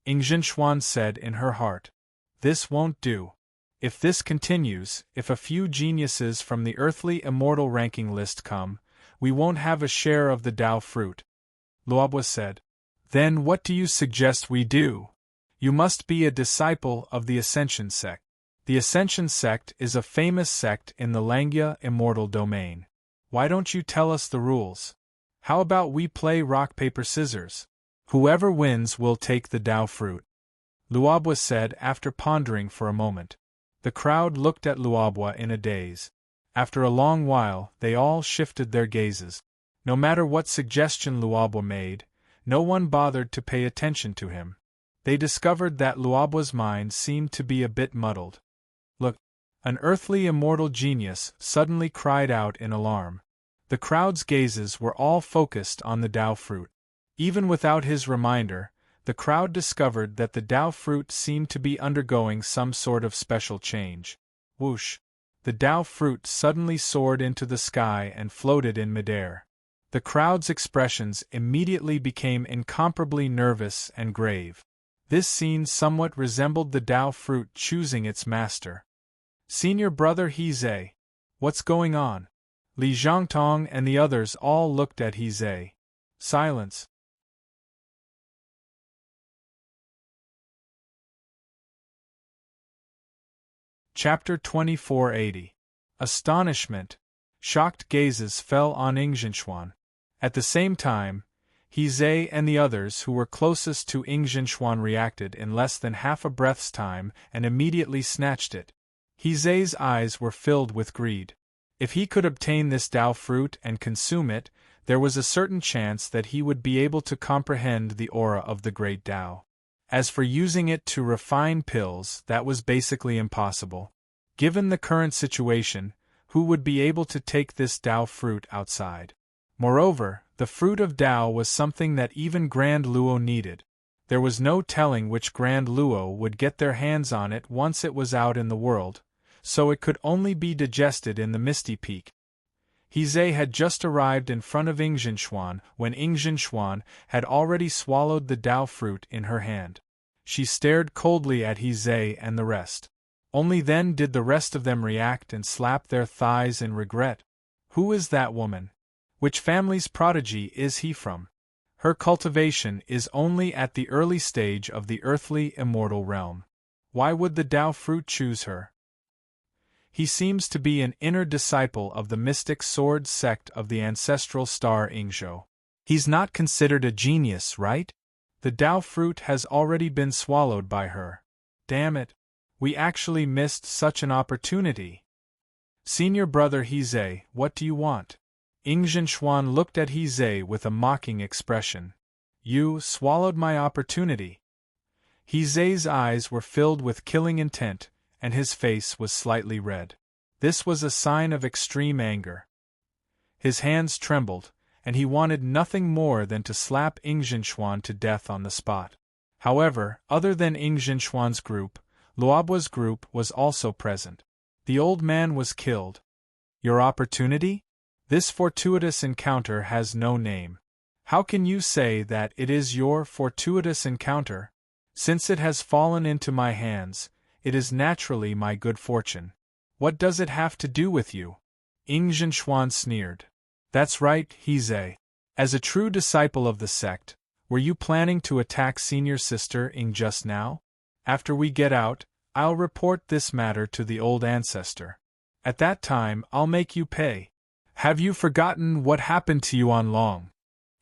Yingzhenxuan said in her heart. This won't do. If this continues, if a few geniuses from the earthly immortal ranking list come, we won't have a share of the Tao fruit. Luobwa said. Then what do you suggest we do? You must be a disciple of the Ascension sect. The Ascension sect is a famous sect in the Langya immortal domain. Why don't you tell us the rules? How about we play rock paper scissors? Whoever wins will take the Tao fruit. Luobwa said after pondering for a moment. The crowd looked at Luobwa in a daze. After a long while, they all shifted their gazes. No matter what suggestion Luobwa made, no one bothered to pay attention to him. They discovered that Luobwa's mind seemed to be a bit muddled. Look! An earthly immortal genius suddenly cried out in alarm. The crowd's gazes were all focused on the Tao fruit. Even without his reminder, the crowd discovered that the Tao fruit seemed to be undergoing some sort of special change. Whoosh! The Tao fruit suddenly soared into the sky and floated in midair. The crowd's expressions immediately became incomparably nervous and grave. This scene somewhat resembled the Tao fruit choosing its master. Senior Brother Heizei, what's going on? Li Zhangtong and the others all looked at Heizei. Silence. Chapter 2480. Astonishment. Shocked gazes fell on Yingzhenxuan. At the same time, Heizei and the others who were closest to Yingzhenxuan reacted in less than half a breath's time and immediately snatched it. Heizei's eyes were filled with greed. If he could obtain this Tao fruit and consume it, there was a certain chance that he would be able to comprehend the aura of the great Tao. As for using it to refine pills, that was basically impossible. Given the current situation, who would be able to take this Tao fruit outside? Moreover, the fruit of Tao was something that even Grand Luo needed. There was no telling which Grand Luo would get their hands on it once it was out in the world, so it could only be digested in the Misty Peak. Hizhe had just arrived in front of Ingzhinshuan when Ingzhinshuan had already swallowed the Dao fruit in her hand. She stared coldly at Hizhe and the rest. Only then did the rest of them react and slap their thighs in regret. Who is that woman? Which family's prodigy is he from? Her cultivation is only at the early stage of the earthly immortal realm. Why would the Dao fruit choose her? He seems to be an inner disciple of the mystic sword sect of the ancestral star Ingzhou. He's not considered a genius, right? The Dao fruit has already been swallowed by her. Damn it! We actually missed such an opportunity. Senior brother Hizhe, what do you want? Ingzhinshuan looked at Hizhe with a mocking expression. You swallowed my opportunity. Hizhe's eyes were filled with killing intent, and his face was slightly red. This was a sign of extreme anger. His hands trembled, and he wanted nothing more than to slap Ingzhinshuan to death on the spot. However, other than Ingzhinshuan's group, Luobua's group was also present. The old man was killed. Your opportunity? This fortuitous encounter has no name. How can you say that it is your fortuitous encounter? Since it has fallen into my hands, it is naturally my good fortune. What does it have to do with you? Ingzhinshuan sneered. That's right, Hizhe. As a true disciple of the sect, were you planning to attack senior sister Ing just now? After we get out, I'll report this matter to the old ancestor. At that time, I'll make you pay. Have you forgotten what happened to you on Long?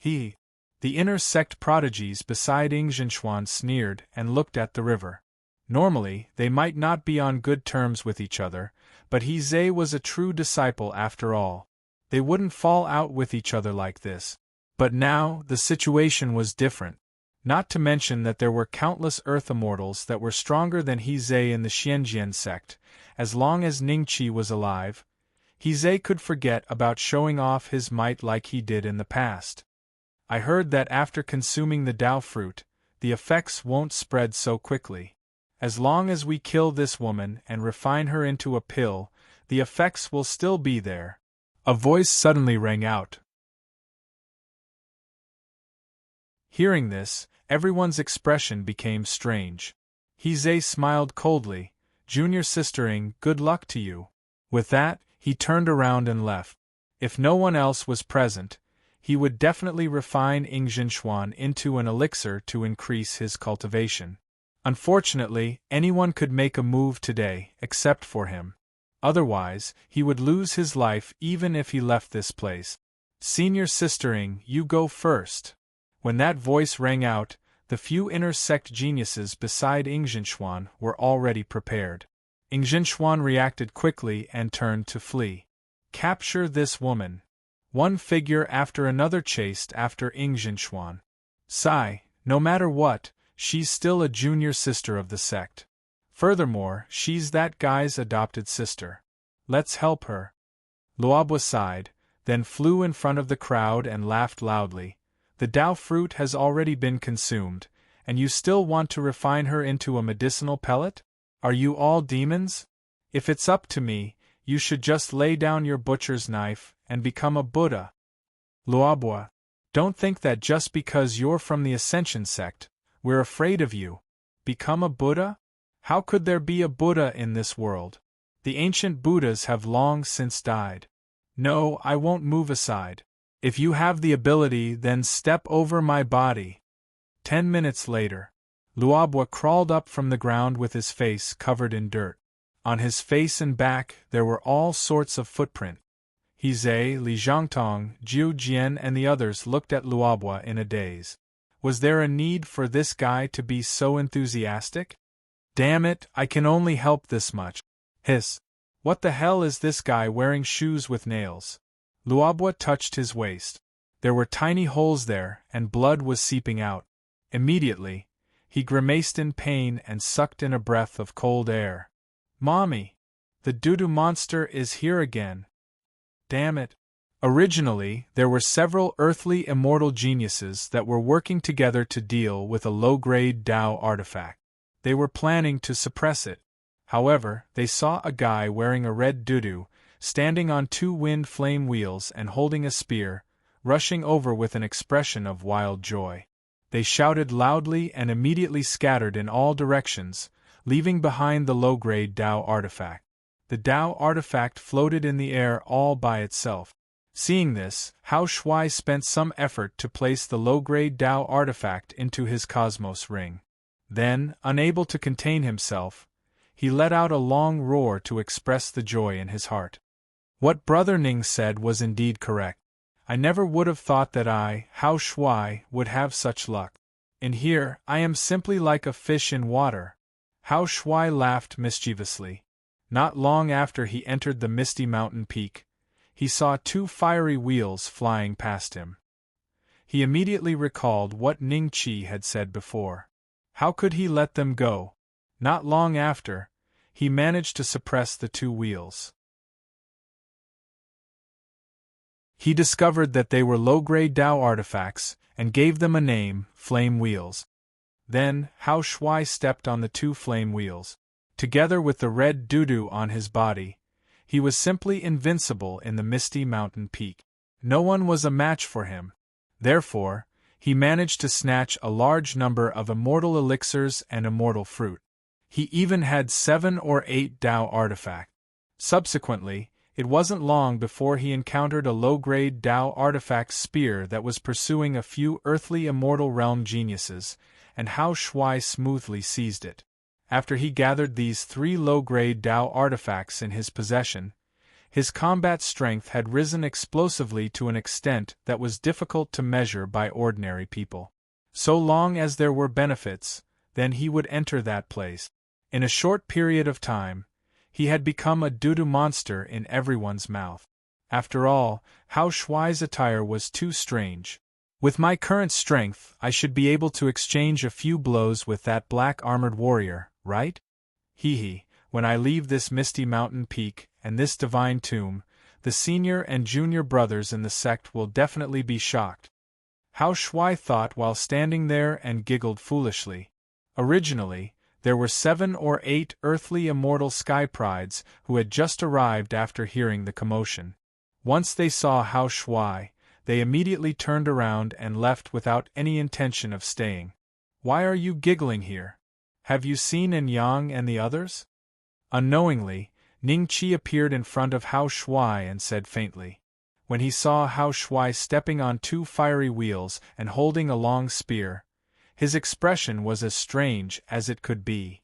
The inner sect prodigies beside Ingzhinshuan sneered and looked at the river. Normally, they might not be on good terms with each other, but Hizhe was a true disciple after all. They wouldn't fall out with each other like this. But now, the situation was different. Not to mention that there were countless earth immortals that were stronger than Hizhe in the Xianjian sect. As long as Ningqi was alive, Hizhe could forget about showing off his might like he did in the past. I heard that after consuming the Dao fruit, the effects won't spread so quickly. As long as we kill this woman and refine her into a pill, the effects will still be there. A voice suddenly rang out. Hearing this, everyone's expression became strange. Hizhe smiled coldly. Junior Sister Ing, good luck to you. With that, he turned around and left. If no one else was present, he would definitely refine Ingzhinshuan into an elixir to increase his cultivation. Unfortunately, anyone could make a move today, except for him. Otherwise, he would lose his life even if he left this place. Senior Sister Ing, you go first. When that voice rang out, the few inner sect geniuses beside Ingzhinshuan were already prepared. Ingzhinshuan reacted quickly and turned to flee. Capture this woman. One figure after another chased after Ingzhinshuan. Sigh, no matter what, she's still a junior sister of the sect. Furthermore, she's that guy's adopted sister. Let's help her. Luobua sighed, then flew in front of the crowd and laughed loudly. The Dao fruit has already been consumed, and you still want to refine her into a medicinal pellet? Are you all demons? If it's up to me, you should just lay down your butcher's knife and become a Buddha. Luobua, don't think that just because you're from the Ascension sect, we're afraid of you. Become a Buddha? How could there be a Buddha in this world? The ancient Buddhas have long since died. No, I won't move aside. If you have the ability, then step over my body. 10 minutes later, Luobua crawled up from the ground with his face covered in dirt. On his face and back there were all sorts of footprints. Hizhe, Li Zhangtong, Jiu Jian and the others looked at Luobua in a daze. Was there a need for this guy to be so enthusiastic? Damn it, I can only help this much. Hiss. What the hell is this guy wearing shoes with nails? Luobua touched his waist. There were tiny holes there, and blood was seeping out. Immediately, he grimaced in pain and sucked in a breath of cold air. Mommy! The doo-doo monster is here again. Damn it. Originally, there were several earthly immortal geniuses that were working together to deal with a low-grade Tao artifact. They were planning to suppress it. However, they saw a guy wearing a red tutu, standing on two wind flame wheels and holding a spear, rushing over with an expression of wild joy. They shouted loudly and immediately scattered in all directions, leaving behind the low-grade Tao artifact. The Tao artifact floated in the air all by itself. Seeing this, Hao Shuai spent some effort to place the low-grade Tao artifact into his cosmos ring. Then, unable to contain himself, he let out a long roar to express the joy in his heart. What Brother Ning said was indeed correct. I never would have thought that I, Hao Shuai, would have such luck. In here, I am simply like a fish in water. Hao Shuai laughed mischievously. Not long after he entered the misty mountain peak, he saw two fiery wheels flying past him. He immediately recalled what Ning Qi had said before. How could he let them go? Not long after, he managed to suppress the two wheels. He discovered that they were low-grade Tao artifacts, and gave them a name, Flame Wheels. Then, Hao Shuai stepped on the two flame wheels. Together with the red tutu on his body, he was simply invincible in the misty mountain peak. No one was a match for him. Therefore, he managed to snatch a large number of immortal elixirs and immortal fruit. He even had 7 or 8 Tao artifacts. Subsequently, it wasn't long before he encountered a low-grade Tao artifact spear that was pursuing a few earthly immortal realm geniuses, and Hao Shuai smoothly seized it. After he gathered these 3 low-grade Tao artifacts in his possession, his combat strength had risen explosively to an extent that was difficult to measure by ordinary people. So long as there were benefits, then he would enter that place. In a short period of time, he had become a tutu monster in everyone's mouth. After all, Hao Shuai's attire was too strange. With my current strength, I should be able to exchange a few blows with that black-armored warrior, right? Hee, when I leave this misty mountain peak and this divine tomb, the senior and junior brothers in the sect will definitely be shocked. Hao Shuai thought while standing there and giggled foolishly. Originally, there were 7 or 8 earthly immortal sky prides who had just arrived after hearing the commotion. Once they saw Hao Shuai, they immediately turned around and left without any intention of staying. Why are you giggling here? Have you seen En Yang and the others? Unknowingly, Ning Qi appeared in front of Hao Shuai and said faintly. When he saw Hao Shuai stepping on 2 fiery wheels and holding a long spear, his expression was as strange as it could be.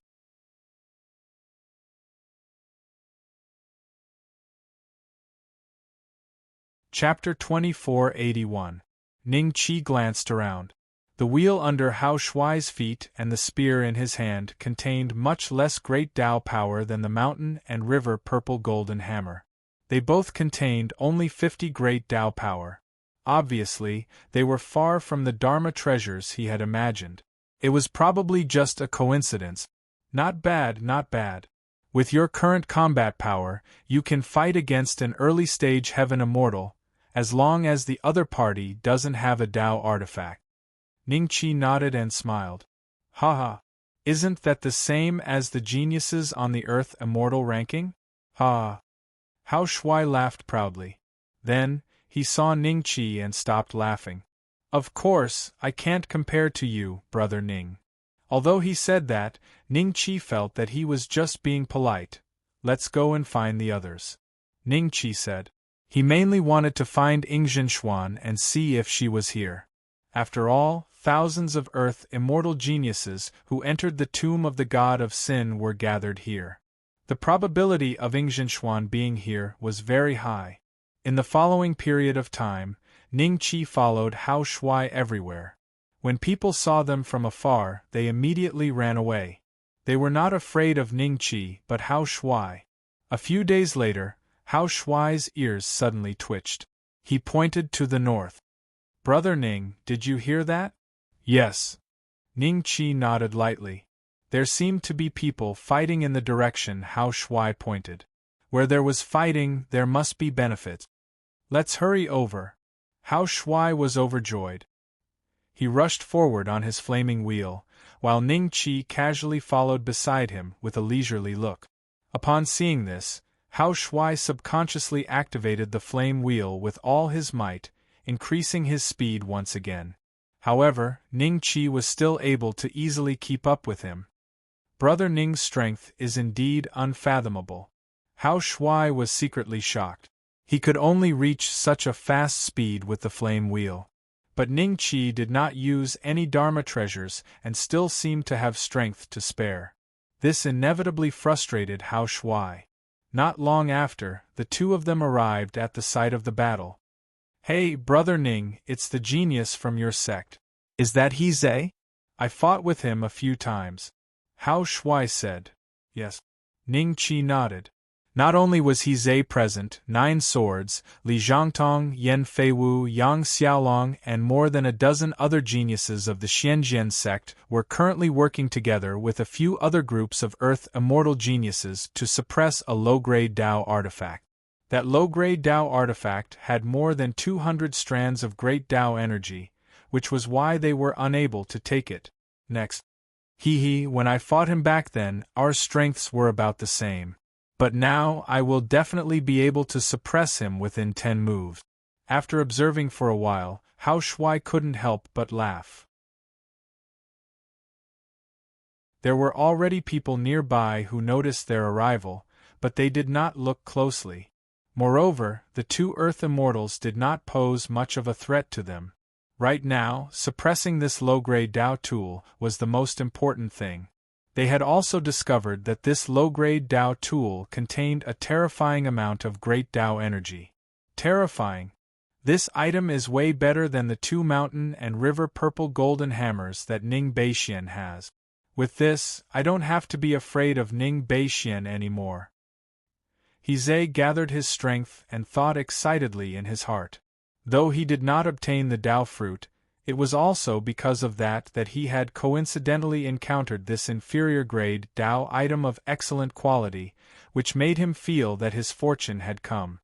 Chapter 2481. Ning Qi glanced around. The wheel under Hao Shuai's feet and the spear in his hand contained much less great Tao power than the mountain and river purple golden hammer. They both contained only 50 great Tao power. Obviously, they were far from the Dharma treasures he had imagined. It was probably just a coincidence. Not bad, not bad. With your current combat power, you can fight against an early-stage heaven immortal, as long as the other party doesn't have a Tao artifact. Ning Qi nodded and smiled. Haha. Isn't that the same as the geniuses on the Earth immortal ranking? Ha. Hao Shuai laughed proudly. Then, he saw Ning Qi and stopped laughing. Of course, I can't compare to you, Brother Ning. Although he said that, Ning Qi felt that he was just being polite. Let's go and find the others. Ning Qi said. He mainly wanted to find Yingzhen and see if she was here. After all, thousands of Earth immortal geniuses who entered the tomb of the god of sin were gathered here. The probability of Yingzhen being here was very high. In the following period of time, Ning Qi followed Hao Shuai everywhere. When people saw them from afar, they immediately ran away. They were not afraid of Ning Qi but Hao Shuai. A few days later, Hao Shuai's ears suddenly twitched. He pointed to the north. Brother Ning, did you hear that? Yes. Ning Qi nodded lightly. There seemed to be people fighting in the direction Hao Shuai pointed. Where there was fighting, there must be benefit. Let's hurry over. Hao Shuai was overjoyed. He rushed forward on his flaming wheel, while Ning Qi casually followed beside him with a leisurely look. Upon seeing this, Hao Shuai subconsciously activated the flame wheel with all his might, increasing his speed once again. However, Ning Qi was still able to easily keep up with him. Brother Ning's strength is indeed unfathomable. Hao Shuai was secretly shocked. He could only reach such a fast speed with the flame wheel. But Ning Qi did not use any Dharma treasures and still seemed to have strength to spare. This inevitably frustrated Hao Shuai. Not long after, the two of them arrived at the site of the battle. Hey, Brother Ning, it's the genius from your sect. Is that he Zhe? I fought with him a few times. Hao Shuai said. Yes. Ning Qi nodded. Not only was he Zhe present, 9 swords, Li Zhangtong, Yan Feiwu, Yang Xiaolong, and more than a dozen other geniuses of the Xianjian sect were currently working together with a few other groups of Earth immortal geniuses to suppress a low-grade Dao artifact. That low-grade Dao artifact had more than 200 strands of great Dao energy, which was why they were unable to take it. Next. When I fought him back then, our strengths were about the same. But now I will definitely be able to suppress him within 10 moves. After observing for a while, Hao Shuai couldn't help but laugh. There were already people nearby who noticed their arrival, but they did not look closely. Moreover, the two Earth Immortals did not pose much of a threat to them. Right now, suppressing this low-grade Dao tool was the most important thing. They had also discovered that this low-grade Dao tool contained a terrifying amount of great Dao energy. Terrifying. This item is way better than the 2 mountain and river purple golden hammers that Ning Beixian has. With this, I don't have to be afraid of Ning Beixian anymore. Zhe gathered his strength and thought excitedly in his heart. Though he did not obtain the Dao fruit, it was also because of that he had coincidentally encountered this inferior-grade Dao item of excellent quality, which made him feel that his fortune had come.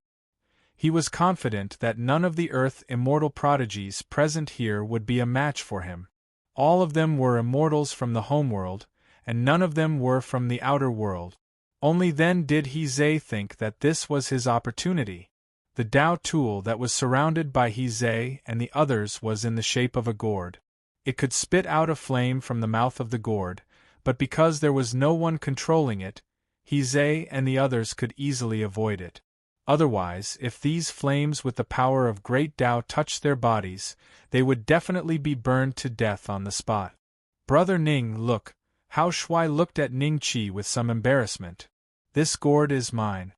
He was confident that none of the Earth immortal prodigies present here would be a match for him. All of them were immortals from the homeworld, and none of them were from the outer world. Only then did Zhe think that this was his opportunity. The Dao tool that was surrounded by Zhe and the others was in the shape of a gourd. It could spit out a flame from the mouth of the gourd, but because there was no one controlling it, Zhe and the others could easily avoid it. Otherwise, if these flames with the power of great Dao touched their bodies, they would definitely be burned to death on the spot. Brother Ning, look. Hao Shuai looked at Ning Qi with some embarrassment. This gourd is mine.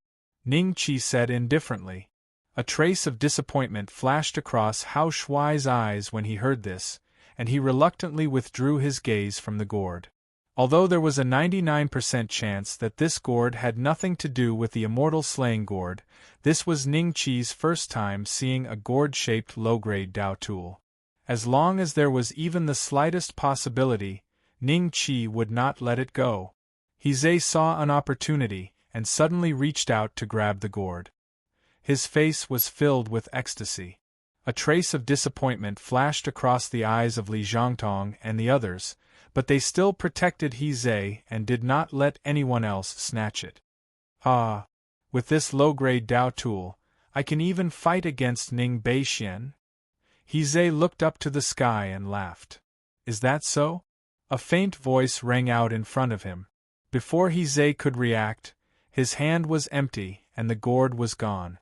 Ning Qi said indifferently. A trace of disappointment flashed across Hao Shuai's eyes when he heard this, and he reluctantly withdrew his gaze from the gourd. Although there was a 99% chance that this gourd had nothing to do with the immortal slaying gourd, this was Ning Qi's first time seeing a gourd-shaped low-grade Dao tool. As long as there was even the slightest possibility, Ning Qi would not let it go. Zhe saw an opportunity, and suddenly reached out to grab the gourd. His face was filled with ecstasy. A trace of disappointment flashed across the eyes of Li Zhangtong and the others, but they still protected Zhe and did not let anyone else snatch it. Ah! With this low-grade Dao tool, I can even fight against Ning Beixian? Zhe looked up to the sky and laughed. Is that so? A faint voice rang out in front of him. Before Zhe could react, his hand was empty and the gourd was gone.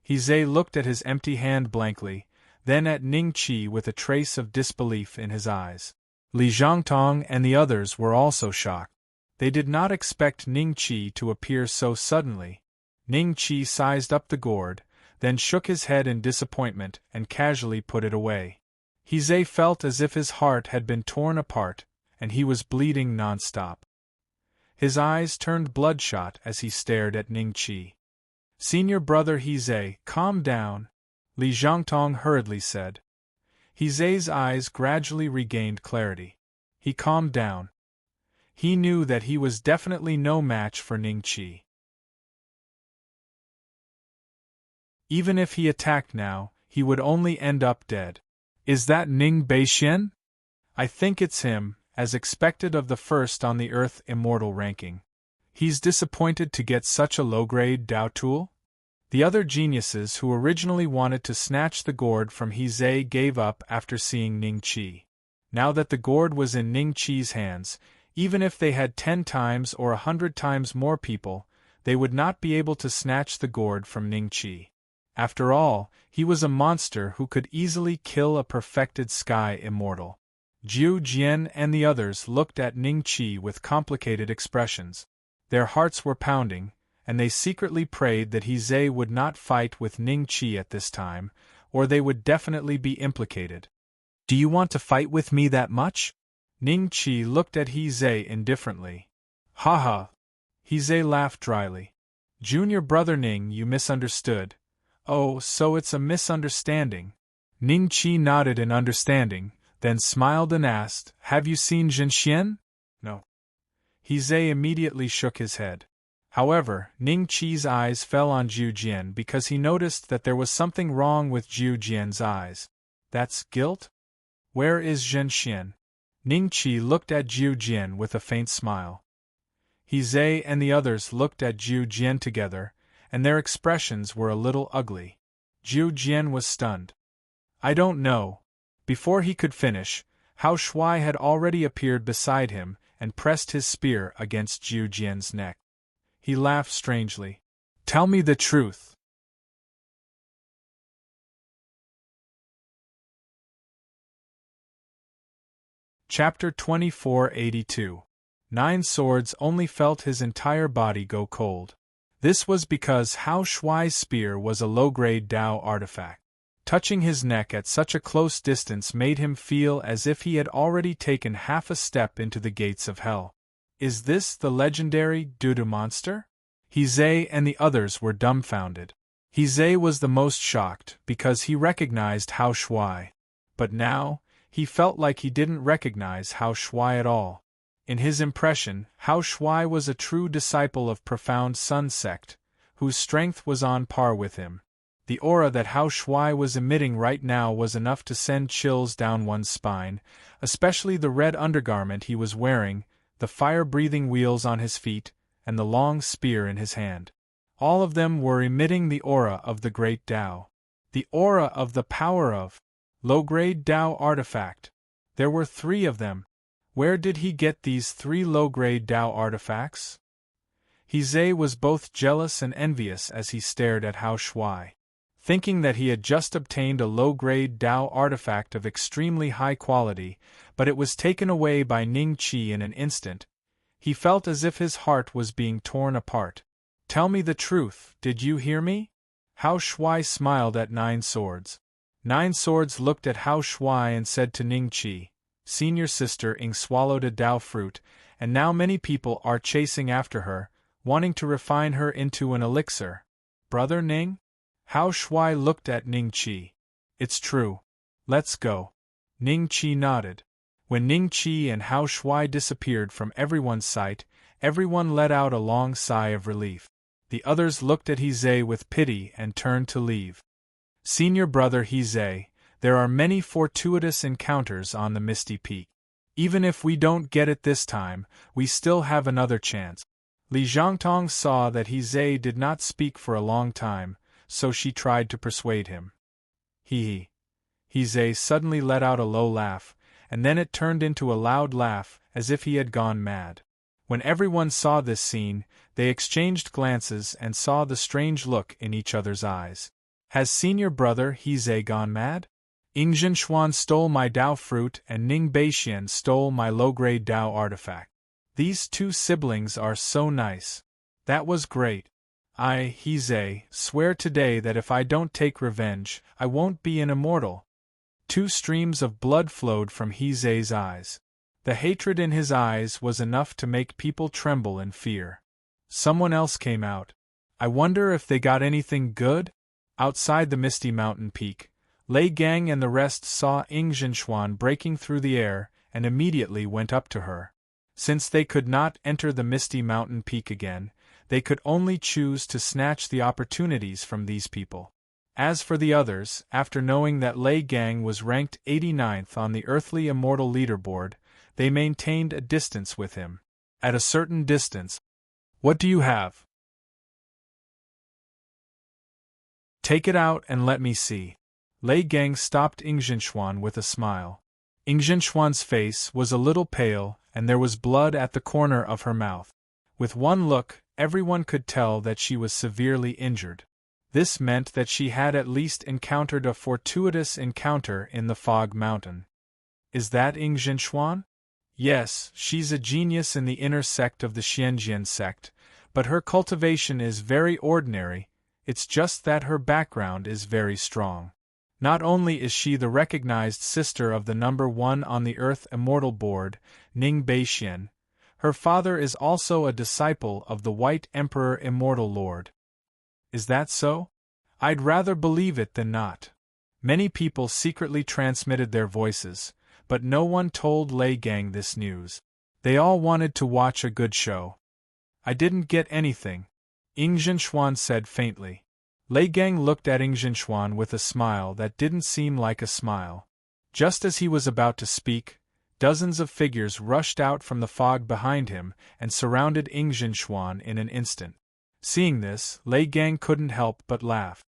Zhe looked at his empty hand blankly, then at Ning Qi with a trace of disbelief in his eyes. Li Zhangtong and the others were also shocked. They did not expect Ning Qi to appear so suddenly. Ning Qi sized up the gourd, then shook his head in disappointment and casually put it away. Zhe felt as if his heart had been torn apart, and he was bleeding non-stop. His eyes turned bloodshot as he stared at Ning Qi. Senior brother Zhe, calm down, Li Zhangtong hurriedly said. Zhe's eyes gradually regained clarity. He calmed down. He knew that he was definitely no match for Ning Qi. Even if he attacked now, he would only end up dead. Is that Ning Beixian? I think it's him, as expected of the first on the Earth immortal ranking. He's disappointed to get such a low-grade Dao tool? The other geniuses who originally wanted to snatch the gourd from He Zhe gave up after seeing Ning Qi. Now that the gourd was in Ning Qi's hands, even if they had 10 times or 100 times more people, they would not be able to snatch the gourd from Ning Qi. After all, he was a monster who could easily kill a perfected sky immortal. Zhu Jian and the others looked at Ning Qi with complicated expressions. Their hearts were pounding, and they secretly prayed that He Zhe would not fight with Ning Qi at this time, or they would definitely be implicated. Do you want to fight with me that much? Ning Qi looked at He Zhe indifferently. Ha ha! He Zhe laughed dryly. Junior brother Ning, you misunderstood. Oh, so it's a misunderstanding. Ning Qi nodded in understanding, then smiled and asked, Have you seen Zhenxian? No. He Zhe immediately shook his head. However, Ning Qi's eyes fell on Zhu Jian because he noticed that there was something wrong with Zhu Jian's eyes. That's guilt? Where is Zhenxian? Ning Qi looked at Zhu Jian with a faint smile. He Zhe and the others looked at Zhu Jian together, and their expressions were a little ugly. Zhu Jian was stunned. I don't know. Before he could finish, Hao Shuai had already appeared beside him and pressed his spear against Zhu Jian's neck. He laughed strangely. Tell me the truth. Chapter 2482. 9 Swords only felt his entire body go cold. This was because Hao Shuai's spear was a low-grade Dao artifact. Touching his neck at such a close distance made him feel as if he had already taken half a step into the gates of hell. Is this the legendary Dudu monster? He Zhe and the others were dumbfounded. He Zhe was the most shocked because he recognized Hao Shuai. But now, he felt like he didn't recognize Hao Shuai at all. In his impression, Hao Shuai was a true disciple of profound Sun sect, whose strength was on par with him. The aura that Hao Shuai was emitting right now was enough to send chills down one's spine, especially the red undergarment he was wearing, the fire-breathing wheels on his feet, and the long spear in his hand. All of them were emitting the aura of the great Tao. The aura of the power of low-grade Dao artifact. There were 3 of them. Where did he get these 3 low-grade Dao artifacts? He Zhe was both jealous and envious as he stared at Hao Shuai. Thinking that he had just obtained a low-grade Dao artifact of extremely high quality, but it was taken away by Ning Qi in an instant, he felt as if his heart was being torn apart. Tell me the truth, did you hear me? Hao Shuai smiled at 9 Swords. 9 Swords looked at Hao Shuai and said to Ning Qi, Senior sister Ing swallowed a Dao fruit, and now many people are chasing after her, wanting to refine her into an elixir. Brother Ning? Hao Shuai looked at Ning Qi. It's true. Let's go. Ning Qi nodded. When Ning Qi and Hao Shuai disappeared from everyone's sight, everyone let out a long sigh of relief. The others looked at He Zhe with pity and turned to leave. Senior brother He Zhe, there are many fortuitous encounters on the Misty Peak. Even if we don't get it this time, we still have another chance. Li Zhangtong saw that He Zhe did not speak for a long time, so she tried to persuade him. He Zhe suddenly let out a low laugh, and then it turned into a loud laugh, as if he had gone mad. When everyone saw this scene, they exchanged glances and saw the strange look in each other's eyes. Has senior brother He Zhe gone mad? Ing Zhenxuan stole my Dao fruit and Ning Beixian stole my low-grade Dao artifact. These 2 siblings are so nice. That was great. I, He Zhe, swear today that if I don't take revenge, I won't be an immortal. 2 streams of blood flowed from He Zhe's eyes. The hatred in his eyes was enough to make people tremble in fear. Someone else came out. I wonder if they got anything good? Outside the misty mountain peak, Lei Gang and the rest saw Ing Zhenxuan breaking through the air and immediately went up to her. Since they could not enter the misty mountain peak again, they could only choose to snatch the opportunities from these people. As for the others, after knowing that Lei Gang was ranked 89th on the earthly immortal leaderboard, they maintained a distance with him. At a certain distance. What do you have? Take it out and let me see. Lei Gang stopped Ing Zhenxuan with a smile. Ing Zhenxuan's face was a little pale, and there was blood at the corner of her mouth. With one look, everyone could tell that she was severely injured. This meant that she had at least encountered a fortuitous encounter in the Fog Mountain. Is that Ing Zhenxuan? Yes, she's a genius in the inner sect of the Xianjian sect, but her cultivation is very ordinary, it's just that her background is very strong. Not only is she the recognized sister of the number 1 on the Earth Immortal Board, Ning Beixian, her father is also a disciple of the White Emperor Immortal Lord. Is that so? I'd rather believe it than not. Many people secretly transmitted their voices, but no one told Lei Gang this news. They all wanted to watch a good show. I didn't get anything, Ing Zhenxuan said faintly. Lei Gang looked at Ing Zhenxuan with a smile that didn't seem like a smile. Just as he was about to speak, dozens of figures rushed out from the fog behind him and surrounded Ing Zhenxuan in an instant. Seeing this, Lei Gang couldn't help but laugh.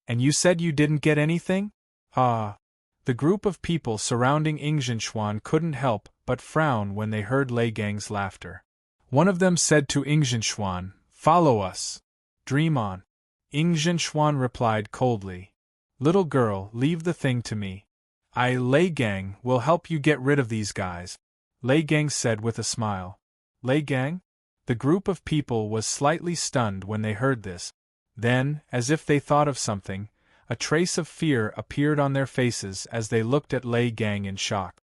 And you said you didn't get anything? Ah. The group of people surrounding Ing Zhenxuan couldn't help but frown when they heard Lei Gang's laughter. One of them said to Ing Zhenxuan, "Follow us. Dream on." Ing Zhenxuan replied coldly, "Little girl, leave the thing to me. I, Lei Gang, will help you get rid of these guys," Lei Gang said with a smile. Lei Gang? The group of people was slightly stunned when they heard this. Then, as if they thought of something, a trace of fear appeared on their faces as they looked at Lei Gang in shock.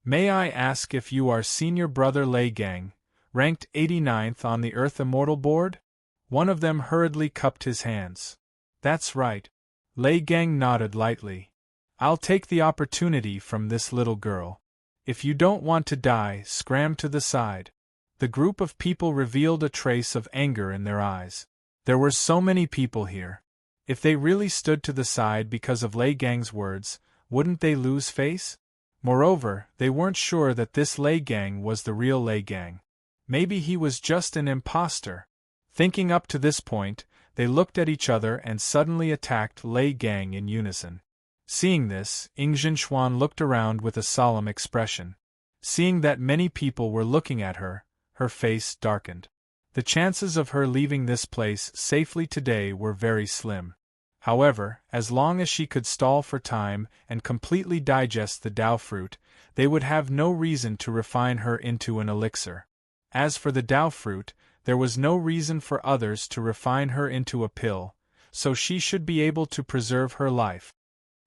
"May I ask if you are senior brother Lei Gang, ranked 89th on the Earth Immortal Board?" One of them hurriedly cupped his hands. "That's right." Lei Gang nodded lightly. "I'll take the opportunity from this little girl. If you don't want to die, scram to the side." The group of people revealed a trace of anger in their eyes. There were so many people here. If they really stood to the side because of Lei Gang's words, wouldn't they lose face? Moreover, they weren't sure that this Lei Gang was the real Lei Gang. Maybe he was just an imposter. Thinking up to this point, they looked at each other and suddenly attacked Lei Gang in unison. Seeing this, Ing Zhenxuan looked around with a solemn expression. Seeing that many people were looking at her, her face darkened. The chances of her leaving this place safely today were very slim. However, as long as she could stall for time and completely digest the Dao fruit, they would have no reason to refine her into an elixir. As for the Dao fruit, there was no reason for others to refine her into a pill, so she should be able to preserve her life.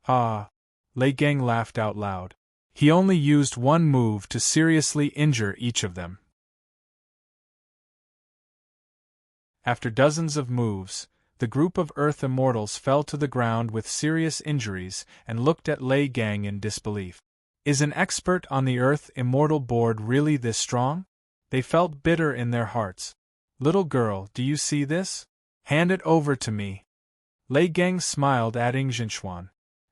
Ah! Lei Gang laughed out loud. He only used one move to seriously injure each of them. After dozens of moves, the group of Earth Immortals fell to the ground with serious injuries and looked at Lei Gang in disbelief. Is an expert on the Earth Immortal Board really this strong? They felt bitter in their hearts. "Little girl, do you see this? Hand it over to me." Lei Gang smiled at Ing Zhenxuan.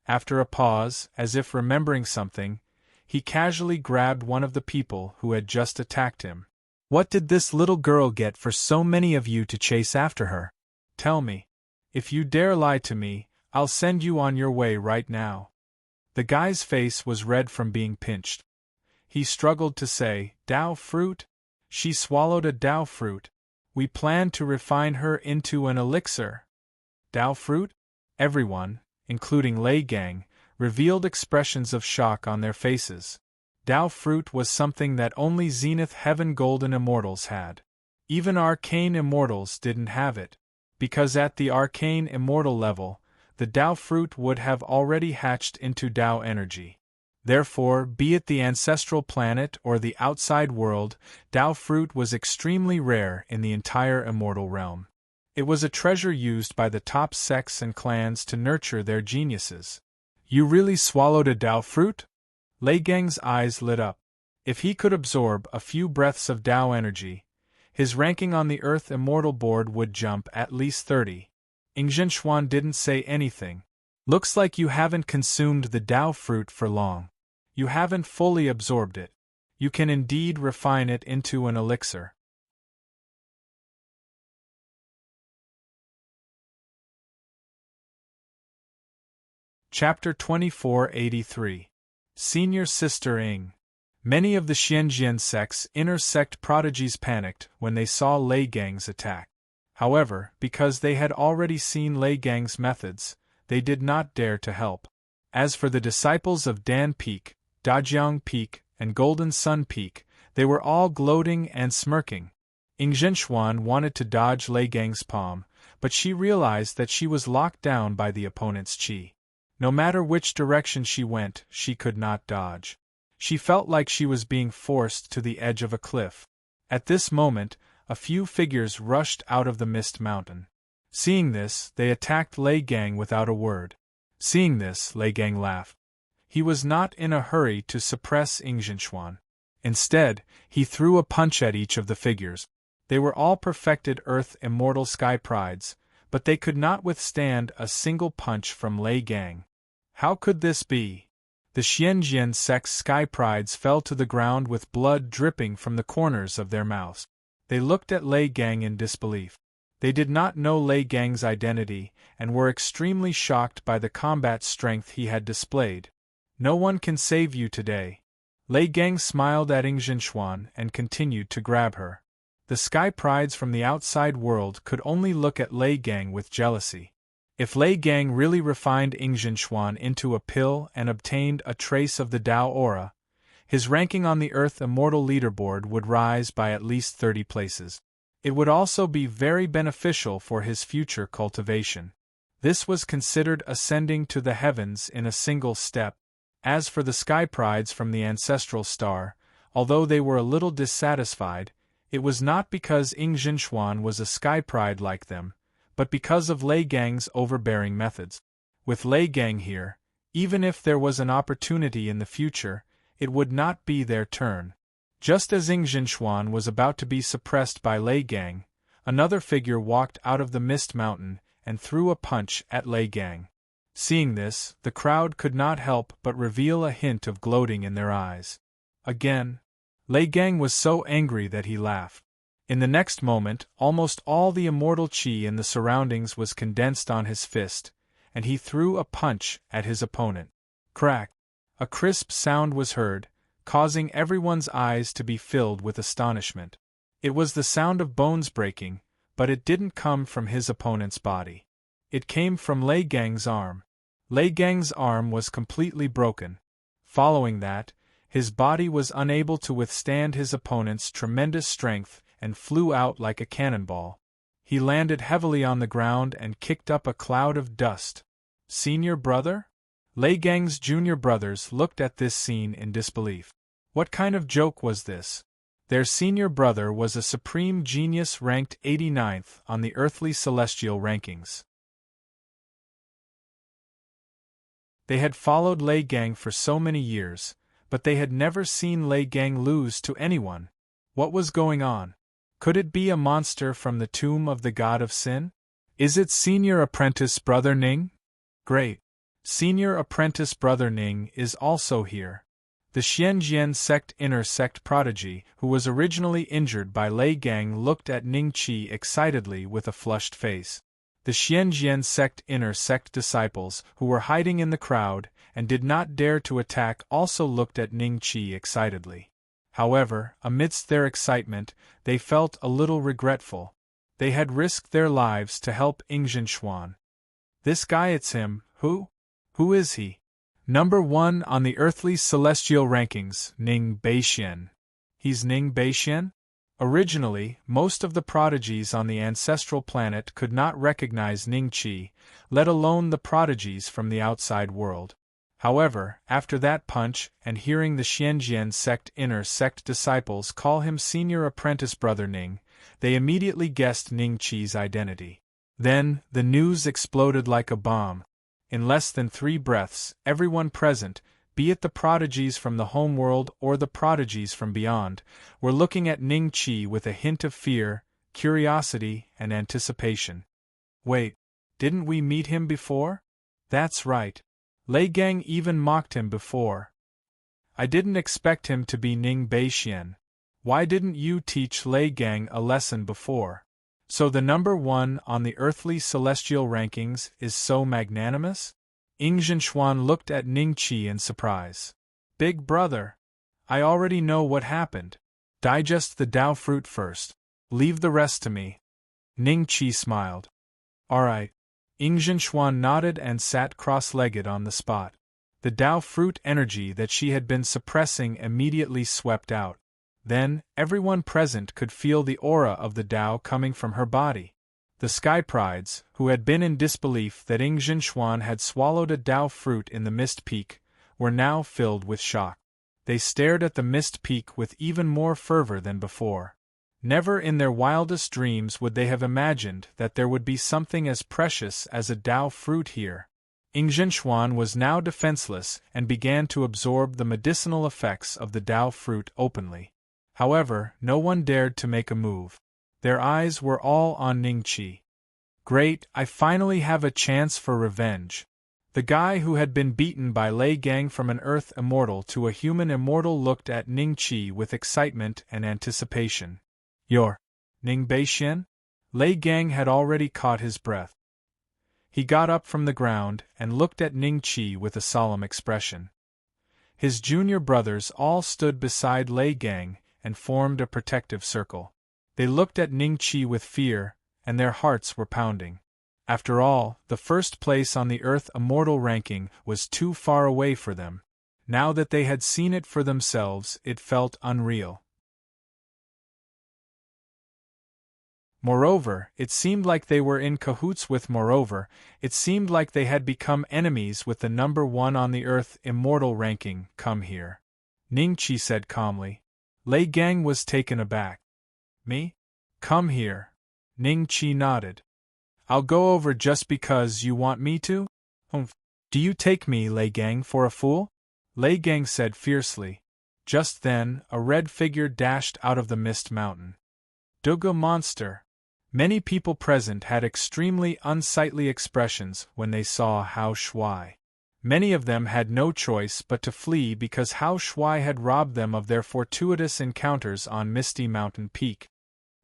After a pause, as if remembering something, he casually grabbed one of the people who had just attacked him. "What did this little girl get for so many of you to chase after her? Tell me. If you dare lie to me, I'll send you on your way right now." The guy's face was red from being pinched. He struggled to say, "Dao fruit? She swallowed a Dao fruit. We plan to refine her into an elixir." Dao fruit? Everyone, including Lei Gang, revealed expressions of shock on their faces. Dao fruit was something that only Zenith Heaven Golden Immortals had. Even Arcane Immortals didn't have it, because at the Arcane Immortal level, the Dao fruit would have already hatched into Dao energy. Therefore, be it the ancestral planet or the outside world, Dao fruit was extremely rare in the entire immortal realm. It was a treasure used by the top sects and clans to nurture their geniuses. "You really swallowed a Dao fruit?" Lei Gang's eyes lit up. If he could absorb a few breaths of Dao energy, his ranking on the Earth Immortal Board would jump at least 30. Ing Zhenxuan didn't say anything, Looks like you haven't consumed the Tao fruit for long. You haven't fully absorbed it. You can indeed refine it into an elixir. Chapter 2483. Senior Sister Ing. Many of the Xianjian sect's inner sect prodigies panicked when they saw Lei Gang's attack. However, because they had already seen Lei Gang's methods, they did not dare to help. As for the disciples of Dan Peak, Dajiang Peak, and Golden Sun Peak, they were all gloating and smirking. Ing Zhenxuan wanted to dodge Lei Gang's palm, but she realized that she was locked down by the opponent's qi. No matter which direction she went, she could not dodge. She felt like she was being forced to the edge of a cliff. At this moment, a few figures rushed out of the mist mountain. Seeing this, they attacked Lei Gang without a word. Seeing this, Lei Gang laughed. He was not in a hurry to suppress Ing Zhenxuan. Instead, he threw a punch at each of the figures. They were all perfected Earth Immortal Sky Prides, but they could not withstand a single punch from Lei Gang. How could this be? The Xianjian sect's Sky Prides fell to the ground with blood dripping from the corners of their mouths. They looked at Lei Gang in disbelief. They did not know Lei Gang's identity, and were extremely shocked by the combat strength he had displayed. No one can save you today. Lei Gang smiled at Ing Zhenxuan and continued to grab her. The Sky Prides from the outside world could only look at Lei Gang with jealousy. If Lei Gang really refined Ing Zhenxuan into a pill and obtained a trace of the Tao aura, his ranking on the Earth Immortal leaderboard would rise by at least 30 places. It would also be very beneficial for his future cultivation. This was considered ascending to the heavens in a single step. As for the Sky Prides from the ancestral star, although they were a little dissatisfied, it was not because Ing Zhenxuan was a Sky Pride like them, but because of Lei Gang's overbearing methods. With Lei Gang here, even if there was an opportunity in the future, it would not be their turn. Just as Ing Zhenxuan was about to be suppressed by Lei Gang, another figure walked out of the mist mountain and threw a punch at Lei Gang. Seeing this, the crowd could not help but reveal a hint of gloating in their eyes. Again, Lei Gang was so angry that he laughed. In the next moment, almost all the immortal qi in the surroundings was condensed on his fist, and he threw a punch at his opponent. Crack! A crisp sound was heard, causing everyone's eyes to be filled with astonishment. It was the sound of bones breaking, but it didn't come from his opponent's body. It came from Lei Gang's arm. Lei Gang's arm was completely broken. Following that, his body was unable to withstand his opponent's tremendous strength and flew out like a cannonball. He landed heavily on the ground and kicked up a cloud of dust. Senior brother? Lei Gang's junior brothers looked at this scene in disbelief. What kind of joke was this? Their senior brother was a supreme genius ranked 89th on the earthly celestial rankings. They had followed Lei Gang for so many years, but they had never seen Lei Gang lose to anyone. What was going on? Could it be a monster from the tomb of the god of sin? Is it senior apprentice brother Ning? Great. Senior apprentice brother Ning is also here. The Xianjian sect inner sect prodigy, who was originally injured by Lei Gang, looked at Ning Qi excitedly with a flushed face. The Xianjian sect inner sect disciples, who were hiding in the crowd and did not dare to attack, also looked at Ning Qi excitedly. However, amidst their excitement, they felt a little regretful. They had risked their lives to help Ing Zhenxuan. This guy, it's him. Who? Who is he? Number 1 on the earthly celestial rankings, Ning Beixian. He's Ning Beixian? Originally, most of the prodigies on the ancestral planet could not recognize Ning Qi, let alone the prodigies from the outside world. However, after that punch and hearing the Xianjian sect inner sect disciples call him senior apprentice brother Ning, they immediately guessed Ning Qi's identity. Then, the news exploded like a bomb. In less than 3 breaths, everyone present, be it the prodigies from the homeworld or the prodigies from beyond, were looking at Ning Qi with a hint of fear, curiosity, and anticipation. Wait, didn't we meet him before? That's right. Lei Gang even mocked him before. I didn't expect him to be Ning Beixian. Why didn't you teach Lei Gang a lesson before? So the number 1 on the earthly celestial rankings is so magnanimous? Ing Zhenxuan looked at Ning Qi in surprise. Big brother, I already know what happened. Digest the Tao fruit first. Leave the rest to me. Ning Qi smiled. Alright. Ing Zhenxuan nodded and sat cross-legged on the spot. The Tao fruit energy that she had been suppressing immediately swept out. Then, everyone present could feel the aura of the Tao coming from her body. The Sky Prides, who had been in disbelief that Ing Zhenxuan had swallowed a Tao fruit in the Mist Peak, were now filled with shock. They stared at the Mist Peak with even more fervor than before. Never in their wildest dreams would they have imagined that there would be something as precious as a Tao fruit here. Ing Zhenxuan was now defenseless and began to absorb the medicinal effects of the Tao fruit openly. However, no one dared to make a move. Their eyes were all on Ning Qi. Great, I finally have a chance for revenge. The guy who had been beaten by Lei Gang from an earth immortal to a human immortal looked at Ning Qi with excitement and anticipation. You're Ning Beixian? Lei Gang had already caught his breath. He got up from the ground and looked at Ning Qi with a solemn expression. His junior brothers all stood beside Lei Gang and formed a protective circle. They looked at Ning Qi with fear, and their hearts were pounding. After all, the first place on the Earth Immortal ranking was too far away for them. Now that they had seen it for themselves, it felt unreal. Moreover, it seemed like they were in cahoots with Moreover, it seemed like they had become enemies with the number 1 on the Earth Immortal ranking. Come here. Ning Qi said calmly. Lei Gang was taken aback. Me? Come here. Ning Qi nodded. I'll go over just because you want me to? Do you take me, Lei Gang, for a fool? Lei Gang said fiercely. Just then, a red figure dashed out of the mist mountain. Duga monster! Many people present had extremely unsightly expressions when they saw Hao Shuai. Many of them had no choice but to flee because Hao Shuai had robbed them of their fortuitous encounters on Misty Mountain Peak.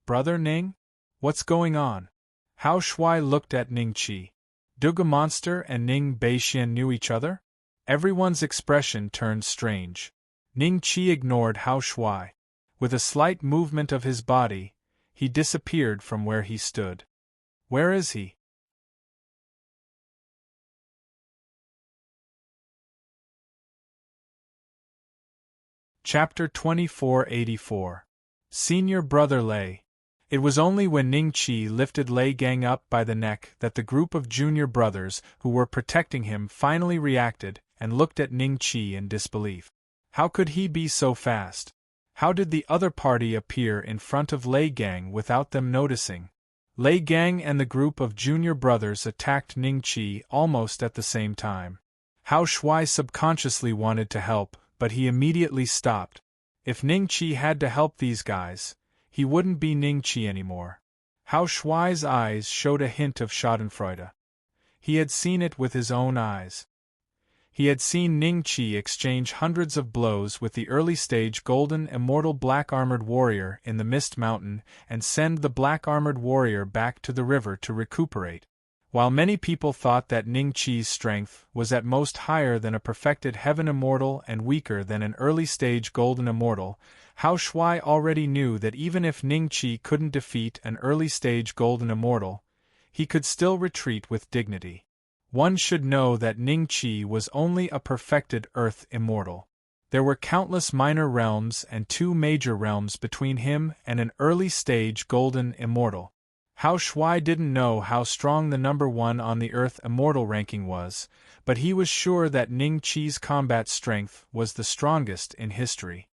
Brother Ning? What's going on? Hao Shuai looked at Ning Qi. Duga Monster and Ning Beixian knew each other? Everyone's expression turned strange. Ning Qi ignored Hao Shuai. With a slight movement of his body, he disappeared from where he stood. Where is he? Chapter 2484. Senior Brother Lei. It was only when Ning Qi lifted Lei Gang up by the neck that the group of junior brothers who were protecting him finally reacted and looked at Ning Qi in disbelief. How could he be so fast? How did the other party appear in front of Lei Gang without them noticing? Lei Gang and the group of junior brothers attacked Ning Qi almost at the same time. Hao Shuai subconsciously wanted to help, but he immediately stopped. If Ning Qi had to help these guys, he wouldn't be Ning Qi anymore. Hao Shuai's eyes showed a hint of schadenfreude. He had seen it with his own eyes. He had seen Ning Qi exchange hundreds of blows with the early-stage golden immortal black-armored warrior in the Mist Mountain and send the black-armored warrior back to the river to recuperate. While many people thought that Ning Qi's strength was at most higher than a perfected heaven immortal and weaker than an early-stage golden immortal, Hao Shuai already knew that even if Ning Qi couldn't defeat an early-stage golden immortal, he could still retreat with dignity. One should know that Ning Qi was only a perfected earth immortal. There were countless minor realms and 2 major realms between him and an early-stage golden immortal. Hao Shuai didn't know how strong the number 1 on the Earth Immortal ranking was, but he was sure that Ning Qi's combat strength was the strongest in history.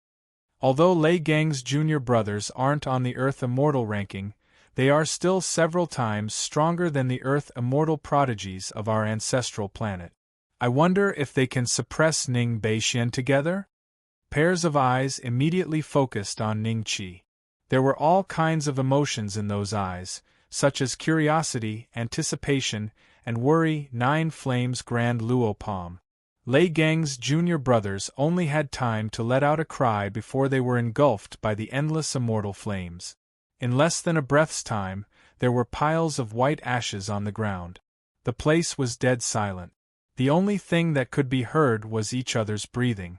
Although Lei Gang's junior brothers aren't on the Earth Immortal ranking, they are still several times stronger than the Earth Immortal prodigies of our ancestral planet. I wonder if they can suppress Ning Beixian together? Pairs of eyes immediately focused on Ning Qi. There were all kinds of emotions in those eyes, such as curiosity, anticipation, and worry. 9 Flames Grand Luo Palm. Lei Gang's junior brothers only had time to let out a cry before they were engulfed by the endless immortal flames. In less than a breath's time, there were piles of white ashes on the ground. The place was dead silent. The only thing that could be heard was each other's breathing.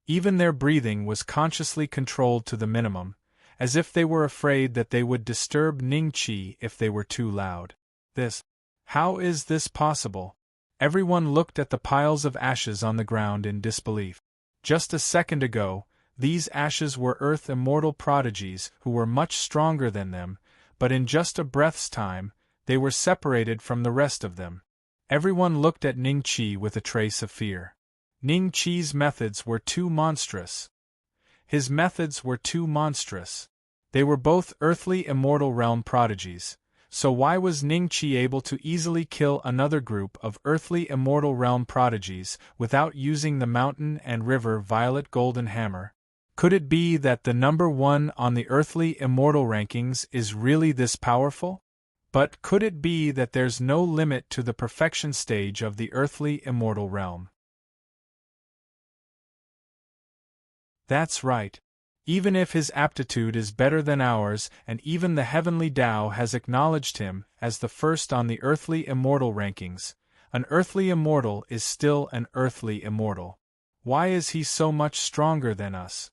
Even their breathing was consciously controlled to the minimum, as if they were afraid that they would disturb Ning Qi if they were too loud. How is this possible? Everyone looked at the piles of ashes on the ground in disbelief. Just a second ago, these ashes were Earth immortal prodigies who were much stronger than them, but in just a breath's time, they were separated from the rest of them. Everyone looked at Ning Qi with a trace of fear. Ning Qi's methods were too monstrous. His methods were too monstrous. They were both earthly immortal realm prodigies. So why was Ning Qi able to easily kill another group of earthly immortal realm prodigies without using the mountain and river violet golden hammer? Could it be that the number 1 on the earthly immortal rankings is really this powerful? But could it be that there's no limit to the perfection stage of the earthly immortal realm? That's right. Even if his aptitude is better than ours and even the heavenly Tao has acknowledged him as the first on the earthly immortal rankings, an earthly immortal is still an earthly immortal. Why is he so much stronger than us?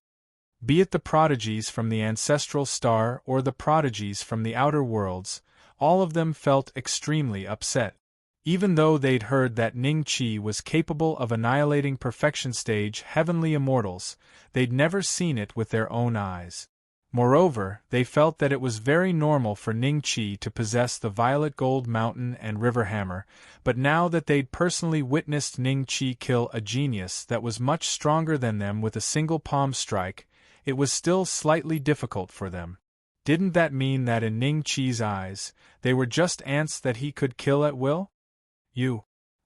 Be it the prodigies from the ancestral star or the prodigies from the outer worlds, all of them felt extremely upset. Even though they'd heard that Ning Qi was capable of annihilating perfection stage heavenly immortals, they'd never seen it with their own eyes. Moreover, they felt that it was very normal for Ning Qi to possess the violet gold mountain and river hammer, but now that they'd personally witnessed Ning Qi kill a genius that was much stronger than them with a single palm strike, it was still slightly difficult for them. Didn't that mean that in Ning Qi's eyes, they were just ants that he could kill at will?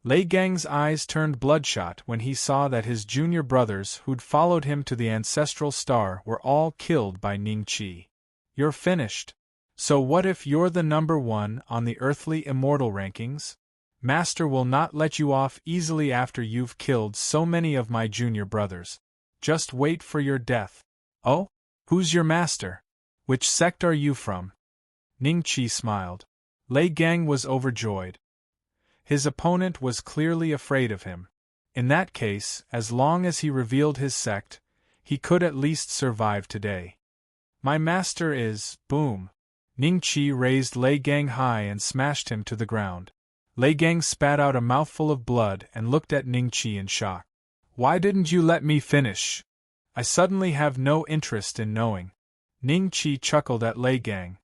Lei Gang's eyes turned bloodshot when he saw that his junior brothers who'd followed him to the ancestral star were all killed by Ning Qi. You're finished. So what if you're the number 1 on the earthly immortal rankings? Master will not let you off easily after you've killed so many of my junior brothers. Just wait for your death. Oh? Who's your master? Which sect are you from? Ning Qi smiled. Lei Gang was overjoyed. His opponent was clearly afraid of him. In that case, as long as he revealed his sect, he could at least survive today. My master is, boom. Ning Qi raised Lei Gang high and smashed him to the ground. Lei Gang spat out a mouthful of blood and looked at Ning Qi in shock. Why didn't you let me finish? I suddenly have no interest in knowing. Ning Qi chuckled at Lei Gang.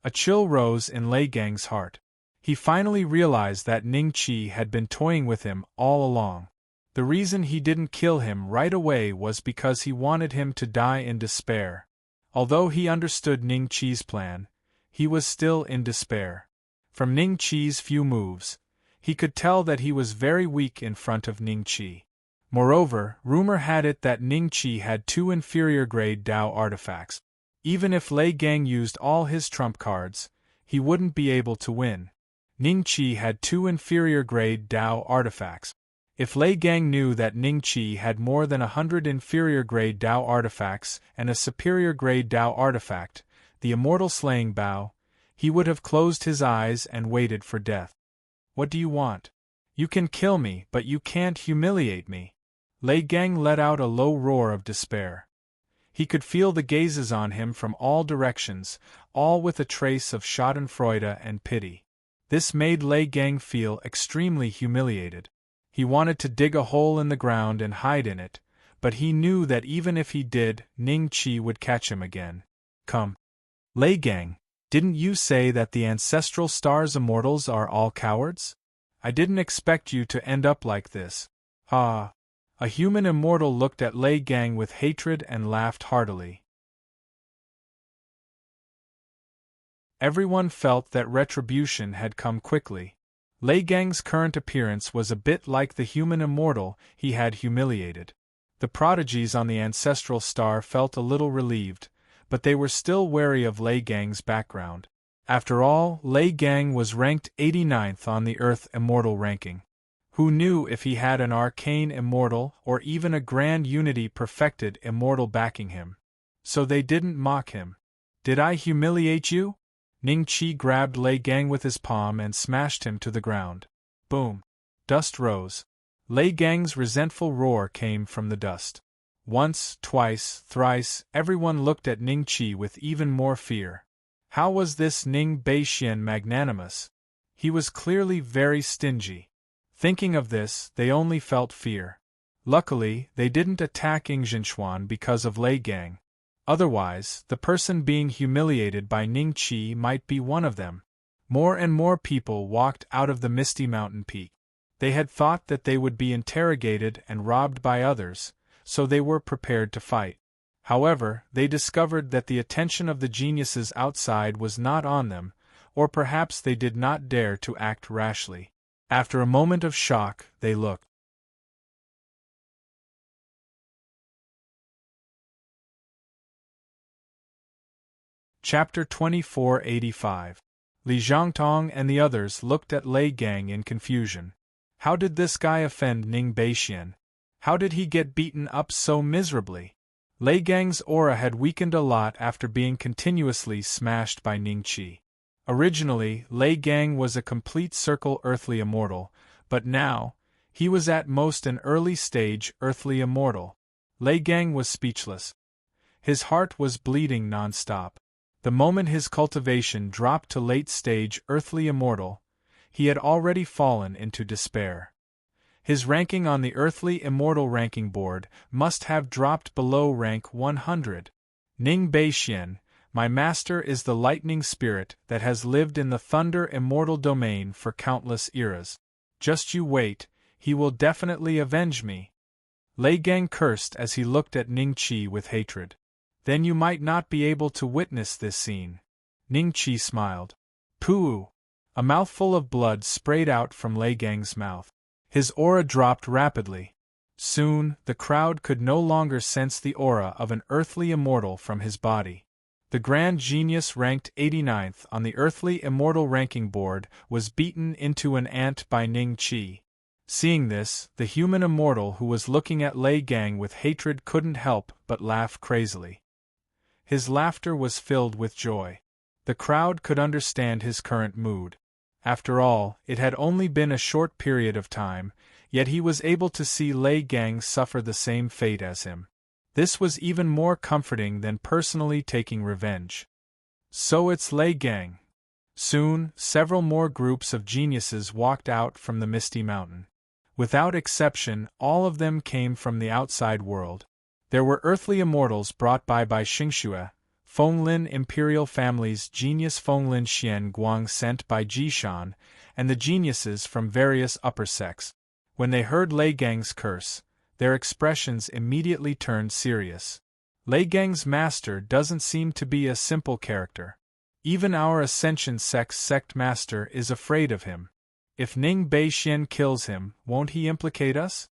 A chill rose in Lei Gang's heart. He finally realized that Ning Qi had been toying with him all along. The reason he didn't kill him right away was because he wanted him to die in despair. Although he understood Ning Qi's plan, he was still in despair. From Ning Qi's few moves, he could tell that he was very weak in front of Ning Qi. Moreover, rumor had it that Ning Qi had 2 inferior-grade Tao artifacts. Even if Lei Gang used all his trump cards, he wouldn't be able to win. Ning Qi had 2 inferior-grade Tao artifacts. If Lei Gang knew that Ning Qi had more than 100 inferior-grade Tao artifacts and a superior-grade Tao artifact, the immortal slaying bow, he would have closed his eyes and waited for death. What do you want? You can kill me, but you can't humiliate me. Lei Gang let out a low roar of despair. He could feel the gazes on him from all directions, all with a trace of schadenfreude and pity. This made Lei Gang feel extremely humiliated. He wanted to dig a hole in the ground and hide in it, but he knew that even if he did, Ning Qi would catch him again. Come. Lei Gang, didn't you say that the ancestral star's immortals are all cowards? I didn't expect you to end up like this. Ah. A human immortal looked at Lei Gang with hatred and laughed heartily. Everyone felt that retribution had come quickly. Lei Gang's current appearance was a bit like the human immortal he had humiliated. The prodigies on the ancestral star felt a little relieved, but they were still wary of Lei Gang's background. After all, Lei Gang was ranked 89th on the Earth Immortal ranking. Who knew if he had an arcane immortal or even a grand unity perfected immortal backing him? So they didn't mock him. Did I humiliate you? Ning Qi grabbed Lei Gang with his palm and smashed him to the ground. Boom. Dust rose. Lei Gang's resentful roar came from the dust. Once, twice, thrice, everyone looked at Ning Qi with even more fear. How was this Ning Beixian magnanimous? He was clearly very stingy. Thinking of this, they only felt fear. Luckily, they didn't attack Yingzhenxuan because of Lei Gang. Otherwise, the person being humiliated by Ning Qi might be one of them. More and more people walked out of the misty mountain peak. They had thought that they would be interrogated and robbed by others, so they were prepared to fight. However, they discovered that the attention of the geniuses outside was not on them, or perhaps they did not dare to act rashly. After a moment of shock, they looked. Chapter 2485. Li Zhangtong and the others looked at Lei Gang in confusion. How did this guy offend Ning Beixian? How did he get beaten up so miserably? Lei Gang's aura had weakened a lot after being continuously smashed by Ning Qi. Originally, Lei Gang was a complete circle earthly immortal, but now, he was at most an early stage earthly immortal. Lei Gang was speechless. His heart was bleeding non-stop. The moment his cultivation dropped to late-stage earthly immortal, he had already fallen into despair. His ranking on the earthly immortal ranking board must have dropped below rank 100. Ning Beixian, my master is the lightning spirit that has lived in the thunder immortal domain for countless eras. Just you wait, he will definitely avenge me. Lei Gang cursed as he looked at Ning Qi with hatred. Then you might not be able to witness this scene. Ning Qi smiled. Pooh! A mouthful of blood sprayed out from Lei Gang's mouth. His aura dropped rapidly. Soon, the crowd could no longer sense the aura of an earthly immortal from his body. The grand genius ranked 89th on the earthly immortal ranking board was beaten into an ant by Ning Qi. Seeing this, the human immortal who was looking at Lei Gang with hatred couldn't help but laugh crazily. His laughter was filled with joy. The crowd could understand his current mood. After all, it had only been a short period of time, yet he was able to see Lei Gang suffer the same fate as him. This was even more comforting than personally taking revenge. So it's Lei Gang. Soon, several more groups of geniuses walked out from the Misty Mountain. Without exception, all of them came from the outside world. There were earthly immortals brought by Xingxue, Fenglin imperial family's genius Fenglin Xian Guang sent by Jishan, and the geniuses from various upper sects. When they heard Lei Gang's curse, their expressions immediately turned serious. Lei Gang's master doesn't seem to be a simple character. Even our Ascension sect's sect master is afraid of him. If Ning Beixian kills him, won't he implicate us?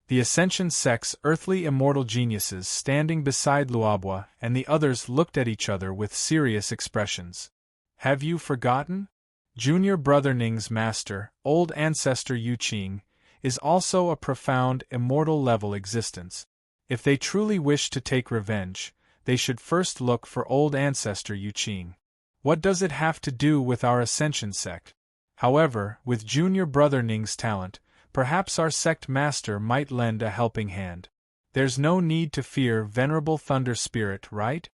The Ascension sect's earthly immortal geniuses standing beside Luobua and the others looked at each other with serious expressions. Have you forgotten? Junior brother Ning's master, old ancestor Yu Qing, is also a profound immortal level existence. If they truly wish to take revenge, they should first look for old ancestor Yu Qing. What does it have to do with our Ascension sect? However, with junior brother Ning's talent, perhaps our sect master might lend a helping hand. There's no need to fear Venerable Thunder Spirit, right?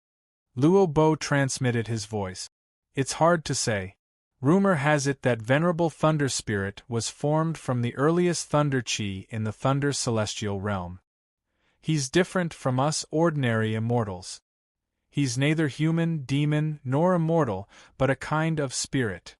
Luo Bo transmitted his voice. It's hard to say. Rumor has it that Venerable Thunder Spirit was formed from the earliest Thunder Chi in the Thunder Celestial Realm. He's different from us ordinary immortals. He's neither human, demon, nor immortal, but a kind of spirit.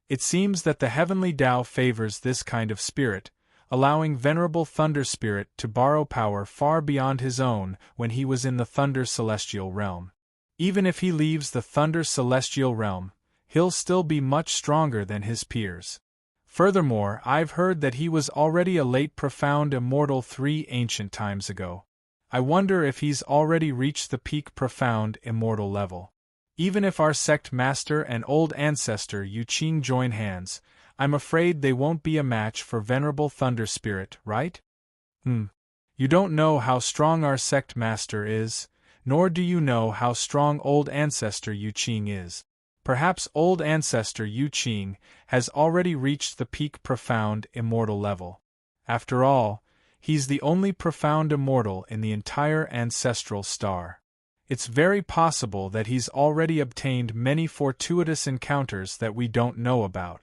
It seems that the heavenly Tao favors this kind of spirit, allowing Venerable Thunder Spirit to borrow power far beyond his own when he was in the Thunder Celestial Realm. Even if he leaves the Thunder Celestial Realm, he'll still be much stronger than his peers. Furthermore, I've heard that he was already a late profound immortal 3 ancient times ago. I wonder if he's already reached the peak profound immortal level. Even if our sect master and old ancestor Yu Qing join hands, I'm afraid they won't be a match for venerable Thunder Spirit, right? You don't know how strong our sect master is, nor do you know how strong old ancestor Yu Qing is. Perhaps old ancestor Yu Qing has already reached the peak profound immortal level. After all, he's the only profound immortal in the entire ancestral star. It's very possible that he's already obtained many fortuitous encounters that we don't know about.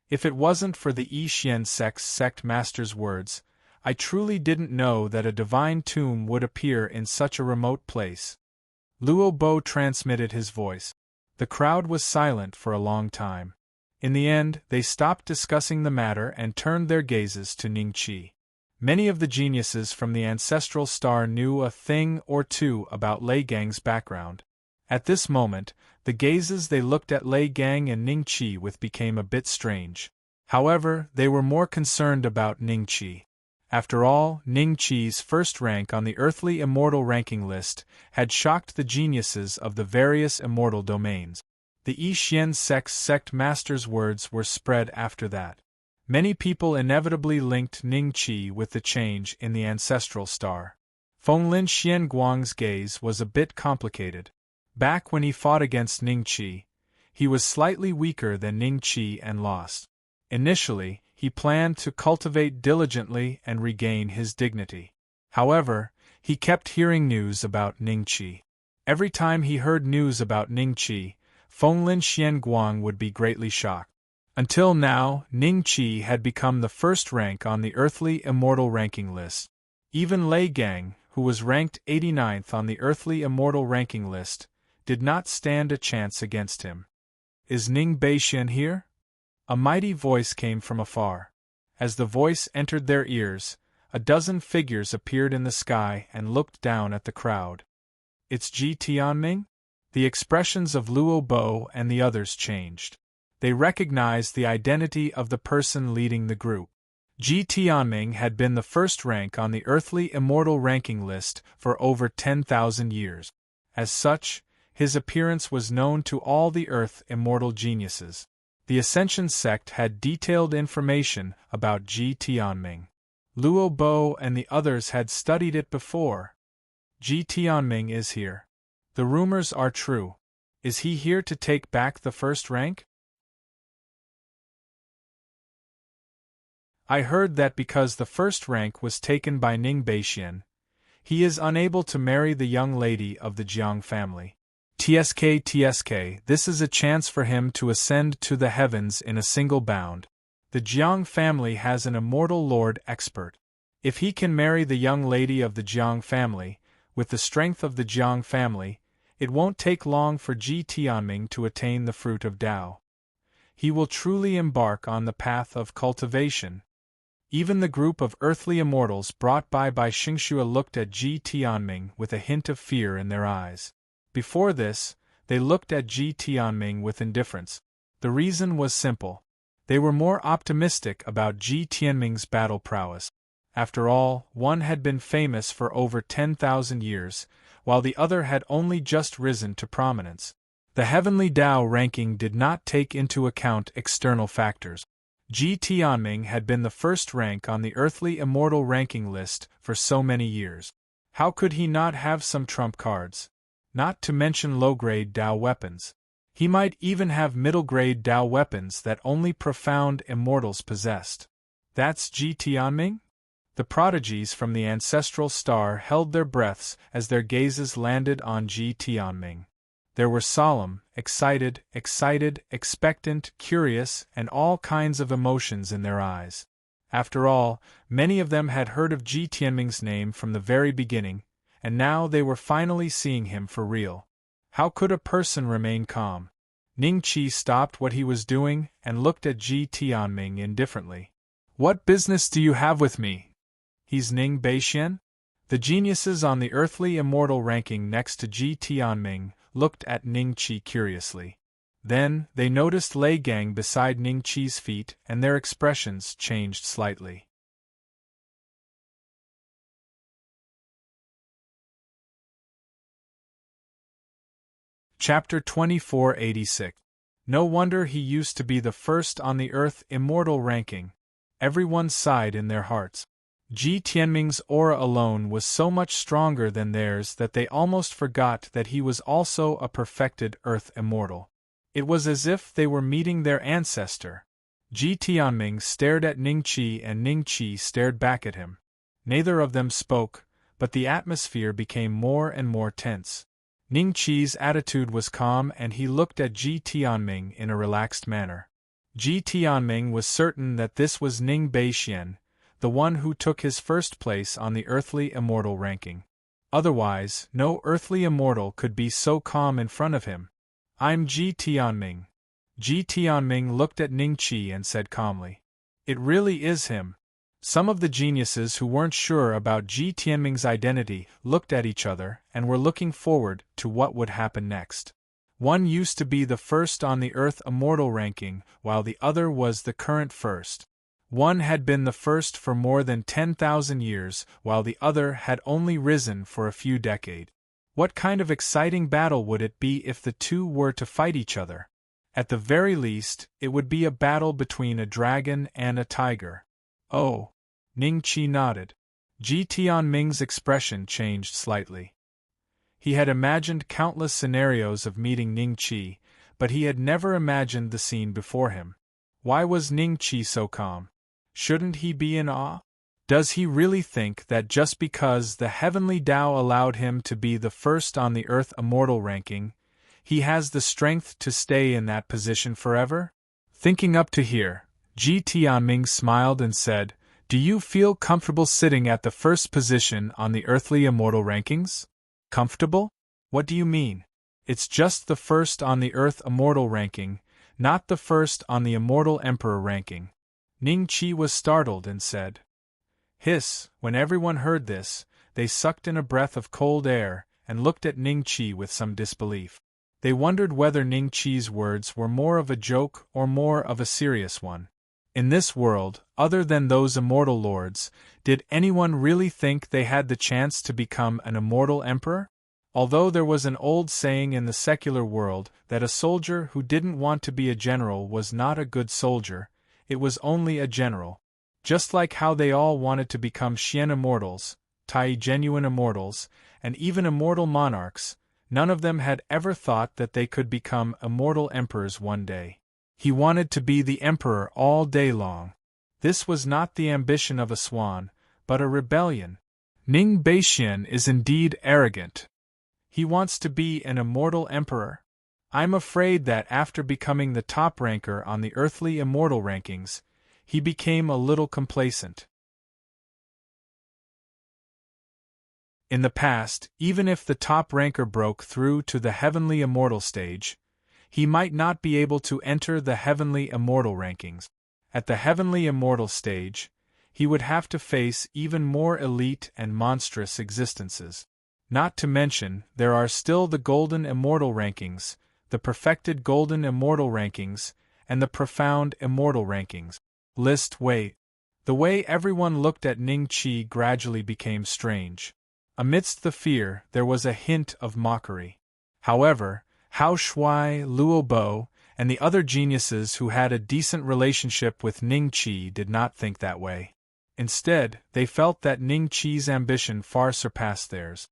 If it wasn't for the Yi Xian sect's sect master's words, I truly didn't know that a divine tomb would appear in such a remote place. Luo Bo transmitted his voice. The crowd was silent for a long time. In the end, they stopped discussing the matter and turned their gazes to Ning Qi. Many of the geniuses from the ancestral star knew a thing or two about Lei Gang's background. At this moment, the gazes they looked at Lei Gang and Ning Qi with became a bit strange. However, they were more concerned about Ning Qi. After all, Ning Qi's first rank on the earthly immortal ranking list had shocked the geniuses of the various immortal domains. The Yi Xian sect's sect master's words were spread after that. Many people inevitably linked Ning Qi with the change in the ancestral star. Fenglin Xian Guang's gaze was a bit complicated. Back when he fought against Ning Qi, he was slightly weaker than Ning Qi and lost. Initially, he planned to cultivate diligently and regain his dignity. However, he kept hearing news about Ning Qi. Every time he heard news about Ning Qi, Fenglin Xian Guang would be greatly shocked. Until now, Ning Qi had become the first rank on the earthly immortal ranking list. Even Lei Gang, who was ranked 89th on the earthly immortal ranking list, did not stand a chance against him. Is Ning Beixian here? A mighty voice came from afar. As the voice entered their ears, a dozen figures appeared in the sky and looked down at the crowd. It's Ji Tianming? The expressions of Luo Bo and the others changed. They recognized the identity of the person leading the group. Ji Tianming had been the first rank on the earthly immortal ranking list for over 10,000 years. As such, his appearance was known to all the earth immortal geniuses. The Ascension sect had detailed information about Ji Tianming. Luo Bo and the others had studied it before. Ji Tianming is here. The rumors are true. Is he here to take back the first rank? I heard that because the first rank was taken by Ning Beixian, he is unable to marry the young lady of the Jiang family. TSK, this is a chance for him to ascend to the heavens in a single bound. The Jiang family has an immortal lord expert. If he can marry the young lady of the Jiang family, with the strength of the Jiang family, it won't take long for Ji Tianming to attain the fruit of Tao. He will truly embark on the path of cultivation. Even the group of earthly immortals brought by Xingxue looked at Ji Tianming with a hint of fear in their eyes. Before this, they looked at Ji Tianming with indifference. The reason was simple. They were more optimistic about Ji Tianming's battle prowess. After all, one had been famous for over 10,000 years, while the other had only just risen to prominence. The heavenly Tao ranking did not take into account external factors. Ji Tianming had been the first rank on the earthly immortal ranking list for so many years. How could he not have some trump cards? Not to mention low-grade Tao weapons. He might even have middle-grade Tao weapons that only profound immortals possessed. That's Ji Tianming? The prodigies from the ancestral star held their breaths as their gazes landed on Ji Tianming. There were solemn, excited, expectant, curious, and all kinds of emotions in their eyes. After all, many of them had heard of Ji Tianming's name from the very beginning, and now they were finally seeing him for real. How could a person remain calm? Ning Qi stopped what he was doing and looked at Ji Tianming indifferently. What business do you have with me? He's Ning Beixian? The geniuses on the earthly immortal ranking next to Ji Tianming looked at Ning Qi curiously. Then, they noticed Lei Gang beside Ning Qi's feet and their expressions changed slightly. Chapter 2486. No wonder he used to be the first on the Earth immortal ranking. Everyone sighed in their hearts. Ji Tianming's aura alone was so much stronger than theirs that they almost forgot that he was also a perfected Earth immortal. It was as if they were meeting their ancestor. Ji Tianming stared at Ning Qi and Ning Qi stared back at him. Neither of them spoke, but the atmosphere became more and more tense. Ning Qi's attitude was calm and he looked at Ji Tianming in a relaxed manner. Ji Tianming was certain that this was Ning Beixian, the one who took his first place on the earthly immortal ranking. Otherwise, no earthly immortal could be so calm in front of him. "I'm Ji Tianming." Ji Tianming looked at Ning Qi and said calmly, "It really is him." Some of the geniuses who weren't sure about Ji Tianming's identity looked at each other and were looking forward to what would happen next. One used to be the first on the Earth immortal ranking, while the other was the current first. One had been the first for more than 10,000 years, while the other had only risen for a few decades. What kind of exciting battle would it be if the two were to fight each other? At the very least, it would be a battle between a dragon and a tiger. Oh. Ning Qi nodded. Ji Tianming's expression changed slightly. He had imagined countless scenarios of meeting Ning Qi, but he had never imagined the scene before him. Why was Ning Qi so calm? Shouldn't he be in awe? Does he really think that just because the heavenly Tao allowed him to be the first on the Earth immortal ranking, he has the strength to stay in that position forever? Thinking up to here, Ji Tianming smiled and said, "Do you feel comfortable sitting at the first position on the earthly immortal rankings?" Comfortable? What do you mean? It's just the first on the Earth immortal ranking, not the first on the immortal emperor ranking. Ning Qi was startled and said, "Hiss." When everyone heard this, they sucked in a breath of cold air and looked at Ning Qi with some disbelief. They wondered whether Ning Qi's words were more of a joke or more of a serious one. In this world, other than those immortal lords, did anyone really think they had the chance to become an immortal emperor? Although there was an old saying in the secular world that a soldier who didn't want to be a general was not a good soldier, it was only a general. Just like how they all wanted to become Xian immortals, Tai genuine immortals, and even immortal monarchs, none of them had ever thought that they could become immortal emperors one day. He wanted to be the emperor all day long. This was not the ambition of a swan, but a rebellion. Ning Beixian is indeed arrogant. He wants to be an immortal emperor. I'm afraid that after becoming the top ranker on the earthly immortal rankings, he became a little complacent. In the past, even if the top ranker broke through to the heavenly immortal stage, he might not be able to enter the heavenly immortal rankings. At the heavenly immortal stage, he would have to face even more elite and monstrous existences. Not to mention, there are still the golden immortal rankings, the perfected golden immortal rankings, and the profound immortal rankings. Wait. The way everyone looked at Ning Qi gradually became strange. Amidst the fear, there was a hint of mockery. However, Hao Shuai, Luo Bo, and the other geniuses who had a decent relationship with Ning Qi did not think that way. Instead, they felt that Ning Qi's ambition far surpassed theirs.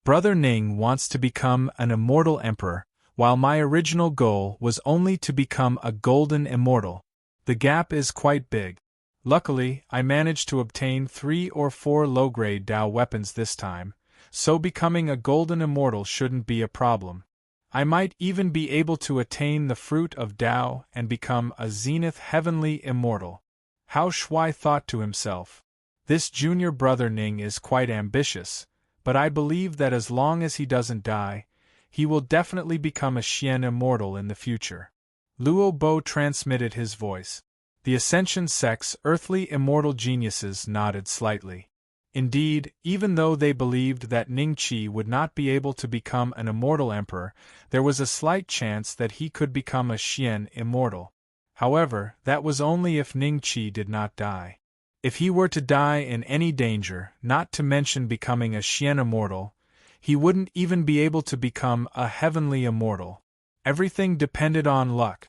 Brother Ning wants to become an immortal emperor, while my original goal was only to become a golden immortal. The gap is quite big. Luckily, I managed to obtain 3 or 4 low-grade Dao weapons this time, so becoming a golden immortal shouldn't be a problem. I might even be able to attain the fruit of Dao and become a zenith heavenly immortal. Hao Shuai thought to himself. This junior brother Ning is quite ambitious, but I believe that as long as he doesn't die, he will definitely become a Xian immortal in the future. Luo Bo transmitted his voice. The Ascension sect's earthly immortal geniuses nodded slightly. Indeed, even though they believed that Ning Qi would not be able to become an immortal emperor, there was a slight chance that he could become a Xian immortal. However, that was only if Ning Qi did not die. If he were to die in any danger, not to mention becoming a Xian immortal, He wouldn't even be able to become a heavenly immortal. Everything depended on luck.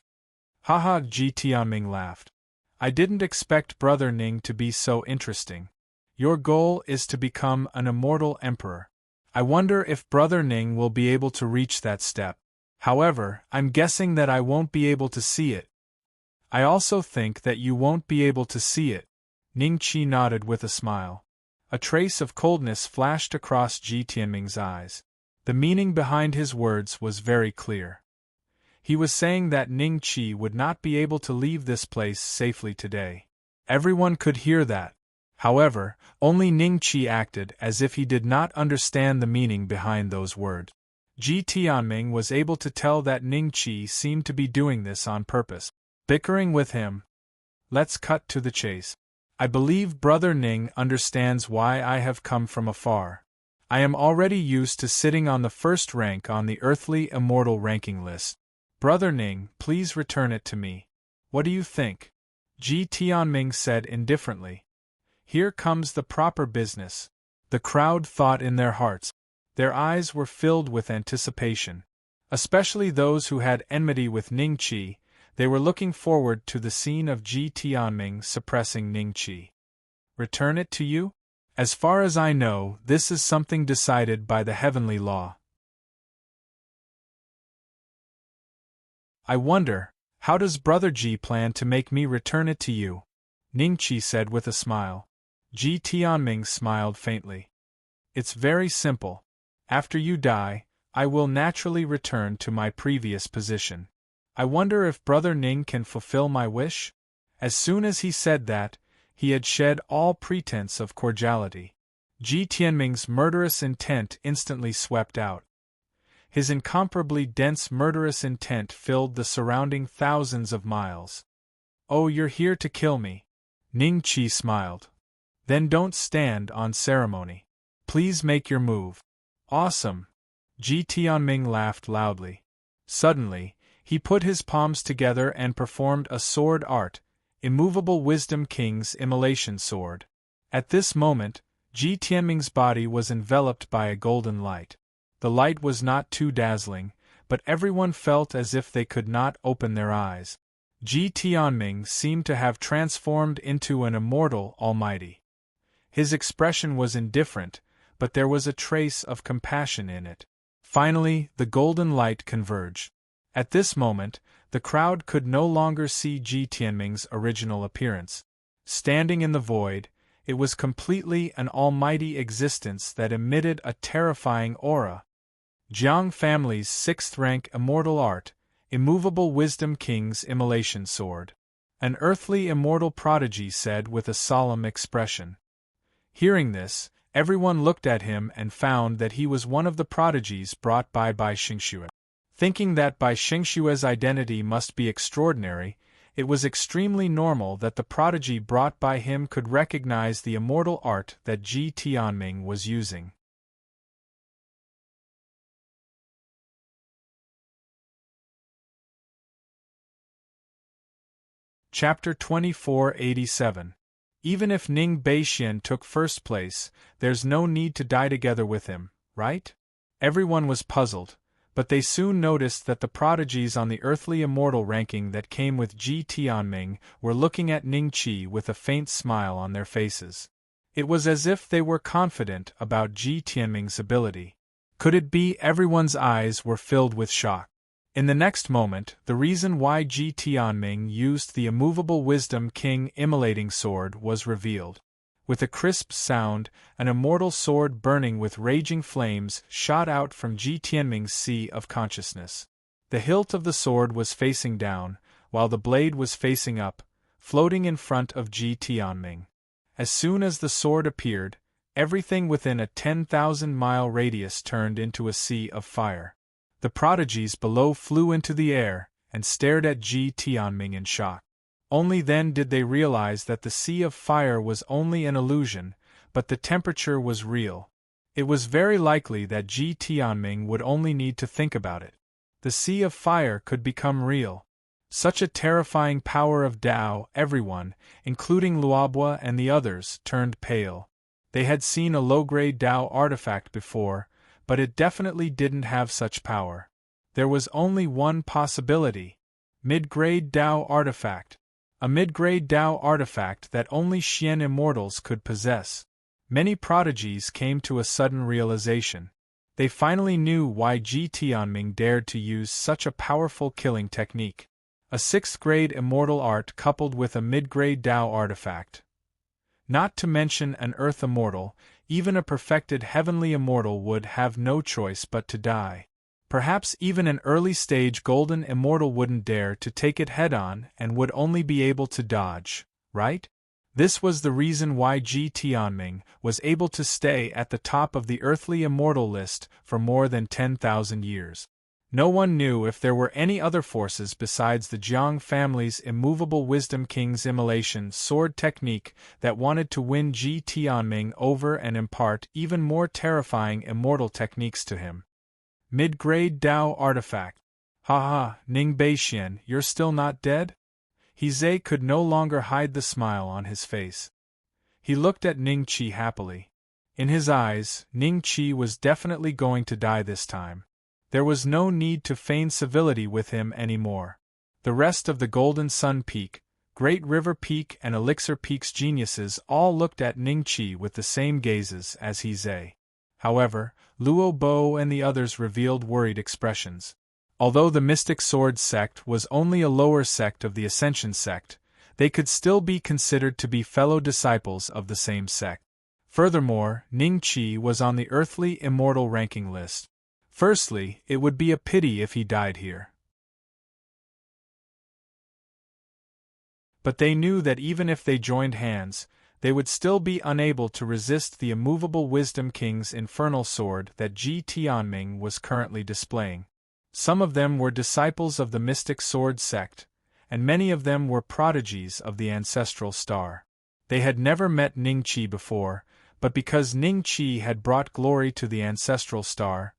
Haha, Ji Tianming laughed. I didn't expect Brother Ning to be so interesting. Your goal is to become an immortal emperor. I wonder if Brother Ning will be able to reach that step. However, I'm guessing that I won't be able to see it. I also think that you won't be able to see it. Ning Qi nodded with a smile. A trace of coldness flashed across Ji Tianming's eyes. The meaning behind his words was very clear. He was saying that Ning Qi would not be able to leave this place safely today. Everyone could hear that. However, only Ning Qi acted as if he did not understand the meaning behind those words. Ji Tianming was able to tell that Ning Qi seemed to be doing this on purpose, bickering with him. Let's cut to the chase. I believe Brother Ning understands why I have come from afar. I am already used to sitting on the first rank on the earthly immortal ranking list. Brother Ning, please return it to me. What do you think? Ji Tianming said indifferently. Here comes the proper business. The crowd thought in their hearts. Their eyes were filled with anticipation. Especially those who had enmity with Ning Qi, they were looking forward to the scene of Ji Tianming suppressing Ning Qi. Return it to you? As far as I know, this is something decided by the heavenly law. I wonder, how does Brother Ji plan to make me return it to you? Ning Qi said with a smile. Ji Tianming smiled faintly. It's very simple. After you die, I will naturally return to my previous position. I wonder if Brother Ning can fulfill my wish? As soon as he said that, he had shed all pretense of cordiality. Ji Tianming's murderous intent instantly swept out. His incomparably dense murderous intent filled the surrounding thousands of miles. Oh, you're here to kill me. Ning Qi smiled. Then don't stand on ceremony. Please make your move. Awesome. Ji Tianming laughed loudly. Suddenly, he put his palms together and performed a sword art, Immovable Wisdom King's Immolation Sword. At this moment, Ji Tianming's body was enveloped by a golden light. The light was not too dazzling, but everyone felt as if they could not open their eyes. Ji Tianming seemed to have transformed into an immortal almighty. His expression was indifferent, but there was a trace of compassion in it. Finally, the golden light converged. At this moment, the crowd could no longer see Ji Tianming's original appearance. Standing in the void, it was completely an almighty existence that emitted a terrifying aura. Jiang family's 6th rank immortal art, Immovable Wisdom King's Immolation Sword. An earthly immortal prodigy said with a solemn expression. Hearing this, everyone looked at him and found that he was one of the prodigies brought by Xingxue. Thinking that Xingxue's identity must be extraordinary, it was extremely normal that the prodigy brought by him could recognize the immortal art that Ji Tianming was using. Chapter 2487. Even if Ning Beixian took first place, there's no need to die together with him, right? Everyone was puzzled, but they soon noticed that the prodigies on the earthly immortal ranking that came with Ji Tianming were looking at Ning Qi with a faint smile on their faces. It was as if they were confident about Ji Tianming's ability. Could it be everyone's eyes were filled with shock? In the next moment, the reason why Ji Tianming used the Immovable Wisdom King Immolating Sword was revealed. With a crisp sound, an immortal sword burning with raging flames shot out from Ji Tianming's sea of consciousness. The hilt of the sword was facing down, while the blade was facing up, floating in front of Ji Tianming. As soon as the sword appeared, everything within a 10,000-mile radius turned into a sea of fire. The prodigies below flew into the air and stared at Ji Tianming in shock. Only then did they realize that the sea of fire was only an illusion, but the temperature was real. It was very likely that Ji Tianming would only need to think about it. The sea of fire could become real. Such a terrifying power of Tao, everyone, including Luobua and the others, turned pale. They had seen a low-grade Tao artifact before, but it definitely didn't have such power. There was only one possibility: mid-grade Dao artifact. A mid-grade Dao artifact that only Xian immortals could possess. Many prodigies came to a sudden realization. They finally knew why Ji Tianming dared to use such a powerful killing technique. A 6th-grade immortal art coupled with a mid-grade Dao artifact. Not to mention an earth immortal, even a perfected heavenly immortal would have no choice but to die. Perhaps even an early-stage golden immortal wouldn't dare to take it head-on and would only be able to dodge, right? This was the reason why Ji Tianming was able to stay at the top of the earthly immortal list for more than 10,000 years. No one knew if there were any other forces besides the Jiang family's immovable Wisdom King's immolation sword technique that wanted to win Ji Tianming over and impart even more terrifying immortal techniques to him. Mid-grade Dao artifact. Haha, Ning Beixian, you're still not dead? He could no longer hide the smile on his face. He looked at Ning Qi happily. In his eyes, Ning Qi was definitely going to die this time. There was no need to feign civility with him anymore. The rest of the Golden Sun Peak, Great River Peak and Elixir Peak's geniuses all looked at Ning Qi with the same gazes as He. However, Luo Bo and the others revealed worried expressions. Although the Mystic Sword sect was only a lower sect of the Ascension sect, they could still be considered to be fellow disciples of the same sect. Furthermore, Ning Qi was on the earthly immortal ranking list. Firstly, it would be a pity if he died here. But they knew that even if they joined hands, they would still be unable to resist the immovable Wisdom King's infernal sword that Ji Tianming was currently displaying. Some of them were disciples of the Mystic Sword sect, and many of them were prodigies of the Ancestral Star. They had never met Ning Qi before, but because Ning Qi had brought glory to the Ancestral Star,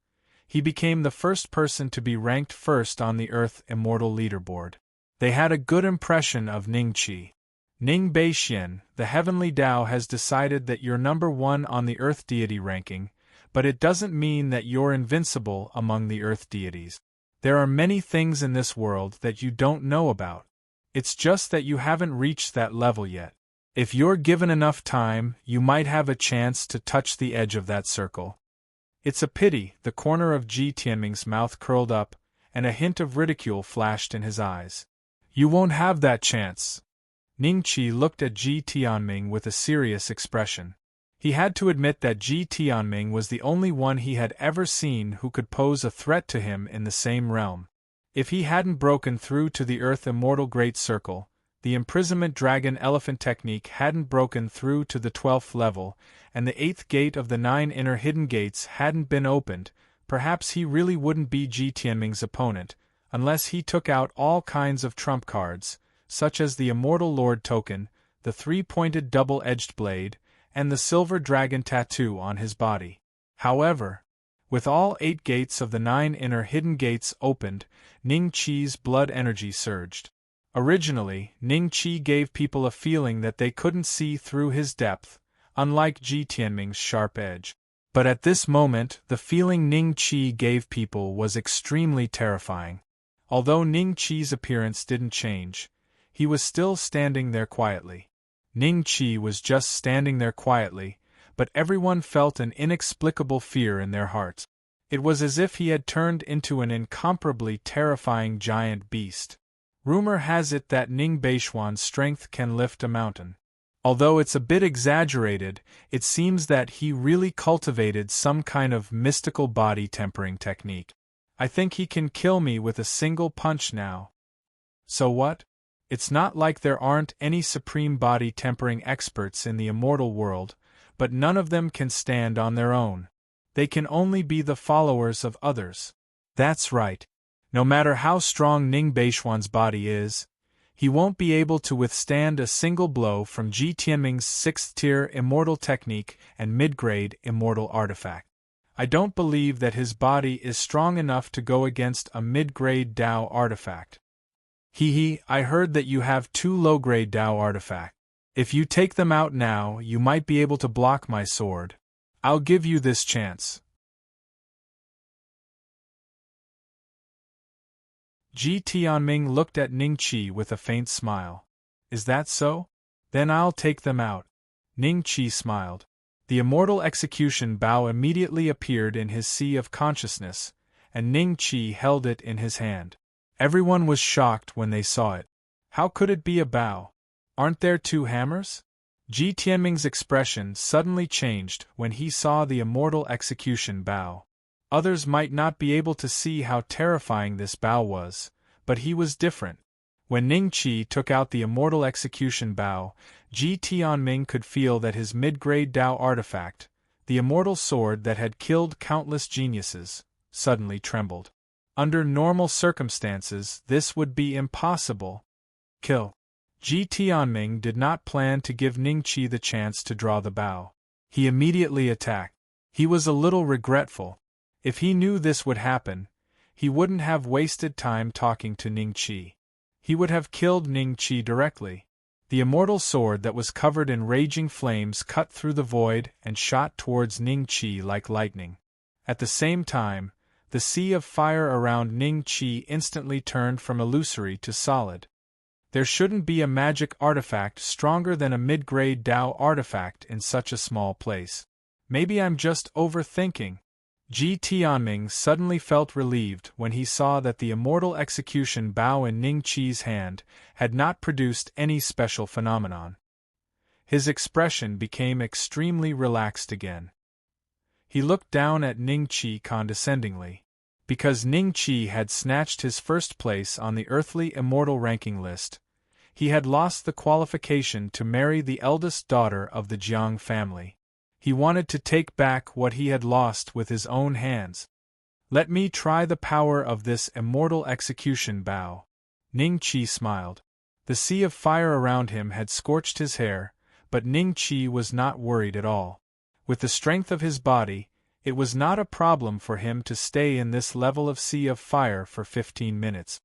he became the first person to be ranked first on the Earth Immortal Leaderboard. They had a good impression of Ning Qi. Ning Beixian, the Heavenly Tao has decided that you're number 1 on the Earth Deity ranking, but it doesn't mean that you're invincible among the Earth deities. There are many things in this world that you don't know about. It's just that you haven't reached that level yet. If you're given enough time, you might have a chance to touch the edge of that circle. It's a pity. The corner of Ji Tianming's mouth curled up, and a hint of ridicule flashed in his eyes. You won't have that chance. Ning Qi looked at Ji Tianming with a serious expression. He had to admit that Ji Tianming was the only one he had ever seen who could pose a threat to him in the same realm. If he hadn't broken through to the Earth Immortal Great Circle, the Imprisonment Dragon Elephant technique hadn't broken through to the 12th level, and the 8th gate of the 9 inner hidden gates hadn't been opened, perhaps he really wouldn't be Ji Tianming's opponent, unless he took out all kinds of trump cards, such as the Immortal Lord token, the 3-pointed double-edged blade, and the silver dragon tattoo on his body. However, with all 8 gates of the 9 inner hidden gates opened, Ning Qi's blood energy surged. Originally, Ning Qi gave people a feeling that they couldn't see through his depth, unlike Ji Tianming's sharp edge. But at this moment, the feeling Ning Qi gave people was extremely terrifying. Although Ning Qi's appearance didn't change, he was still standing there quietly. Ning Qi was just standing there quietly, but everyone felt an inexplicable fear in their hearts. It was as if he had turned into an incomparably terrifying giant beast. Rumor has it that Ning Beixian's strength can lift a mountain. Although it's a bit exaggerated, it seems that he really cultivated some kind of mystical body tempering technique. I think he can kill me with a single punch now. So what? It's not like there aren't any supreme body tempering experts in the immortal world, but none of them can stand on their own. They can only be the followers of others. That's right. No matter how strong Ning Beixian's body is, he won't be able to withstand a single blow from Ji Tianming's 6th-tier immortal technique and mid-grade immortal artifact. I don't believe that his body is strong enough to go against a mid-grade Dao artifact. I heard that you have 2 low-grade Dao artifacts. If you take them out now, you might be able to block my sword. I'll give you this chance. Ji Tianming looked at Ning Qi with a faint smile. Is that so? Then I'll take them out. Ning Qi smiled. The immortal execution bow immediately appeared in his sea of consciousness, and Ning Qi held it in his hand. Everyone was shocked when they saw it. How could it be a bow? Aren't there two hammers? Ji Tianming's expression suddenly changed when he saw the immortal execution bow. Others might not be able to see how terrifying this bow was, but he was different. When Ning Qi took out the immortal execution bow, Ji Tianming could feel that his mid-grade Dao artifact, the immortal sword that had killed countless geniuses, suddenly trembled. Under normal circumstances, this would be impossible. Kill. Ji Tianming did not plan to give Ning Qi the chance to draw the bow. He immediately attacked. He was a little regretful. If he knew this would happen, he wouldn't have wasted time talking to Ning Qi. He would have killed Ning Qi directly. The immortal sword that was covered in raging flames cut through the void and shot towards Ning Qi like lightning. At the same time, the sea of fire around Ning Qi instantly turned from illusory to solid. There shouldn't be a magic artifact stronger than a mid-grade Dao artifact in such a small place. Maybe I'm just overthinking. Ji Tianming suddenly felt relieved when he saw that the immortal execution bow in Ning Qi's hand had not produced any special phenomenon. His expression became extremely relaxed again. He looked down at Ning Qi condescendingly. Because Ning Qi had snatched his first place on the earthly immortal ranking list, he had lost the qualification to marry the eldest daughter of the Jiang family. He wanted to take back what he had lost with his own hands. Let me try the power of this immortal execution bow. Ning Qi smiled. The sea of fire around him had scorched his hair, but Ning Qi was not worried at all. With the strength of his body, it was not a problem for him to stay in this level of sea of fire for 15 minutes.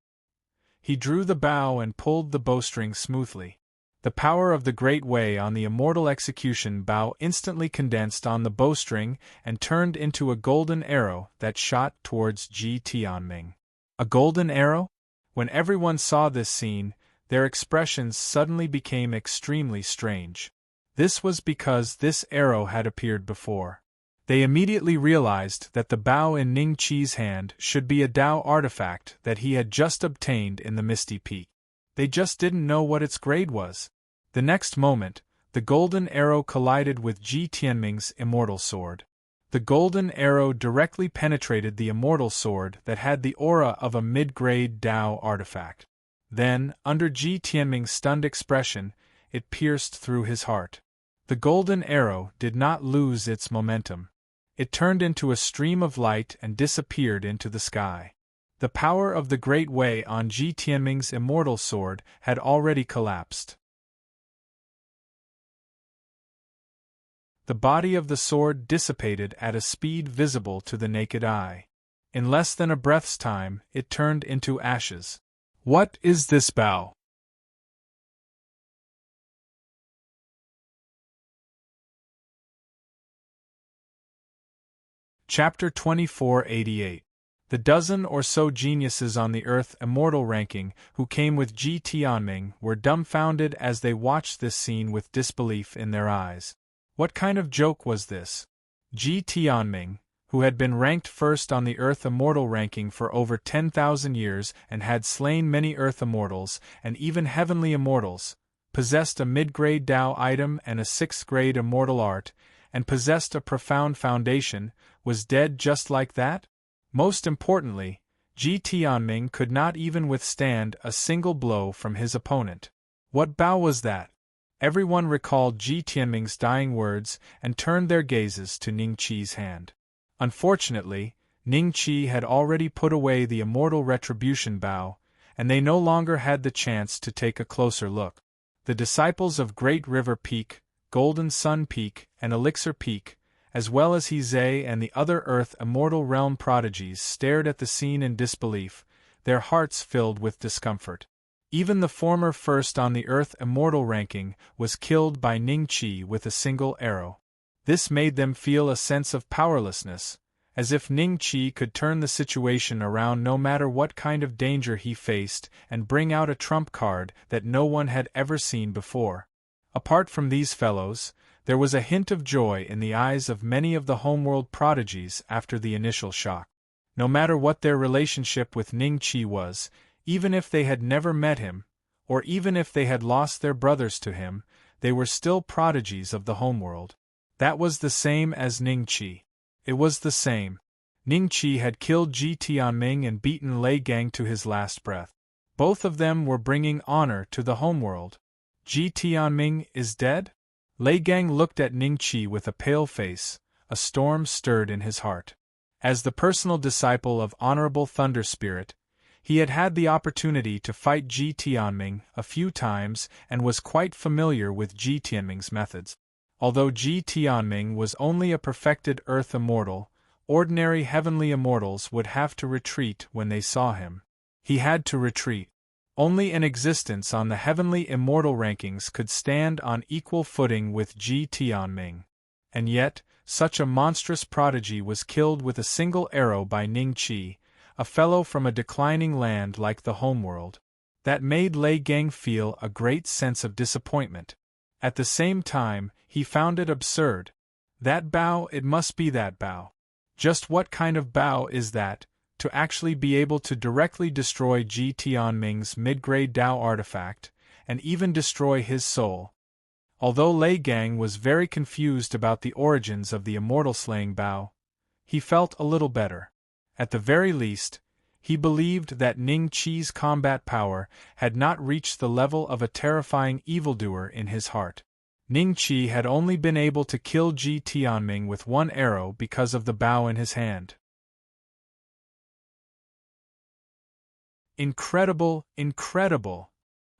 He drew the bow and pulled the bowstring smoothly. The power of the Great Way on the immortal execution bow instantly condensed on the bowstring and turned into a golden arrow that shot towards Ji Tianming. A golden arrow? When everyone saw this scene, their expressions suddenly became extremely strange. This was because this arrow had appeared before. They immediately realized that the bow in Ning Qi's hand should be a Dao artifact that he had just obtained in the Misty Peak. They just didn't know what its grade was. The next moment, the golden arrow collided with Ji Tianming's immortal sword. The golden arrow directly penetrated the immortal sword that had the aura of a mid-grade Dao artifact. Then, under Ji Tianming's stunned expression, it pierced through his heart. The golden arrow did not lose its momentum. It turned into a stream of light and disappeared into the sky. The power of the Great Way on Ji Tianming's immortal sword had already collapsed. The body of the sword dissipated at a speed visible to the naked eye. In less than a breath's time, it turned into ashes. What is this bow? Chapter 2488. The dozen or so geniuses on the Earth Immortal ranking who came with Ji Tianming were dumbfounded as they watched this scene with disbelief in their eyes. What kind of joke was this? Ji Tianming, who had been ranked first on the Earth Immortal ranking for over 10,000 years and had slain many Earth Immortals and even Heavenly Immortals, possessed a mid-grade Dao item and a 6th-grade Immortal art, and possessed a profound foundation, was dead just like that? Most importantly, Ji Tianming could not even withstand a single blow from his opponent. What bow was that? Everyone recalled Ji Tianming's dying words and turned their gazes to Ning Qi's hand. Unfortunately, Ning Qi had already put away the immortal retribution bow, and they no longer had the chance to take a closer look. The disciples of Great River Peak, Golden Sun Peak, and Elixir Peak, as well as Heizei and the other Earth Immortal Realm prodigies stared at the scene in disbelief, their hearts filled with discomfort. Even the former first on the Earth Immortal ranking was killed by Ning Qi with a single arrow. This made them feel a sense of powerlessness, as if Ning Qi could turn the situation around no matter what kind of danger he faced and bring out a trump card that no one had ever seen before. Apart from these fellows, there was a hint of joy in the eyes of many of the homeworld prodigies after the initial shock. No matter what their relationship with Ning Qi was, even if they had never met him, or even if they had lost their brothers to him, they were still prodigies of the homeworld. That was the same as Ning Qi. It was the same. Ning Qi had killed Ji Tianming and beaten Lei Gang to his last breath. Both of them were bringing honor to the homeworld. Ji Tianming is dead? Lei Gang looked at Ning Qi with a pale face. A storm stirred in his heart. As the personal disciple of Honorable Thunder Spirit, he had had the opportunity to fight Ji Tianming a few times and was quite familiar with Ji Tianming's methods. Although Ji Tianming was only a perfected earth immortal, ordinary heavenly immortals would have to retreat when they saw him. He had to retreat. Only an existence on the heavenly immortal rankings could stand on equal footing with Ji Tianming. And yet, such a monstrous prodigy was killed with a single arrow by Ning Qi, a fellow from a declining land like the homeworld. That made Lei Gang feel a great sense of disappointment. At the same time, he found it absurd. That bow, it must be that bow. Just what kind of bow is that, to actually be able to directly destroy Ji Tianming's mid-grade Dao artifact, and even destroy his soul? Although Lei Gang was very confused about the origins of the immortal-slaying bow, he felt a little better. At the very least, he believed that Ning Qi's combat power had not reached the level of a terrifying evildoer in his heart. Ning Qi had only been able to kill Ji Tianming with one arrow because of the bow in his hand. Incredible, incredible!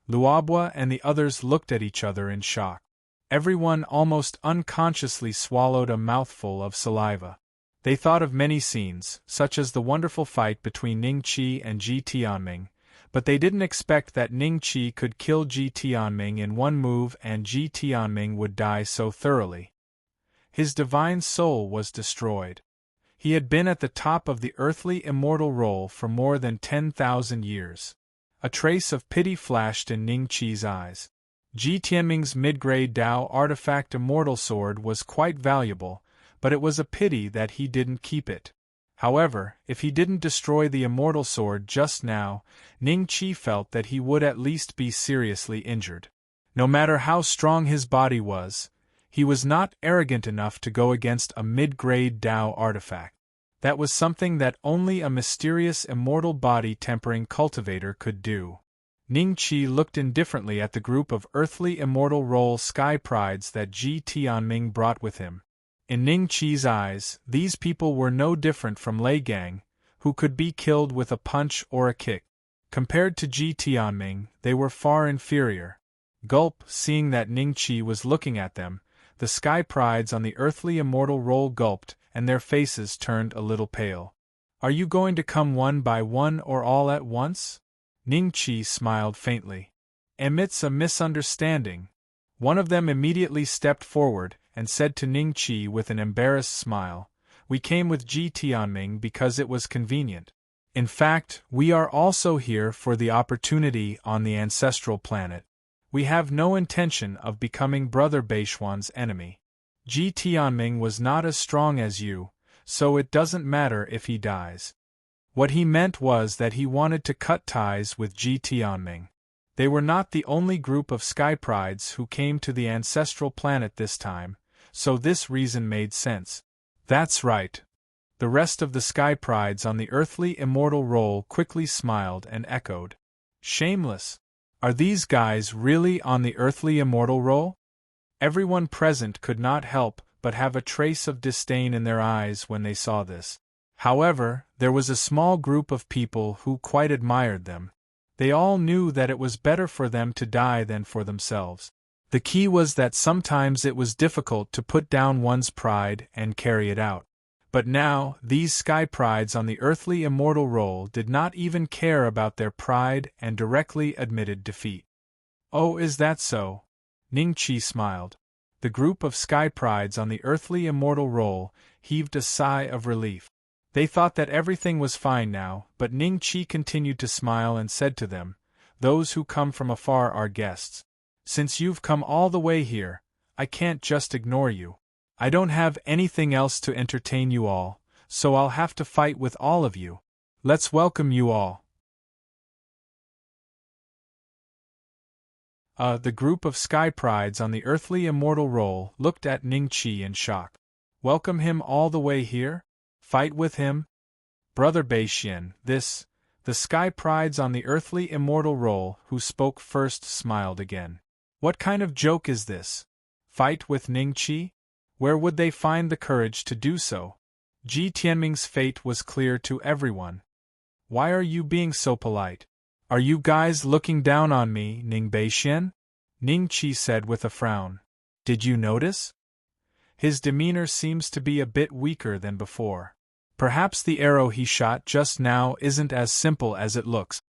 Luobua and the others looked at each other in shock. Everyone almost unconsciously swallowed a mouthful of saliva. They thought of many scenes, such as the wonderful fight between Ning Qi and Ji Tianming, but they didn't expect that Ning Qi could kill Ji Tianming in one move and Ji Tianming would die so thoroughly. His divine soul was destroyed. He had been at the top of the earthly immortal role for more than 10,000 years. A trace of pity flashed in Ning Qi's eyes. Ji Tianming's mid-grade Dao artifact immortal sword was quite valuable, but it was a pity that he didn't keep it. However, if he didn't destroy the immortal sword just now, Ning Qi felt that he would at least be seriously injured. No matter how strong his body was, he was not arrogant enough to go against a mid-grade Dao artifact. That was something that only a mysterious immortal body-tempering cultivator could do. Ning Qi looked indifferently at the group of earthly immortal role sky prides that Ji Tianming brought with him. In Ning Qi's eyes, these people were no different from Lei Gang, who could be killed with a punch or a kick. Compared to Ji Tianming, they were far inferior. Gulp, seeing that Ning Qi was looking at them, the sky prides on the earthly immortal role gulped, and their faces turned a little pale. Are you going to come one by one or all at once? Ning Qi smiled faintly. Amidst a misunderstanding, one of them immediately stepped forward and said to Ning Qi with an embarrassed smile, "We came with Ji Tianming because it was convenient. In fact, we are also here for the opportunity on the ancestral planet. We have no intention of becoming Brother Beishuan's enemy. Ji Tianming was not as strong as you, so it doesn't matter if he dies." What he meant was that he wanted to cut ties with Ji Tianming. They were not the only group of sky prides who came to the ancestral planet this time, so this reason made sense. That's right. The rest of the sky prides on the earthly immortal role quickly smiled and echoed. Shameless. Are these guys really on the earthly immortal role? Everyone present could not help but have a trace of disdain in their eyes when they saw this. However, there was a small group of people who quite admired them. They all knew that it was better for them to die than for themselves. The key was that sometimes it was difficult to put down one's pride and carry it out. But now, these sky prides on the earthly immortal role did not even care about their pride and directly admitted defeat. Oh, is that so? Ning Qi smiled. The group of sky prides on the earthly immortal role heaved a sigh of relief. They thought that everything was fine now, but Ning Chi continued to smile and said to them, "Those who come from afar are guests. Since you've come all the way here, I can't just ignore you. I don't have anything else to entertain you all, so I'll have to fight with all of you. Let's welcome you all." The group of sky prides on the earthly immortal roll looked at Ning Chi in shock. Welcome him all the way here? Fight with him? Brother Beixian, the sky prides on the earthly immortal roll who spoke first smiled again. What kind of joke is this? Fight with Ning Chi? Where would they find the courage to do so? Ji Tianming's fate was clear to everyone. Why are you being so polite? Are you guys looking down on me, Ning Beixian? Ning Chi said with a frown. Did you notice? His demeanor seems to be a bit weaker than before. Perhaps the arrow he shot just now isn't as simple as it looks.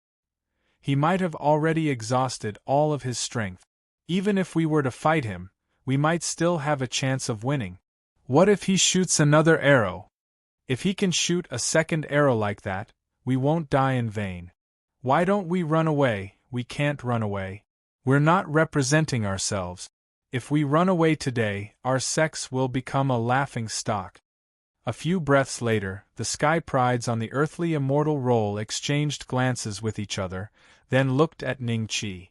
He might have already exhausted all of his strength. Even if we were to fight him, we might still have a chance of winning. What if he shoots another arrow? If he can shoot a second arrow like that, we won't die in vain. Why don't we run away? We can't run away. We're not representing ourselves. If we run away today, our sex will become a laughing stock. A few breaths later, the sky prides on the earthly immortal roll exchanged glances with each other, then looked at Ning Chi.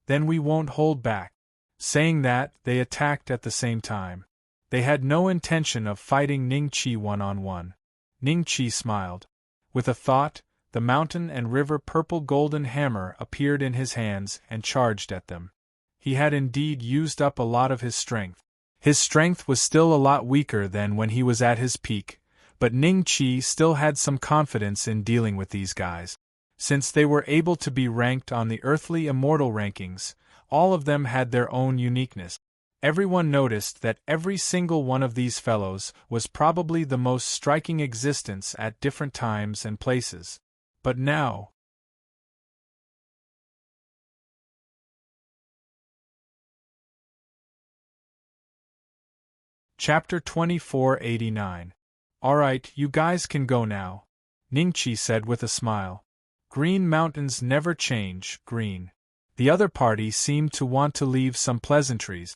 Then we won't hold back. Saying that, they attacked at the same time. They had no intention of fighting Ning Chi one-on-one. Ning Chi smiled. With a thought, the mountain and river purple golden hammer appeared in his hands and charged at them. He had indeed used up a lot of his strength. His strength was still a lot weaker than when he was at his peak, but Ning Chi still had some confidence in dealing with these guys. Since they were able to be ranked on the earthly immortal rankings, all of them had their own uniqueness. Everyone noticed that every single one of these fellows was probably the most striking existence at different times and places. But now, Chapter 2489. Alright, you guys can go now, Ning Chi said with a smile. Green mountains never change, green. The other party seemed to want to leave some pleasantries.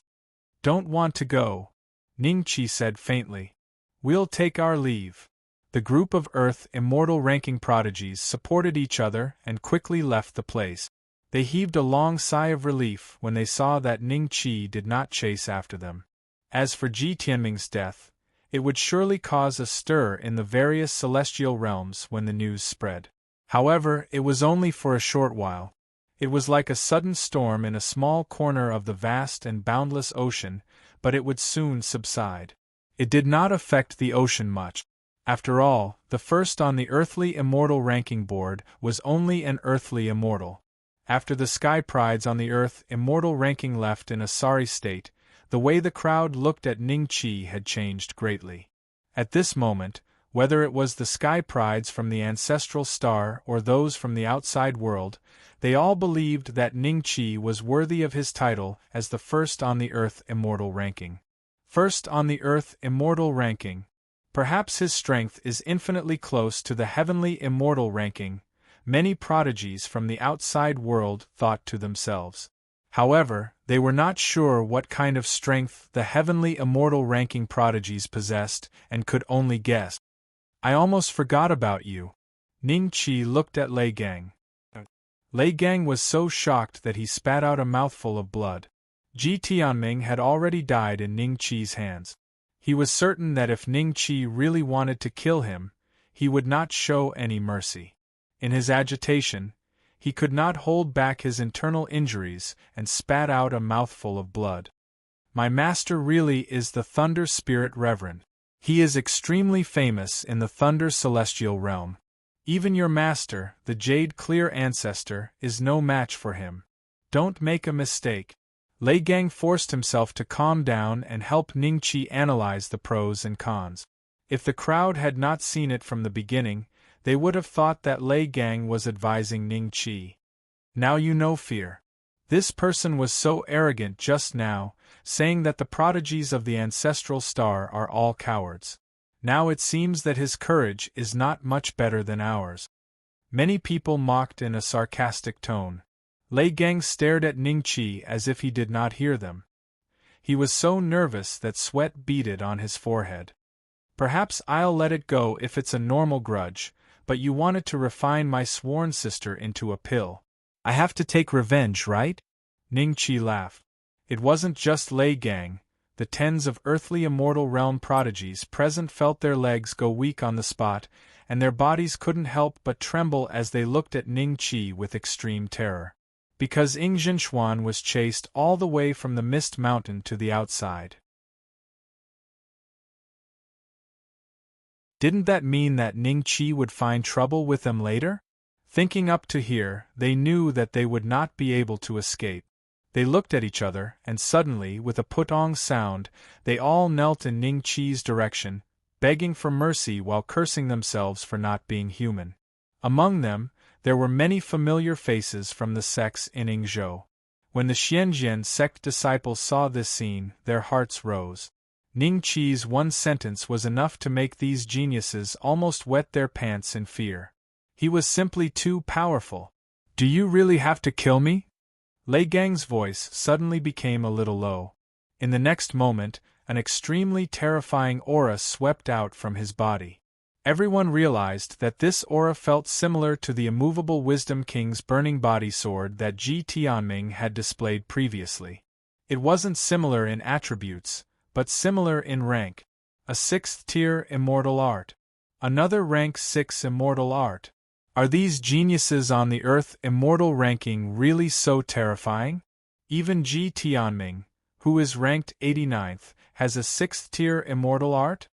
Don't want to go, Ning Chi said faintly. We'll take our leave. The group of Earth immortal ranking prodigies supported each other and quickly left the place. They heaved a long sigh of relief when they saw that Ning Chi did not chase after them. As for Ji Tianming's death, it would surely cause a stir in the various celestial realms when the news spread. However, it was only for a short while. It was like a sudden storm in a small corner of the vast and boundless ocean, but it would soon subside. It did not affect the ocean much. After all, the first on the earthly immortal ranking board was only an earthly immortal. After the sky prides on the earth immortal ranking left in a sorry state, the way the crowd looked at Ning Chi had changed greatly. At this moment, whether it was the sky prides from the ancestral star or those from the outside world, they all believed that Ning Chi was worthy of his title as the first on the earth immortal ranking. First on the earth immortal ranking. Perhaps his strength is infinitely close to the heavenly immortal ranking, many prodigies from the outside world thought to themselves. However, they were not sure what kind of strength the heavenly immortal ranking prodigies possessed and could only guess. I almost forgot about you. Ning Chi looked at Lei Gang. Lei Gang was so shocked that he spat out a mouthful of blood. Ji Tianming had already died in Ning Chi's hands. He was certain that if Ning Chi really wanted to kill him, he would not show any mercy. In his agitation, he could not hold back his internal injuries and spat out a mouthful of blood. My master really is the Thunder Spirit Reverend. He is extremely famous in the Thunder Celestial Realm. Even your master, the Jade Clear Ancestor, is no match for him. Don't make a mistake. Lei Gang forced himself to calm down and help Ning Chi analyze the pros and cons. If the crowd had not seen it from the beginning, they would have thought that Lei Gang was advising Ning Chi. Now you know fear. This person was so arrogant just now, saying that the prodigies of the ancestral star are all cowards. Now it seems that his courage is not much better than ours. Many people mocked in a sarcastic tone. Lei Gang stared at Ning Qi as if he did not hear them. He was so nervous that sweat beaded on his forehead. Perhaps I'll let it go if it's a normal grudge, but you wanted to refine my sworn sister into a pill. I have to take revenge, right? Ning Qi laughed. It wasn't just Lei Gang. The tens of earthly immortal realm prodigies present felt their legs go weak on the spot, and their bodies couldn't help but tremble as they looked at Ning Qi with extreme terror. Because Ing Zhenxuan was chased all the way from the Mist Mountain to the outside. Didn't that mean that Ning Qi would find trouble with them later? Thinking up to here, they knew that they would not be able to escape. They looked at each other, and suddenly, with a putong sound, they all knelt in Ning Qi's direction, begging for mercy while cursing themselves for not being human. Among them, there were many familiar faces from the sects in Yingzhou. When the Xianjian sect disciples saw this scene, their hearts rose. Ning Qi's one sentence was enough to make these geniuses almost wet their pants in fear. He was simply too powerful. "Do you really have to kill me?" Lei Gang's voice suddenly became a little low. In the next moment, an extremely terrifying aura swept out from his body. Everyone realized that this aura felt similar to the immovable Wisdom King's burning body sword that Ji Tianming had displayed previously. It wasn't similar in attributes, but similar in rank. A 6th-tier immortal art. Another rank 6 immortal art. Are these geniuses on the Earth immortal ranking really so terrifying? Even Ji Tianming, who is ranked 89th, has a 6th-tier immortal art?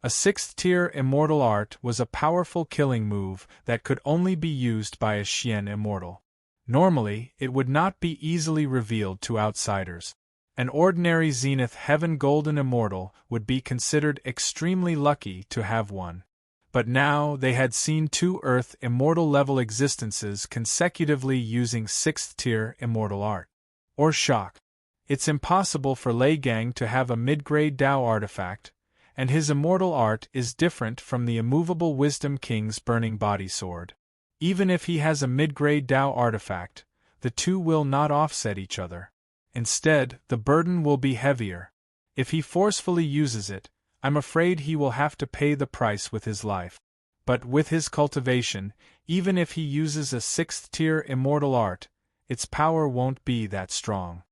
A 6th-tier immortal art was a powerful killing move that could only be used by a Xian immortal. Normally, it would not be easily revealed to outsiders. An ordinary Zenith Heaven Golden Immortal would be considered extremely lucky to have one. But now they had seen 2 Earth immortal-level existences consecutively using 6th-tier immortal art. Or shock. It's impossible for Lei Gang to have a mid-grade Dao artifact, and his immortal art is different from the immovable Wisdom King's burning body sword. Even if he has a mid-grade Dao artifact, the two will not offset each other. Instead, the burden will be heavier. If he forcefully uses it, I'm afraid he will have to pay the price with his life. But with his cultivation, even if he uses a 6th-tier immortal art, its power won't be that strong.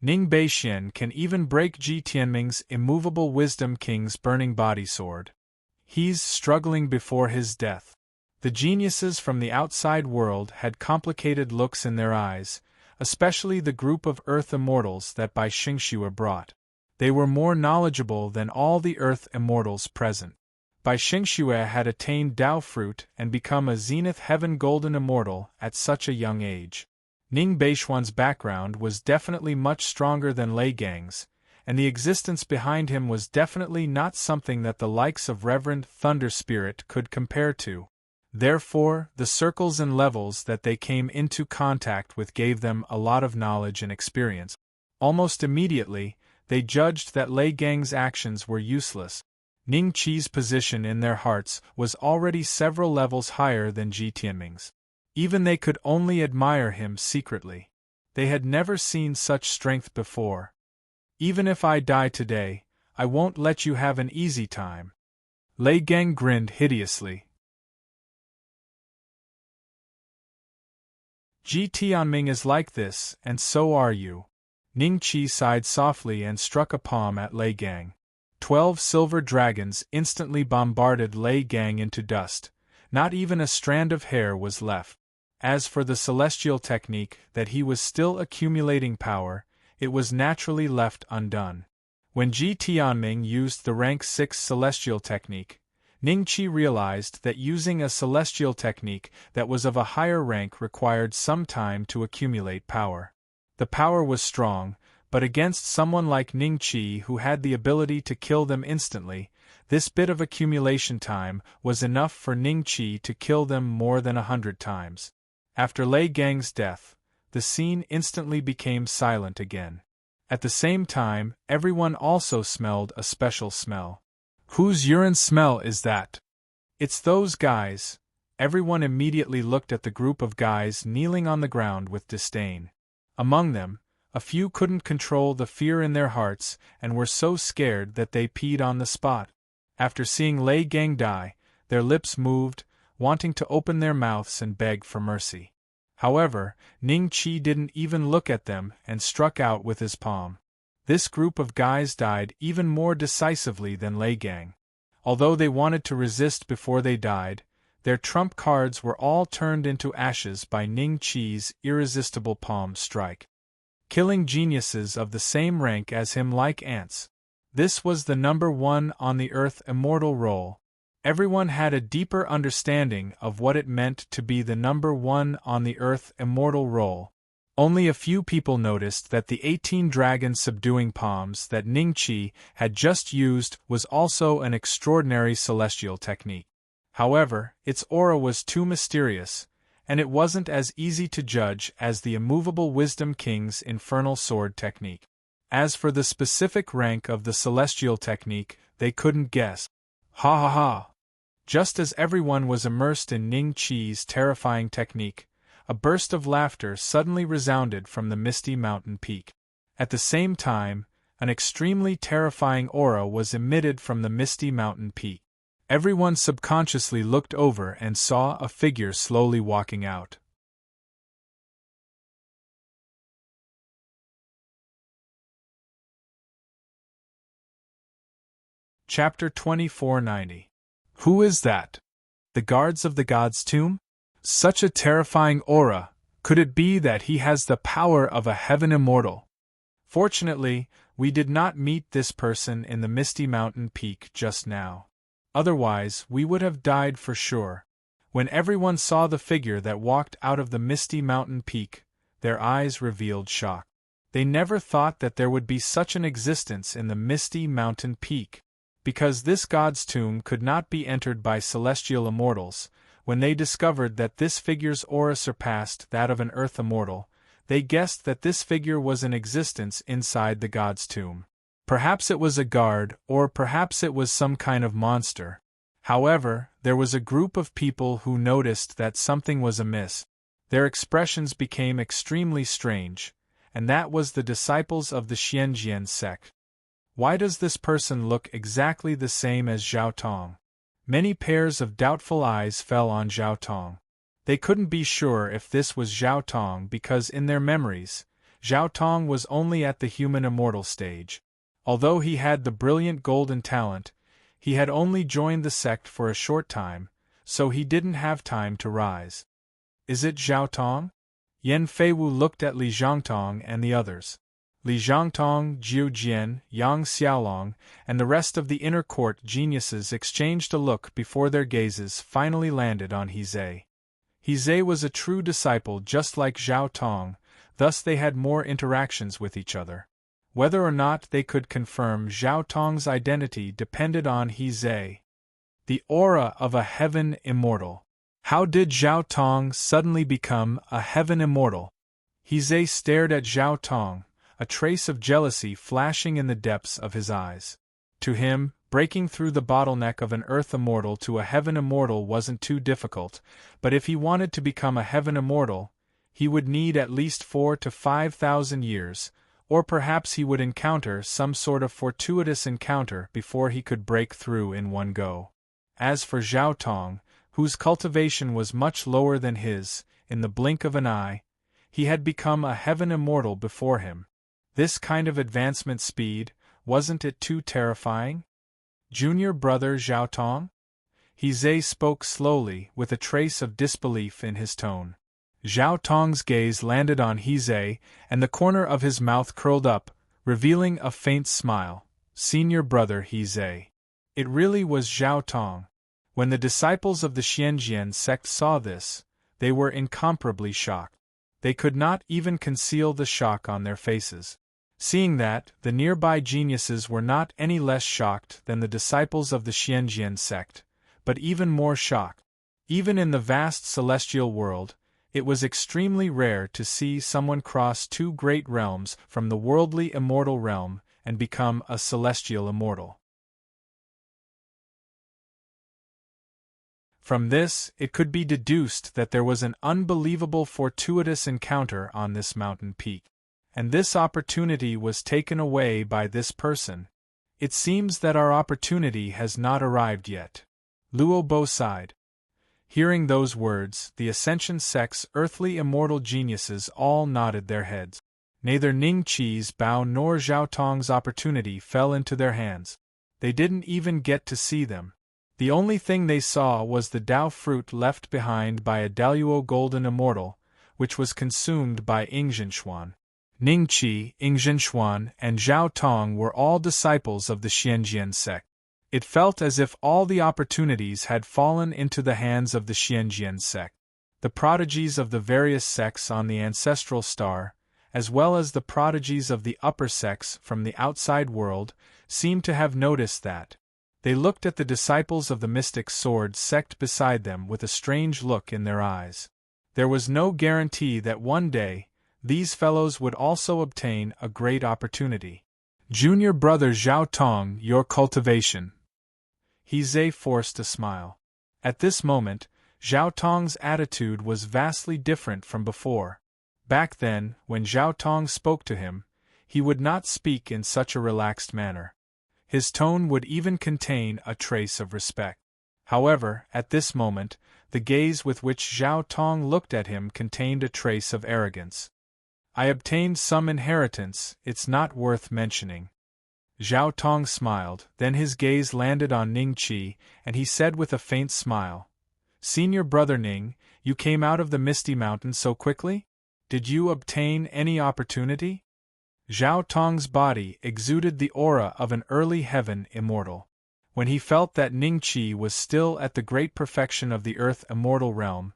Ning Beixian can even break Ji Tianming's immovable Wisdom King's burning body sword. He's struggling before his death. The geniuses from the outside world had complicated looks in their eyes, especially the group of Earth Immortals that Bai Xingxue brought. They were more knowledgeable than all the Earth Immortals present. Bai Xingxue had attained Dao Fruit and become a Zenith Heaven Golden Immortal at such a young age. Ning Beixuan's background was definitely much stronger than Lei Gang's, and the existence behind him was definitely not something that the likes of Reverend Thunder Spirit could compare to. Therefore, the circles and levels that they came into contact with gave them a lot of knowledge and experience. Almost immediately, they judged that Lei Gang's actions were useless. Ning Qi's position in their hearts was already several levels higher than Ji Tianming's. Even they could only admire him secretly. They had never seen such strength before. "Even if I die today, I won't let you have an easy time." Lei Gang grinned hideously. Ji Tianming is like this, and so are you. Ning Qi sighed softly and struck a palm at Lei Gang. 12 silver dragons instantly bombarded Lei Gang into dust. Not even a strand of hair was left. As for the celestial technique that he was still accumulating power, it was naturally left undone. When Ji Tianming used the rank 6 celestial technique, Ning Qi realized that using a celestial technique that was of a higher rank required some time to accumulate power. The power was strong, but against someone like Ning Qi who had the ability to kill them instantly, this bit of accumulation time was enough for Ning Qi to kill them more than 100 times. After Lei Gang's death, the scene instantly became silent again. At the same time, everyone also smelled a special smell. Whose urine smell is that? It's those guys. Everyone immediately looked at the group of guys kneeling on the ground with disdain. Among them, a few couldn't control the fear in their hearts and were so scared that they peed on the spot. After seeing Lei Gang die, their lips moved, wanting to open their mouths and beg for mercy. However, Ning Qi didn't even look at them and struck out with his palm. This group of guys died even more decisively than Lei Gang. Although they wanted to resist before they died, their trump cards were all turned into ashes by Ning Qi's irresistible palm strike. Killing geniuses of the same rank as him like ants. This was the number one on the earth immortal roll. Everyone had a deeper understanding of what it meant to be the number one on the earth immortal roll. Only a few people noticed that the 18 dragon subduing palms that Ning Qi had just used was also an extraordinary celestial technique. However, its aura was too mysterious, and it wasn't as easy to judge as the immovable Wisdom King's infernal sword technique. As for the specific rank of the celestial technique, they couldn't guess. Ha ha ha! Just as everyone was immersed in Ning Qi's terrifying technique, a burst of laughter suddenly resounded from the misty mountain peak. At the same time, an extremely terrifying aura was emitted from the misty mountain peak. Everyone subconsciously looked over and saw a figure slowly walking out. Chapter 2490. Who is that? The guards of the god's tomb? Such a terrifying aura, could it be that he has the power of a heaven immortal? Fortunately, we did not meet this person in the misty mountain peak just now. Otherwise, we would have died for sure. When everyone saw the figure that walked out of the misty mountain peak, their eyes revealed shock. They never thought that there would be such an existence in the misty mountain peak. Because this god's tomb could not be entered by celestial immortals, when they discovered that this figure's aura surpassed that of an earth immortal, they guessed that this figure was in existence inside the god's tomb. Perhaps it was a guard, or perhaps it was some kind of monster. However, there was a group of people who noticed that something was amiss. Their expressions became extremely strange, and that was the disciples of the Xianjian sect. Why does this person look exactly the same as Zhao Tong? Many pairs of doubtful eyes fell on Zhao Tong. They couldn't be sure if this was Zhao Tong because in their memories, Zhao Tong was only at the human immortal stage. Although he had the brilliant golden talent, he had only joined the sect for a short time, so he didn't have time to rise. Is it Zhao Tong? Yan Feiwu looked at Li Zhangtong and the others. Li Zhangtong, Jiu Jian, Yang Xiaolong, and the rest of the inner court geniuses exchanged a look before their gazes finally landed on He Zhe. He Zhe was a true disciple just like Zhao Tong, thus they had more interactions with each other. Whether or not they could confirm Zhao Tong's identity depended on He Zhe. The aura of a heaven immortal. How did Zhao Tong suddenly become a heaven immortal? He Zhe stared at Zhao Tong, a trace of jealousy flashing in the depths of his eyes. To him, breaking through the bottleneck of an earth immortal to a heaven immortal wasn't too difficult, but if he wanted to become a heaven immortal, he would need at least 4,000 to 5,000 years, or perhaps he would encounter some sort of fortuitous encounter before he could break through in one go. As for Zhao Tong, whose cultivation was much lower than his, in the blink of an eye, he had become a heaven immortal before him. This kind of advancement speed, wasn't it too terrifying? Junior brother Zhao Tong? He Zhe spoke slowly, with a trace of disbelief in his tone. Zhao Tong's gaze landed on He Zhe, and the corner of his mouth curled up, revealing a faint smile. Senior brother He Zhe. It really was Zhao Tong. When the disciples of the Xianjian sect saw this, they were incomparably shocked. They could not even conceal the shock on their faces. Seeing that, the nearby geniuses were not any less shocked than the disciples of the Xianjian sect, but even more shocked. Even in the vast celestial world, it was extremely rare to see someone cross two great realms from the worldly immortal realm and become a celestial immortal. From this, it could be deduced that there was an unbelievable fortuitous encounter on this mountain peak. And this opportunity was taken away by this person. It seems that our opportunity has not arrived yet. Luo Bo sighed. Hearing those words, the Ascension sect's earthly immortal geniuses all nodded their heads. Neither Ning Qi's bow nor Zhao Tong's opportunity fell into their hands. They didn't even get to see them. The only thing they saw was the Dao fruit left behind by a Daluo golden immortal, which was consumed by Yingzhen. Ning Qi, Yingzhen, and Zhao Tong were all disciples of the Xianjian sect. It felt as if all the opportunities had fallen into the hands of the Xianjian sect. The prodigies of the various sects on the ancestral star, as well as the prodigies of the upper sects from the outside world, seemed to have noticed that. They looked at the disciples of the mystic sword sect beside them with a strange look in their eyes. There was no guarantee that one day, these fellows would also obtain a great opportunity. Junior brother Zhao Tong, your cultivation. He forced a smile. At this moment, Zhao Tong's attitude was vastly different from before. Back then, when Zhao Tong spoke to him, he would not speak in such a relaxed manner. His tone would even contain a trace of respect. However, at this moment, the gaze with which Zhao Tong looked at him contained a trace of arrogance. I obtained some inheritance, it's not worth mentioning. Zhao Tong smiled, then his gaze landed on Ning Qi, and he said with a faint smile, Senior brother Ning, you came out of the Misty Mountain so quickly? Did you obtain any opportunity? Zhao Tong's body exuded the aura of an early heaven immortal. When he felt that Ning Qi was still at the great perfection of the earth immortal realm,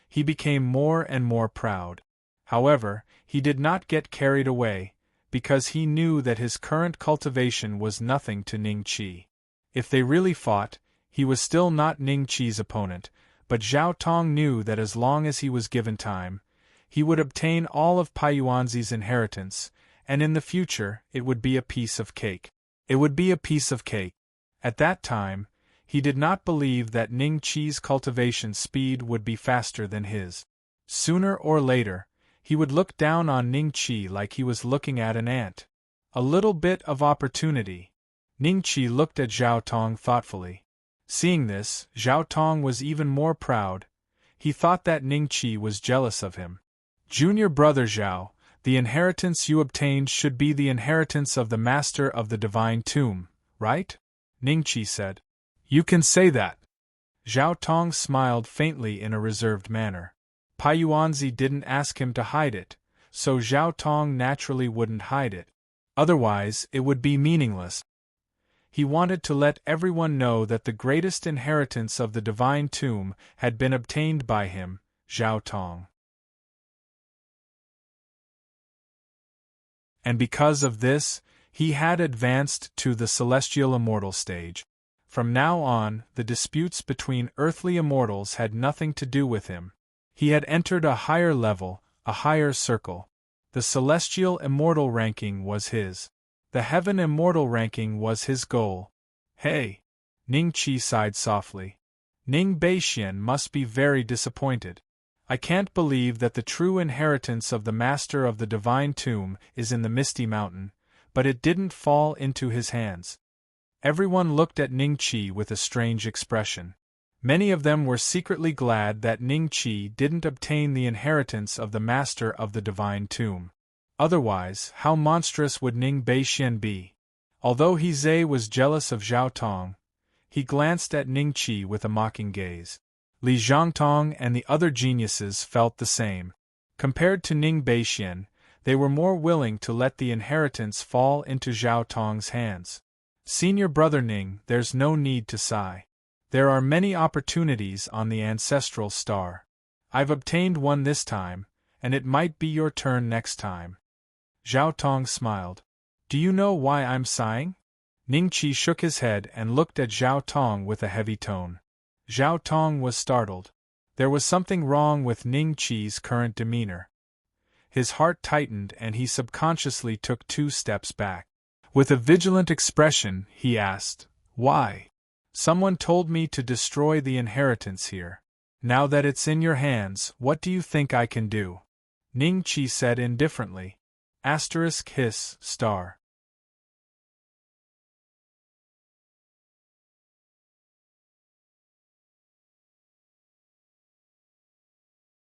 he became more and more proud. However, he did not get carried away, because he knew that his current cultivation was nothing to Ning Qi. If they really fought, he was still not Ning Qi's opponent, but Zhao Tong knew that as long as he was given time, he would obtain all of Paiyuanzi's inheritance, and in the future it would be a piece of cake. It would be a piece of cake. At that time, he did not believe that Ning Qi's cultivation speed would be faster than his. Sooner or later, he would look down on Ning Qi like he was looking at an ant. A little bit of opportunity. Ning Qi looked at Zhao Tong thoughtfully. Seeing this, Zhao Tong was even more proud. He thought that Ning Qi was jealous of him. Junior brother Zhao, the inheritance you obtained should be the inheritance of the Master of the Divine Tomb, right? Ning Qi said. You can say that. Zhao Tong smiled faintly in a reserved manner. Paiyuanzi didn't ask him to hide it, so Zhao Tong naturally wouldn't hide it. Otherwise, it would be meaningless. He wanted to let everyone know that the greatest inheritance of the Divine Tomb had been obtained by him, Zhao Tong. And because of this, he had advanced to the celestial immortal stage. From now on, the disputes between earthly immortals had nothing to do with him. He had entered a higher level, a higher circle. The celestial immortal ranking was his. The heaven immortal ranking was his goal. Hey! Ning Qi sighed softly. Ning Beixian must be very disappointed. I can't believe that the true inheritance of the Master of the Divine Tomb is in the Misty Mountain, but it didn't fall into his hands. Everyone looked at Ning Qi with a strange expression. Many of them were secretly glad that Ning Qi didn't obtain the inheritance of the Master of the Divine Tomb. Otherwise, how monstrous would Ning Beixian be? Although He was jealous of Zhao Tong, he glanced at Ning Qi with a mocking gaze. Li Zhangtong and the other geniuses felt the same. Compared to Ning Beixian, they were more willing to let the inheritance fall into Zhao Tong's hands. Senior brother Ning, there's no need to sigh. There are many opportunities on the ancestral star. I've obtained one this time, and it might be your turn next time. Zhao Tong smiled. Do you know why I'm sighing? Ning Qi shook his head and looked at Zhao Tong with a heavy tone. Zhao Tong was startled. There was something wrong with Ning Qi's current demeanor. His heart tightened and he subconsciously took 2 steps back. With a vigilant expression, he asked, Why? Someone told me to destroy the inheritance here. Now that it's in your hands, what do you think I can do? Ning Qi said indifferently. Asterisk hiss, star.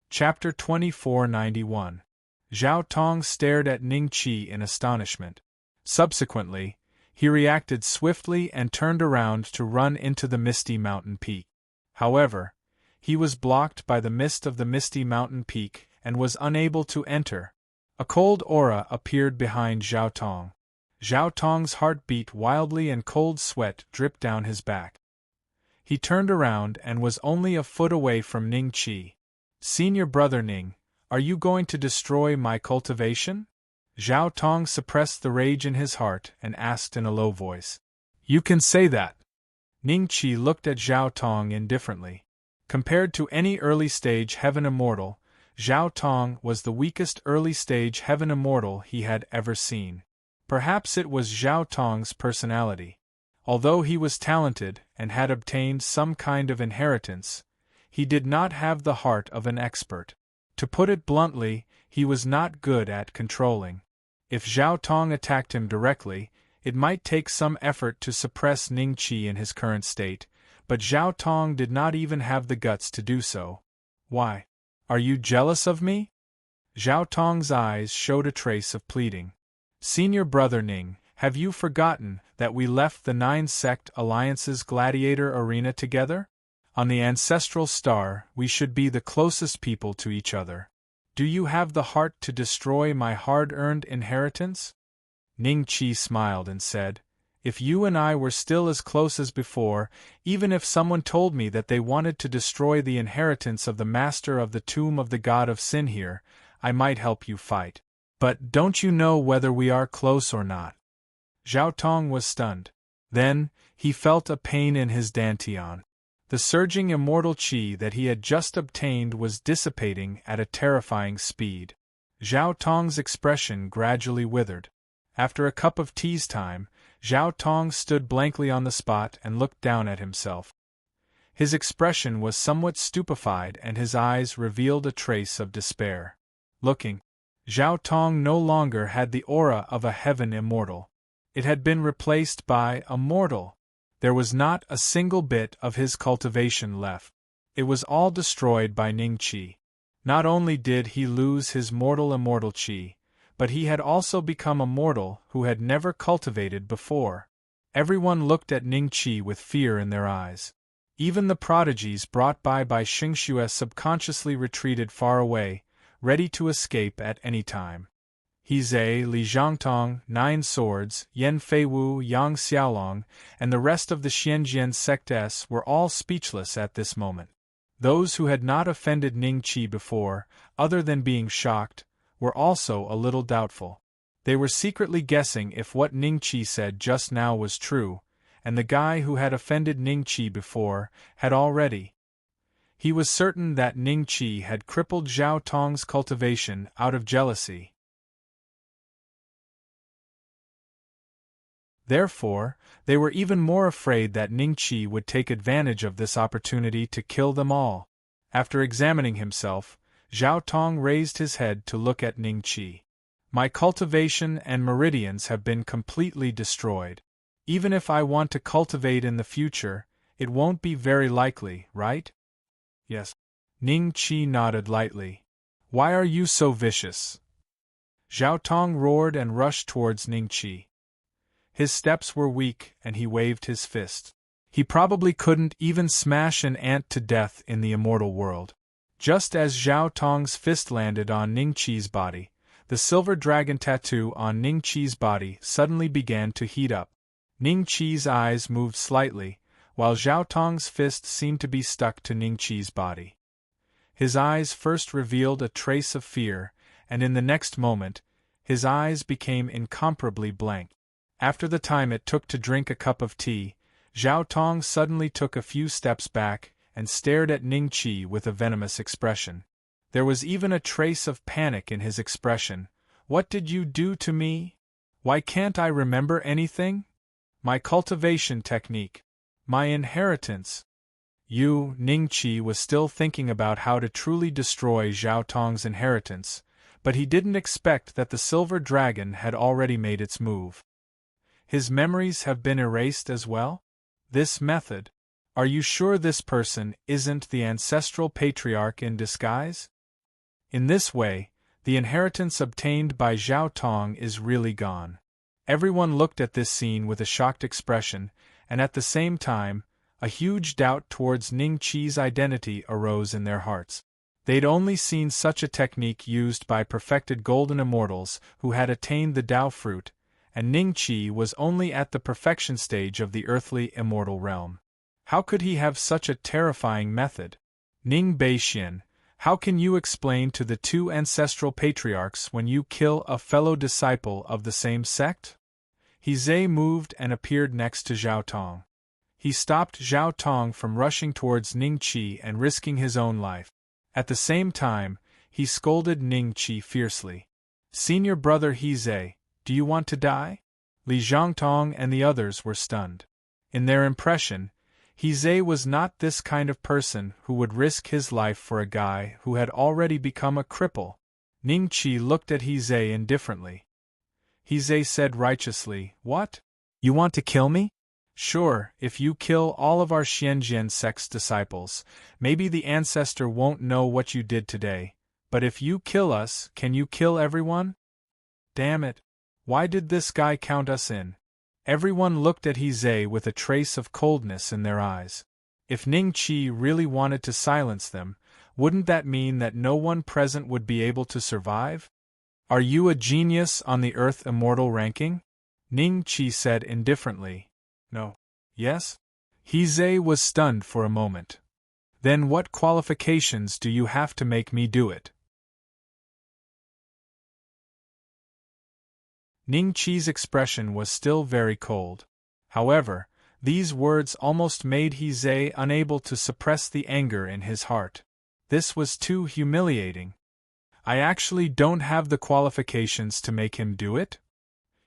Chapter 2491. Zhao Tong stared at Ning Qi in astonishment. Subsequently, he reacted swiftly and turned around to run into the misty mountain peak. However, he was blocked by the mist of the misty mountain peak and was unable to enter. A cold aura appeared behind Zhao Tong. Zhao Tong's heart beat wildly and cold sweat dripped down his back. He turned around and was only a foot away from Ning Qi. Senior brother Ning, are you going to destroy my cultivation? Zhao Tong suppressed the rage in his heart and asked in a low voice. You can say that. Ning Qi looked at Zhao Tong indifferently. Compared to any early-stage heaven immortal, Zhao Tong was the weakest early-stage heaven immortal he had ever seen. Perhaps it was Zhao Tong's personality. Although he was talented and had obtained some kind of inheritance, he did not have the heart of an expert. To put it bluntly, he was not good at controlling. If Zhao Tong attacked him directly, it might take some effort to suppress Ning Qi in his current state, but Zhao Tong did not even have the guts to do so. Why? Are you jealous of me? Zhao Tong's eyes showed a trace of pleading. Senior brother Ning, have you forgotten that we left the 9-sect Alliance's gladiator arena together? On the ancestral star, we should be the closest people to each other. Do you have the heart to destroy my hard-earned inheritance? Ning Qi smiled and said, If you and I were still as close as before, even if someone told me that they wanted to destroy the inheritance of the master of the tomb of the god of sin here, I might help you fight. But don't you know whether we are close or not? Zhao Tong was stunned. Then, he felt a pain in his dantian. The surging immortal qi that he had just obtained was dissipating at a terrifying speed. Zhao Tong's expression gradually withered. After a cup of tea's time, Zhao Tong stood blankly on the spot and looked down at himself. His expression was somewhat stupefied and his eyes revealed a trace of despair. Looking, Zhao Tong no longer had the aura of a heaven immortal. It had been replaced by a mortal. There was not a single bit of his cultivation left. It was all destroyed by Ning Qi. Not only did he lose his mortal immortal qi, but he had also become a mortal who had never cultivated before. Everyone looked at Ning Qi with fear in their eyes. Even the prodigies brought by Xingxue subconsciously retreated far away, ready to escape at any time. He-Zhe, Li Zhangtong, 9 Swords, Yan Feiwu, Yang Xiaolong, and the rest of the Xianjian sectes were all speechless at this moment. Those who had not offended Ning Qi before, other than being shocked, were also a little doubtful. They were secretly guessing if what Ning Qi said just now was true, and the guy who had offended Ning Qi before had already. He was certain that Ning Qi had crippled Zhao Tong's cultivation out of jealousy. Therefore, they were even more afraid that Ning Qi would take advantage of this opportunity to kill them all. After examining himself, Zhao Tong raised his head to look at Ning Qi. My cultivation and meridians have been completely destroyed. Even if I want to cultivate in the future, it won't be very likely, right? Yes. Ning Qi nodded lightly. Why are you so vicious? Zhao Tong roared and rushed towards Ning Qi. His steps were weak and he waved his fist. He probably couldn't even smash an ant to death in the immortal world. Just as Zhao Tong's fist landed on Ning Qi's body, the silver dragon tattoo on Ning Qi's body suddenly began to heat up. Ning Qi's eyes moved slightly, while Zhao Tong's fist seemed to be stuck to Ning Qi's body. His eyes first revealed a trace of fear, and in the next moment, his eyes became incomparably blank. After the time it took to drink a cup of tea, Zhao Tong suddenly took a few steps back and stared at Ning Qi with a venomous expression. There was even a trace of panic in his expression. What did you do to me? Why can't I remember anything? My cultivation technique. My inheritance. Ningqi was still thinking about how to truly destroy Zhao Tong's inheritance, but he didn't expect that the silver dragon had already made its move. His memories have been erased as well? This method. Are you sure this person isn't the ancestral patriarch in disguise? In this way, the inheritance obtained by Zhao Tong is really gone. Everyone looked at this scene with a shocked expression, and at the same time, a huge doubt towards Ningqi's identity arose in their hearts. They'd only seen such a technique used by perfected golden immortals who had attained the Tao fruit, and Ningqi was only at the perfection stage of the earthly immortal realm. How could he have such a terrifying method? Ning Beixian, how can you explain to the two ancestral patriarchs when you kill a fellow disciple of the same sect? He moved and appeared next to Zhao Tong. He stopped Zhao Tong from rushing towards Ningqi and risking his own life. At the same time, he scolded Ningqi fiercely. Senior brother He, do you want to die? Li Zhangtong and the others were stunned. In their impression, He was not this kind of person who would risk his life for a guy who had already become a cripple. Ningqi looked at He indifferently. He said righteously, "What? You want to kill me? Sure, if you kill all of our Xianjian sect's disciples, maybe the ancestor won't know what you did today, but if you kill us, can you kill everyone? Damn it. Why did this guy count us in?" Everyone looked at He with a trace of coldness in their eyes. If Ningqi really wanted to silence them, wouldn't that mean that no one present would be able to survive? Are you a genius on the Earth Immortal ranking? Ningqi said indifferently. No. Yes? He was stunned for a moment. Then what qualifications do you have to make me do it? Ningqi's expression was still very cold. However, these words almost made He unable to suppress the anger in his heart. This was too humiliating. I actually don't have the qualifications to make him do it?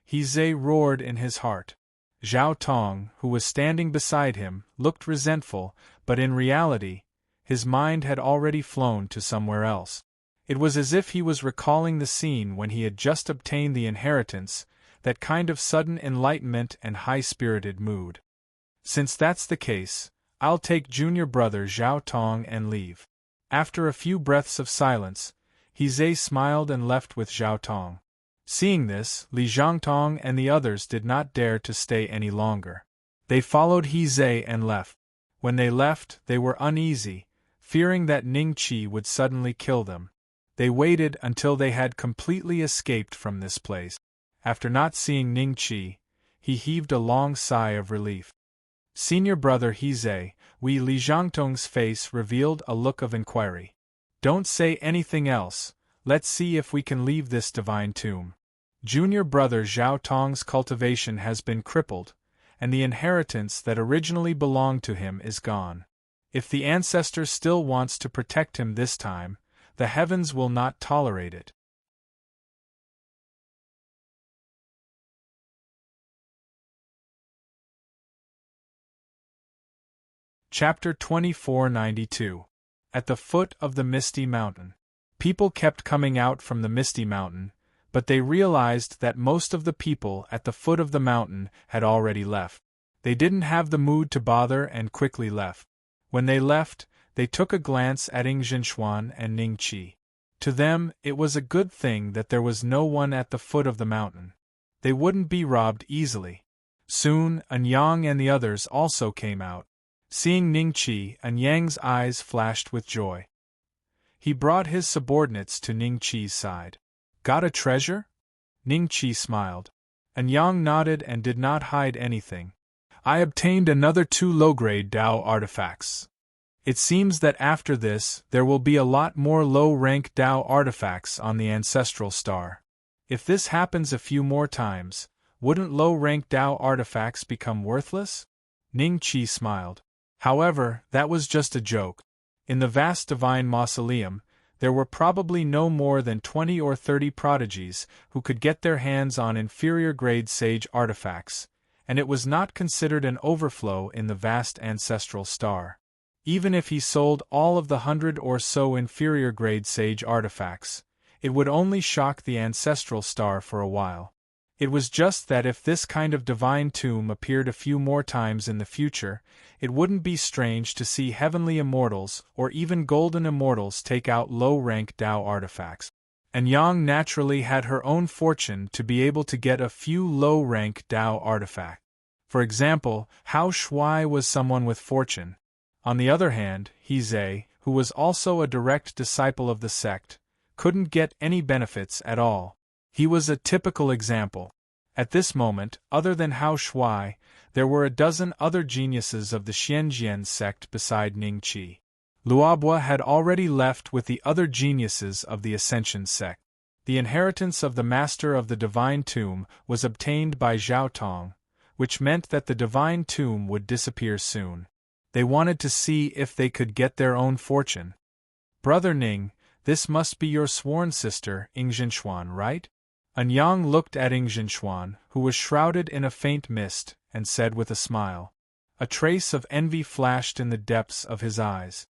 He roared in his heart. Zhao Tong, who was standing beside him, looked resentful, but in reality, his mind had already flown to somewhere else. It was as if he was recalling the scene when he had just obtained the inheritance, that kind of sudden enlightenment and high-spirited mood. Since that's the case, I'll take junior brother Zhao Tong and leave. After a few breaths of silence, He smiled and left with Zhao Tong. Seeing this, Li Zhangtong and the others did not dare to stay any longer. They followed He and left. When they left, they were uneasy, fearing that Ningqi would suddenly kill them. They waited until they had completely escaped from this place. After not seeing Ningqi, he heaved a long sigh of relief. Senior brother He, Li Zhangtong's face revealed a look of inquiry. Don't say anything else, let's see if we can leave this divine tomb. Junior brother Zhao Tong's cultivation has been crippled, and the inheritance that originally belonged to him is gone. If the ancestor still wants to protect him this time, the heavens will not tolerate it. Chapter 2492. At the foot of the Misty Mountain. People kept coming out from the Misty Mountain, but they realized that most of the people at the foot of the mountain had already left. They didn't have the mood to bother and quickly left. When they left, they took a glance at Ing Zhinshuan and Ningqi. To them, it was a good thing that there was no one at the foot of the mountain. They wouldn't be robbed easily. Soon, Anyang and the others also came out. Seeing Ningqi, Anyang's eyes flashed with joy. He brought his subordinates to Ningqi's side. Got a treasure? Ningqi smiled. Anyang nodded and did not hide anything. I obtained another 2 low-grade Dao artifacts. It seems that after this, there will be a lot more low-rank Dao artifacts on the ancestral star. If this happens a few more times, wouldn't low-rank Dao artifacts become worthless? Ningqi smiled. However, that was just a joke. In the vast divine mausoleum, there were probably no more than 20 or 30 prodigies who could get their hands on inferior-grade sage artifacts, and it was not considered an overflow in the vast ancestral star. Even if he sold all of the 100 or so inferior-grade sage artifacts, it would only shock the ancestral star for a while. It was just that if this kind of divine tomb appeared a few more times in the future, it wouldn't be strange to see heavenly immortals or even golden immortals take out low-rank Tao artifacts. And Yang naturally had her own fortune to be able to get a few low-rank Tao artifacts. For example, Hao Shui was someone with fortune. On the other hand, He, who was also a direct disciple of the sect, couldn't get any benefits at all. He was a typical example. At this moment, other than Hao Shui, there were a dozen other geniuses of the Xianjian sect beside Ning Qi. Luobo had already left with the other geniuses of the Ascension sect. The inheritance of the Master of the Divine Tomb was obtained by Zhao Tong, which meant that the Divine Tomb would disappear soon. They wanted to see if they could get their own fortune. "Brother Ning, this must be your sworn sister, Yingzhenxuan, right?" Anyang looked at Yingzhenxuan, who was shrouded in a faint mist, and said with a smile. A trace of envy flashed in the depths of his eyes.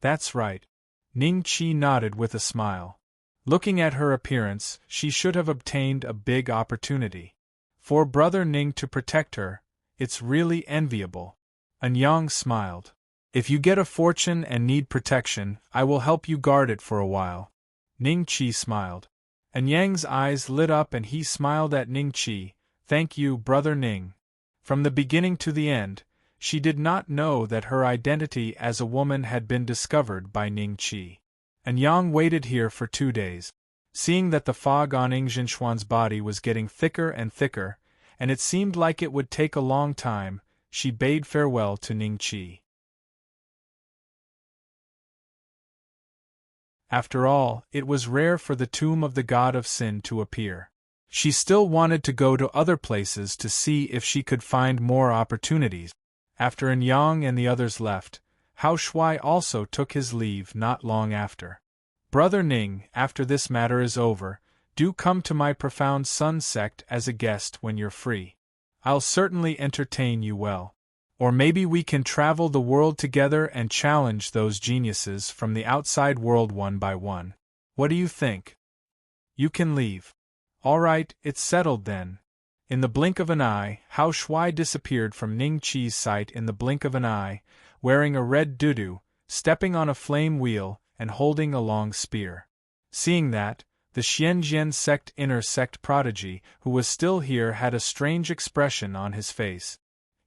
"That's right." Ning Qi nodded with a smile. Looking at her appearance, she should have obtained a big opportunity. For Brother Ning to protect her, it's really enviable. Anyang smiled. "If you get a fortune and need protection, I will help you guard it for a while." Ning Qi smiled. Anyang's eyes lit up and he smiled at Ning Qi. "Thank you, Brother Ning." From the beginning to the end, she did not know that her identity as a woman had been discovered by Ning Qi. Anyang waited here for 2 days. Seeing that the fog on Yingzhenxuan's body was getting thicker and thicker, and it seemed like it would take a long time, she bade farewell to Ning Qi. After all, it was rare for the tomb of the god of sin to appear. She still wanted to go to other places to see if she could find more opportunities. After Anyang and the others left, Hao Shui also took his leave not long after. "Brother Ning, after this matter is over, do come to my Profound Sun sect as a guest when you're free. I'll certainly entertain you well. Or maybe we can travel the world together and challenge those geniuses from the outside world one by one. What do you think? You can leave." "All right, it's settled then." In the blink of an eye, Hao Shui disappeared from Ning Qi's sight in the blink of an eye, wearing a red dudu, stepping on a flame wheel, and holding a long spear. Seeing that, the Xianjian sect inner sect prodigy, who was still here, had a strange expression on his face.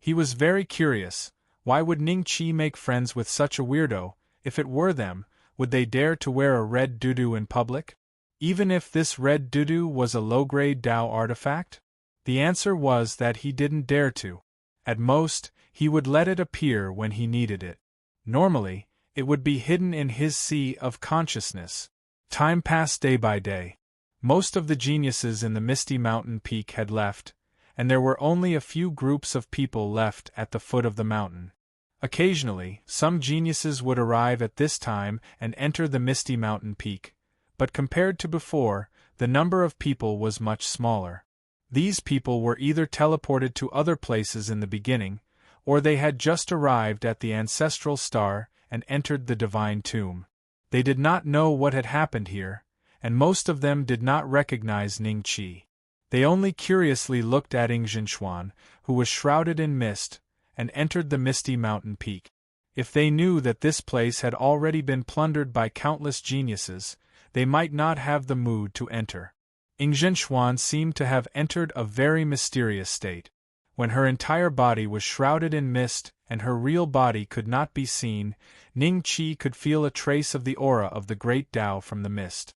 He was very curious. Why would Ning Qi make friends with such a weirdo? If it were them, would they dare to wear a red dudu in public? Even if this red dudu was a low-grade Tao artifact? The answer was that he didn't dare to. At most, he would let it appear when he needed it. Normally, it would be hidden in his sea of consciousness. Time passed day by day. Most of the geniuses in the Misty Mountain Peak had left, and there were only a few groups of people left at the foot of the mountain. Occasionally, some geniuses would arrive at this time and enter the Misty Mountain Peak, but compared to before, the number of people was much smaller. These people were either teleported to other places in the beginning, or they had just arrived at the ancestral star and entered the divine tomb. They did not know what had happened here, and most of them did not recognize Ning Qi. They only curiously looked at Yingzhenxuan, who was shrouded in mist, and entered the Misty Mountain Peak. If they knew that this place had already been plundered by countless geniuses, they might not have the mood to enter. Yingzhenxuan seemed to have entered a very mysterious state. When her entire body was shrouded in mist and her real body could not be seen, Ning Qi could feel a trace of the aura of the great Tao from the mist.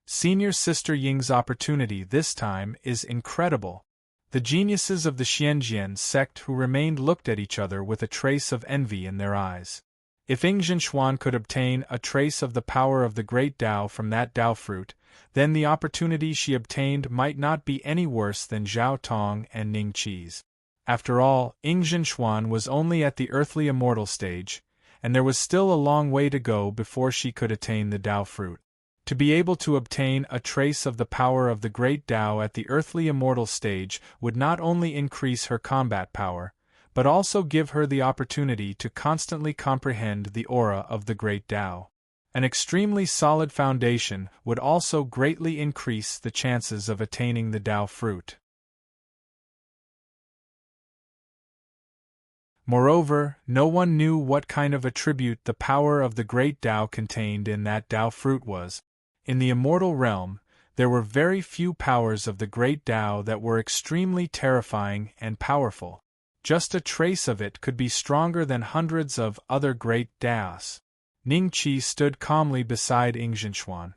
Senior Sister Ying's opportunity this time is incredible. The geniuses of the Xianjian sect who remained looked at each other with a trace of envy in their eyes. If Yingzhenxuan could obtain a trace of the power of the great Tao from that Tao fruit, then the opportunity she obtained might not be any worse than Zhao Tong and Ning Qi's. After all, Yingzhenxuan was only at the earthly immortal stage, and there was still a long way to go before she could attain the Tao fruit. To be able to obtain a trace of the power of the great Tao at the earthly immortal stage would not only increase her combat power, but also give her the opportunity to constantly comprehend the aura of the great Tao. An extremely solid foundation would also greatly increase the chances of attaining the Tao fruit. Moreover, no one knew what kind of attribute the power of the great Tao contained in that Tao fruit was. In the immortal realm, there were very few powers of the great Tao that were extremely terrifying and powerful. Just a trace of it could be stronger than hundreds of other great Taos. Ning Qi stood calmly beside Ing Zhenxuan.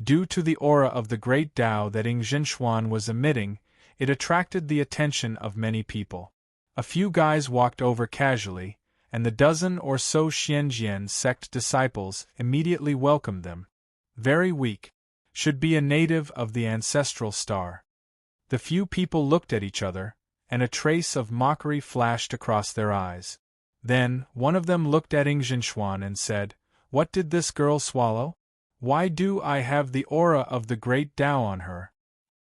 Due to the aura of the great Tao that Ing Zhenxuan was emitting, it attracted the attention of many people. A few guys walked over casually, and the dozen or so Xianjian sect disciples immediately welcomed them. Very weak. Should be a native of the ancestral star. The few people looked at each other, and a trace of mockery flashed across their eyes. Then, one of them looked at Ing Zhenxuan and said, "What did this girl swallow? Why do I have the aura of the great Tao on her?"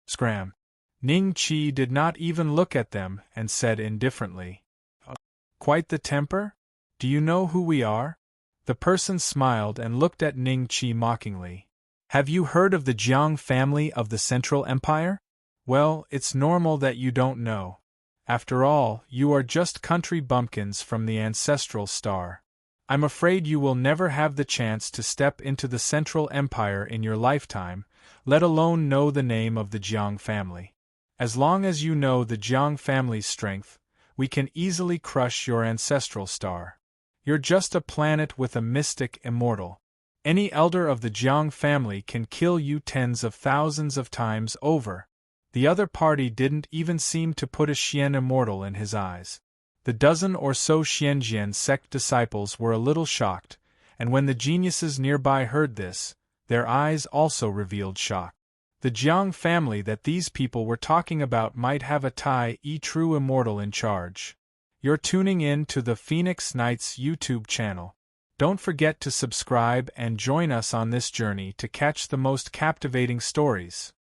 Scram. Ning Qi did not even look at them and said indifferently, "Quite the temper? Do you know who we are?" The person smiled and looked at Ning Qi mockingly. "Have you heard of the Jiang family of the Central Empire? Well, it's normal that you don't know. After all, you are just country bumpkins from the ancestral star. I'm afraid you will never have the chance to step into the Central Empire in your lifetime, let alone know the name of the Jiang family. As long as you know the Jiang family's strength, we can easily crush your ancestral star. You're just a planet with a mystic immortal. Any elder of the Jiang family can kill you tens of thousands of times over." The other party didn't even seem to put a Xian immortal in his eyes. The dozen or so Xianjian sect disciples were a little shocked, and when the geniuses nearby heard this, their eyes also revealed shock. The Jiang family that these people were talking about might have a true immortal in charge. You're tuning in to the Phoenix Knights YouTube channel. Don't forget to subscribe and join us on this journey to catch the most captivating stories.